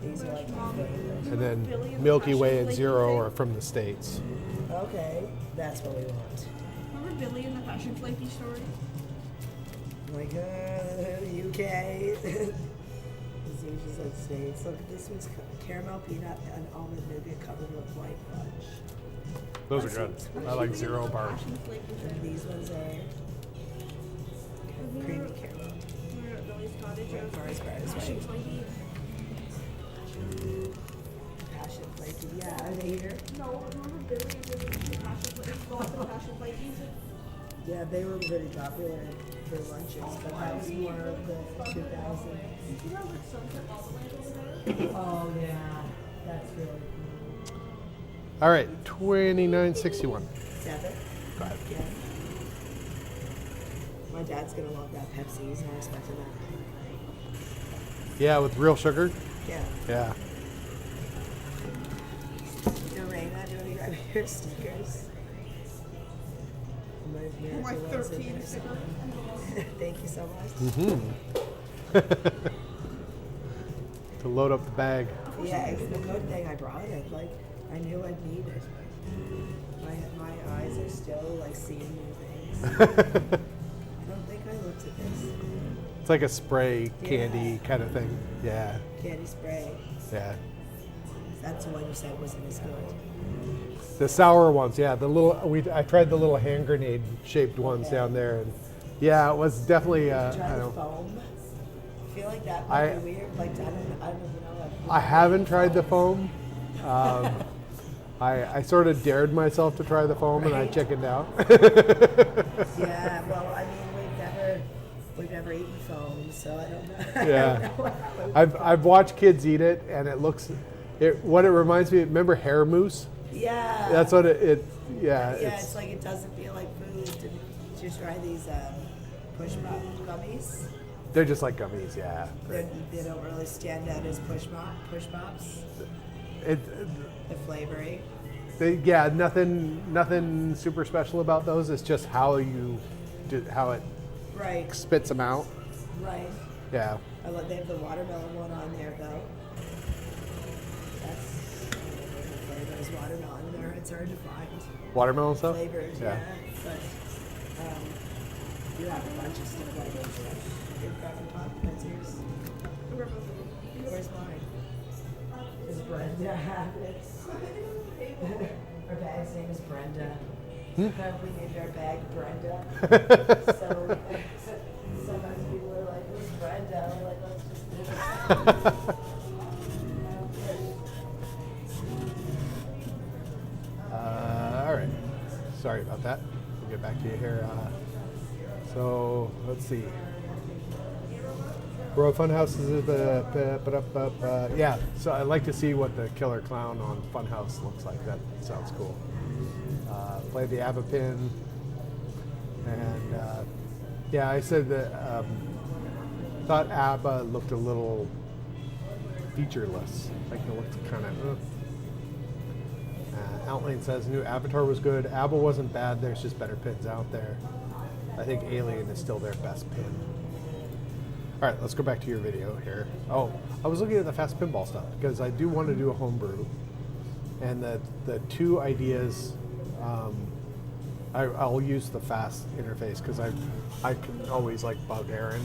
S4: These are like my favorite.
S3: And then Milky Way and Zero are from the States.
S4: Okay, that's what we want.
S5: Remember Billy in the Fashion Flaky story?
S4: Like, UK. This usually said States. Look, this one's caramel peanut and almond nougat covered with white fudge.
S3: Those are good. I like Zero bars.
S5: Fashion Flaky
S4: And
S5: thing.
S4: these ones are creamy caramel.
S5: We were at Billy's cottage.
S4: Red bars,
S5: Fashion
S4: right?
S5: Flaky.
S4: Passion flaky. Yeah, are they here?
S5: No, remember Billy and the Fashion Flaky? Go to the Fashion Flakies.
S4: Yeah, they were really popular for lunches, but that was more of the 2000s.
S5: You know, like Sunset Bobblehead over there?
S4: Oh, yeah. That's really cool.
S3: All right, 29.61.
S4: 7?
S3: Go ahead.
S4: Yeah. My dad's gonna love that Pepsi. He's not expecting that.
S3: Yeah, with real sugar.
S4: Yeah.
S3: Yeah.
S4: Lorena, do you want to grab your stickers? My
S5: My
S4: miracle ones in
S5: 13
S4: there
S5: sticker.
S4: somewhere. Thank you so much.
S3: To load up the bag.
S4: Yeah, it's the good thing I brought it. Like, I knew I'd need it. My eyes are still like seeing new things. I don't think I looked at this.
S3: It's like a spray candy
S4: Yeah.
S3: kind of thing. Yeah.
S4: Candy spray.
S3: Yeah.
S4: That's the one you said wasn't as good.
S3: The sour ones, yeah. I tried the little hand grenade shaped ones
S4: Okay.
S3: down there, and yeah, it was definitely. I
S4: Try the
S3: don't.
S4: foam. I feel like that might be weird. Like, I don't know.
S3: I haven't tried the foam. I sort of dared myself to try the foam, and I
S4: Right.
S3: chickened out.
S4: Yeah, well, I mean, we've never eaten foam, so I don't know.
S3: Yeah.
S4: I don't know how it would
S3: I've watched kids eat it, and it looks. What it reminds me. Remember hair mousse?
S4: Yeah.
S3: That's what it. Yeah.
S4: Yeah, it's like it doesn't feel like food. Did you try these push pop gummies?
S3: They're just like gummies. Yeah.
S4: They don't really stand out as push pops.
S3: It.
S4: The flavoring.
S3: Yeah. Nothing super special about those. It's just how it
S4: Right.
S3: spits them out.
S4: Right.
S3: Yeah.
S4: I love they have the watermelon one on there though. That's the flavor is watermelon. There, it's hard to find
S3: Watermelon stuff.
S4: flavors. Yeah. But you have a bunch of stuff like this. Your cracker pop. That's yours. Where's mine? Is Brenda have it? Our bag's name is Brenda. We named our bag Brenda. So sometimes people are like, "Who's Brenda?" We're like, "Let's just do it."
S3: All right. Sorry about that. We'll get back to you here. So let's see. Bro, Funhouse is yeah. So I'd like to see what the killer clown on Funhouse looks like. That sounds cool. Play the ABBA pin, and yeah, I said that thought ABBA looked a little featureless. Like it looked kind of. Outlane says new Avatar was good. ABBA wasn't bad. There's just better pins out there. I think Alien is still their best pin. All right, let's go back to your video here. Oh, I was looking at the fast pinball stuff because I do want to do a homebrew, and the two ideas. I'll use the fast interface because I can always like bug Aaron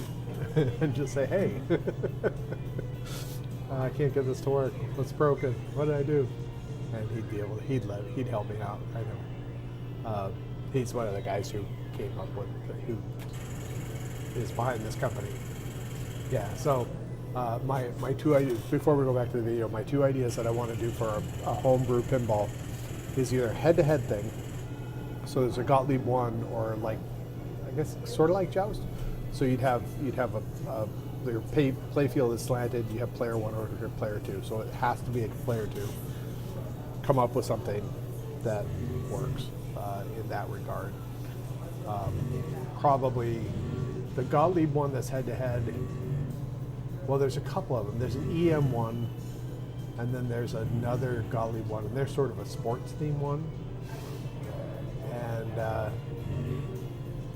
S3: and just say, hey, I can't get this to work. What's broken? What did I do? And he'd be able to, he'd help me out. I know. He's one of the guys who came up with, who is behind this company. Yeah. So my two ideas, before we go back to the video, my two ideas that I want to do for a homebrew pinball is either head-to-head thing. So there's a Gottlieb one, or like, I guess sort of like Joust. So you'd have your play field is slanted. You have player one or player two. So it has to be a player two. Come up with something that works in that regard. Probably the Gottlieb one that's head-to-head. Well, there's a couple of them. There's an EM one, and then there's another Gottlieb one, and they're sort of a sports theme one. And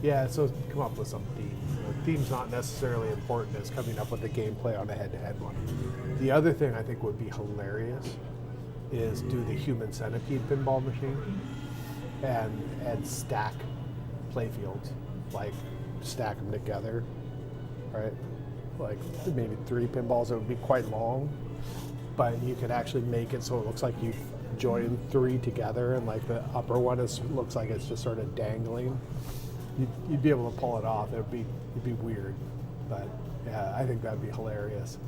S3: yeah, so come up with some theme. The theme's not necessarily important as coming up with the gameplay on a head-to-head one. The other thing I think would be hilarious is do the human centipede pinball machine and stack playfields, like stack them together, right? Like maybe 3 pinballs. It would be quite long, but you could actually make it so it looks like you join 3 together, and like the upper one looks like it's just sort of dangling. You'd be able to pull it off. It'd be weird, but yeah, I think that'd be hilarious.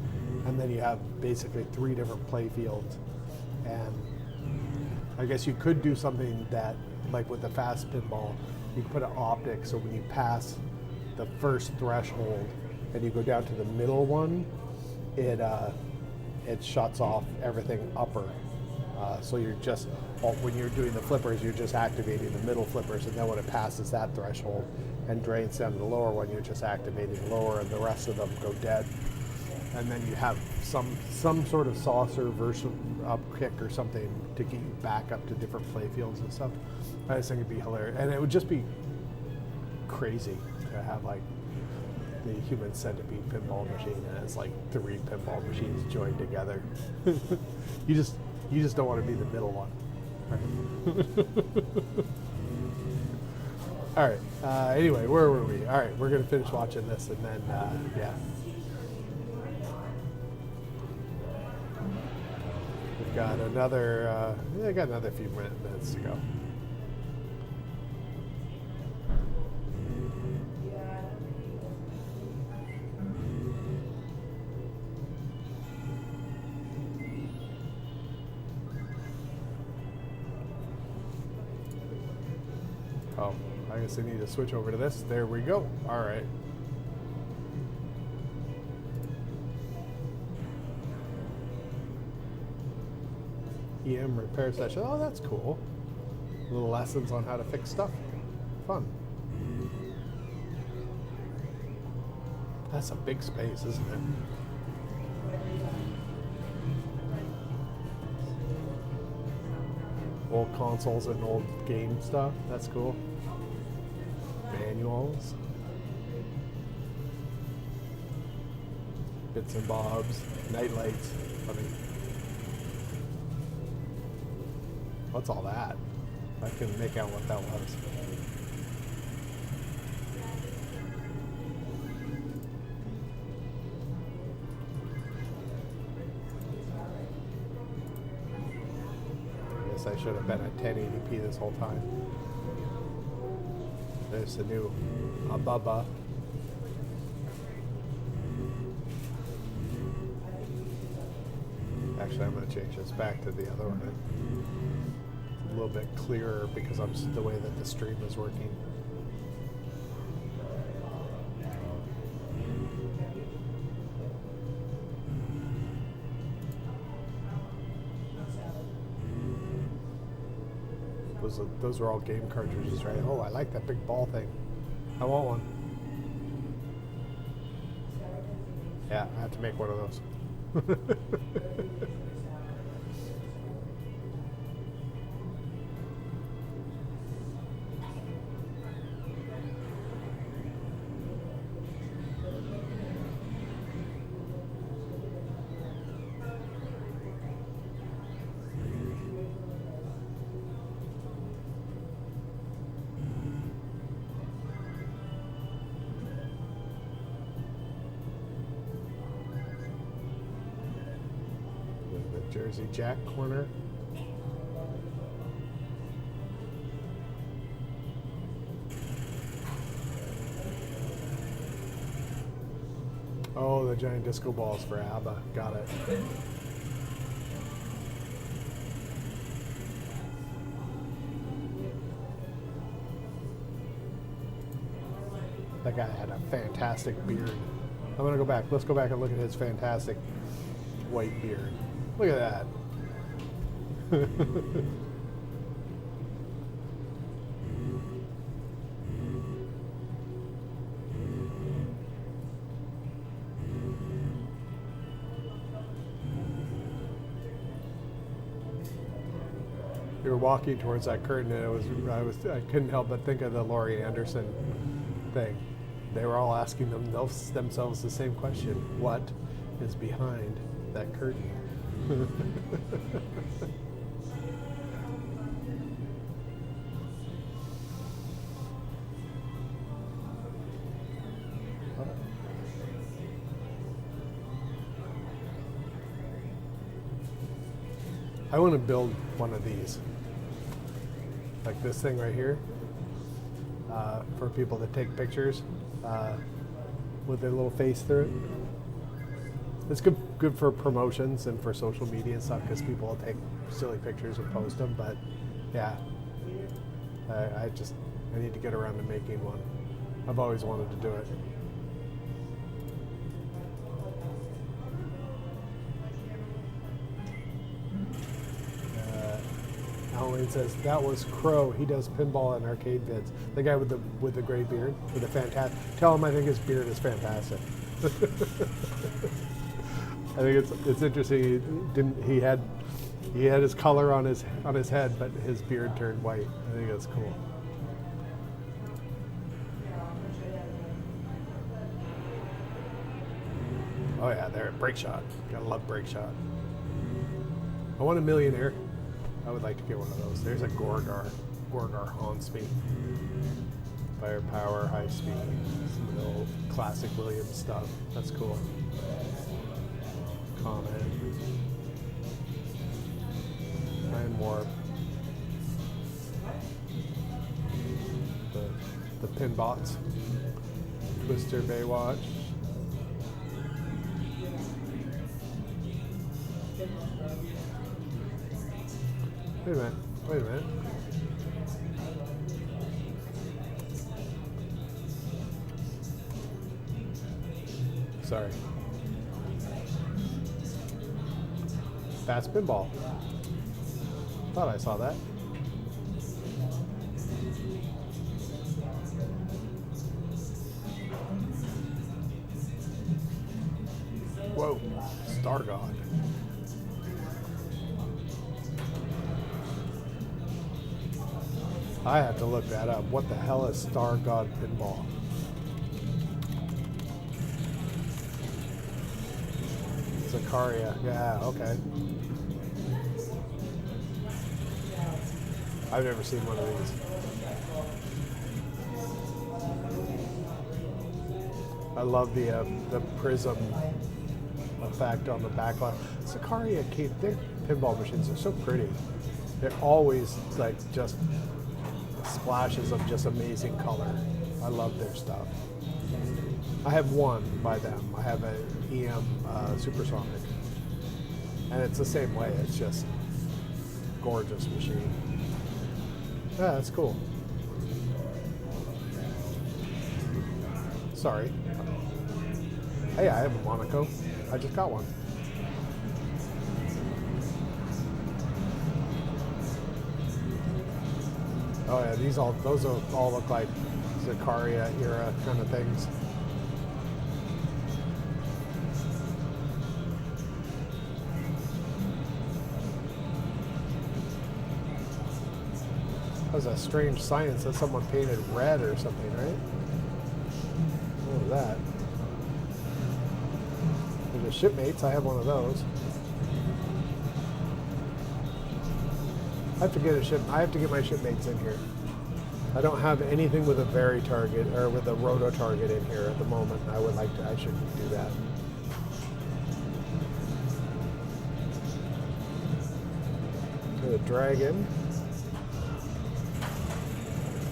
S3: And then you have basically 3 different play fields, and I guess you could do something that, like with the fast pinball, you could put an optic so when you pass the first threshold and you go down to the middle one, it shuts off everything upper. So you're just, when you're doing the flippers, you're just activating the middle flippers, and then when it passes that threshold and drains down to the lower one, you're just activating lower, and the rest of them go dead.
S1: and then you have some sort of saucer version up kick or something to get you back up to different play fields and stuff. I just think it'd be hilarious, and it would just be crazy to have like the human centipede pinball machine, and it's like 3 pinball machines joined together. you just don't want to be the middle one. All right. Anyway, where were we? All right, we're gonna finish watching this, and then yeah. We've got another. I got another few minutes to go. Oh, I guess I need to switch over to this. There we go. All right. EM repair session. Oh, that's cool. Little lessons on how to fix stuff. Fun. That's a big space, isn't it? Old consoles and old game stuff. That's cool. Manuals. Bits and bobs. Night lights. Funny. What's all that? I couldn't make out what that was. I guess I should have been at 1080p this whole time. There's the new Ababa. Actually, I'm going to change this back to the other one. It's a little bit clearer because I'm the way that the stream is working. Those are all game cartridges, right? Oh, I like that big ball thing. I want one. Yeah, I have to make one of those. Jersey Jack corner. Oh, the giant disco balls for ABBA. Got it. That guy had a fantastic beard. I'm gonna go back. Let's go back and look at his fantastic white beard. Look at that. We were walking towards that curtain, and I couldn't help but think of the Laurie Anderson thing. They were all asking themselves the same question: what is behind that curtain? I want to build one of these, like this thing right here, for people to take pictures with their little face through it. It's good for promotions and for social media and stuff, because people will take silly pictures and post them. But yeah, I need to get around to making one. I've always wanted to do it. Alan says that was Crow. He does pinball and arcade vids. The guy with the gray beard, with the fantastic. Tell him I think his beard is fantastic.
S3: I think it's interesting. He had his color on his head, but his beard turned white. I think that's cool. Oh yeah, there, break shot. Gotta love break shot. I want a millionaire. I would like to get one of those. There's a Gorgar. Gorgar haunts me. Firepower, high speed, some of the old classic Williams stuff. That's cool. Comet. Iron Warp. The Pinbots. Twister Baywatch. Wait a minute. Wait a minute. Sorry. Fast pinball. Thought I saw that. Whoa, Star God. I have to look that up. What the hell is Star God Pinball? Zakaria, yeah, okay. I've never seen one of these. I love the prism effect on the backlight. Zakaria, their pinball machines are so pretty. They're always like just splashes of just amazing color. I love their stuff. I have one by them. I have an EM Supersonic, and it's the same way. It's just gorgeous machine. Yeah, that's cool. Sorry. Hey, I have a Monaco. I just got one. Oh yeah, those all look like Zakaria era kind of things. That was a strange science that someone painted red or something, right? What was that? There's a Shipmates. I have one of those. I have to get my Shipmates in here. I don't have anything with a Vari target or with a Roto target in here at the moment. I should do that. The Dragon.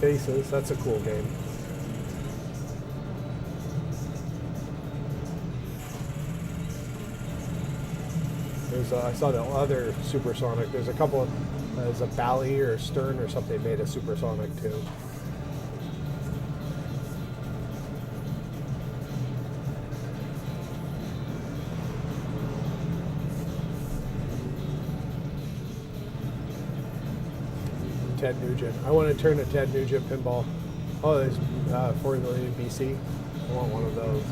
S3: Faces, that's a cool game. I saw the other Supersonic. There's a couple of, there's a Bally or Stern or something made a Supersonic too. Ted Nugent. I want to turn a Ted Nugent pinball. Oh, there's 4 million BC. I want one of those.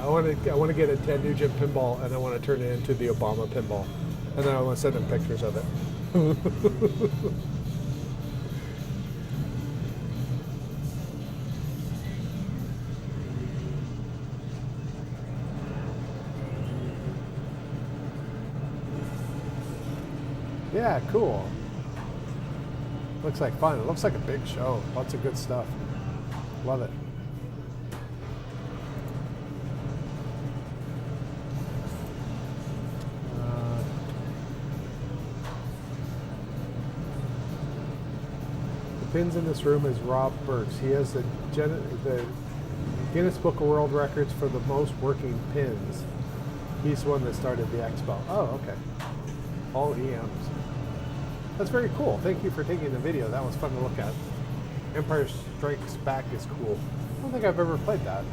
S3: I want to get a Ted Nugent pinball, and I want to turn it into the Obama pinball, and then I want to send them pictures of it. Yeah, cool. Looks like fun. It looks like a big show. Lots of good stuff. Love it. Pins in this room is Rob Burks. He has the Guinness Book of World Records for the most working pins. He's the one that started the Expo. Oh, okay. All EMs. That's very cool. Thank you for taking the video. That was fun to look at. Empire Strikes Back is cool. I don't think I've ever played that.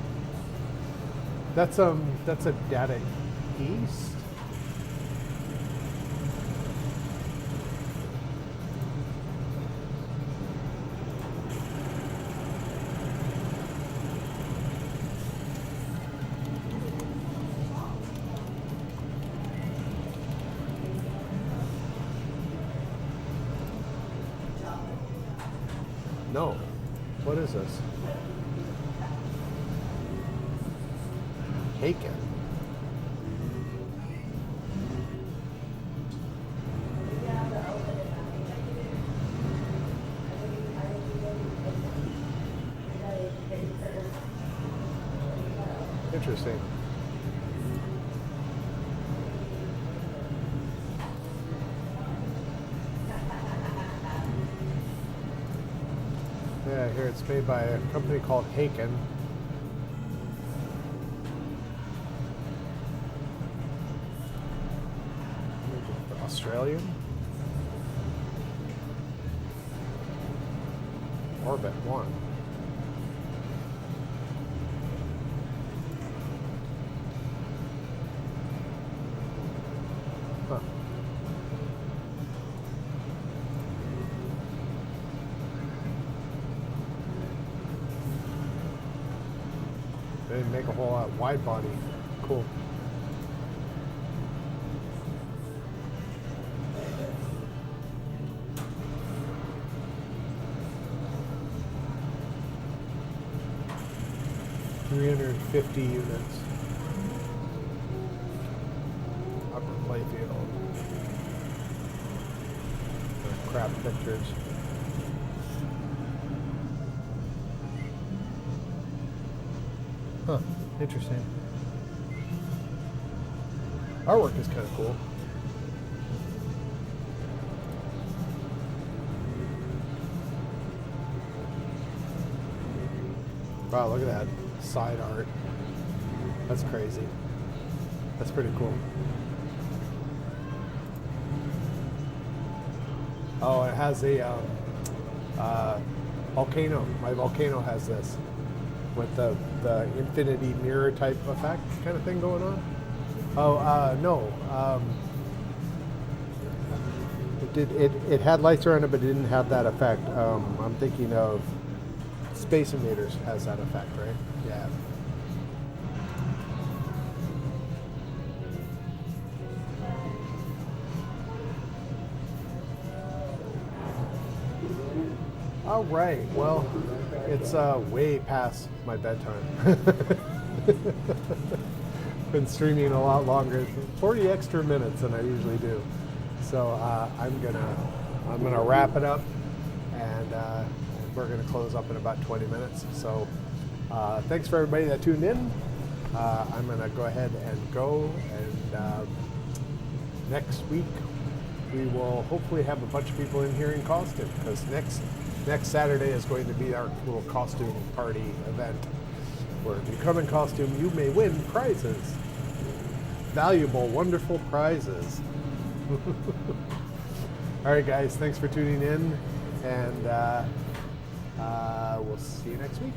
S3: That's a Data East.
S1: No. What is this? Haken. Interesting. Yeah, here it's made by a company called Haken. Australian? Orbit 1. Huh. They didn't make a whole lot wide body. Cool. $350 units. Upper playfield. Crap pictures. Huh, interesting. Artwork is kind of cool. Wow, look at that side art. That's crazy. That's pretty cool. Oh, it has a volcano. My volcano has this with the infinity mirror type effect kind of thing going on. Oh, no. It had lights around it, but it didn't have that effect. I'm thinking of Space Invaders has that effect, right? Yeah. All right. Well, it's way past my bedtime. Been streaming a lot longer, 40 extra minutes than I usually do. So I'm gonna wrap it up, and we're gonna close up in about 20 minutes. So thanks for everybody that tuned in. I'm gonna go ahead and go, and next week we will hopefully have a bunch of people in here in costume, because next Saturday is going to be our little costume party event, where if you come in costume, you may win prizes. Valuable, wonderful prizes. All right, guys, thanks for tuning in, and we'll see you next week.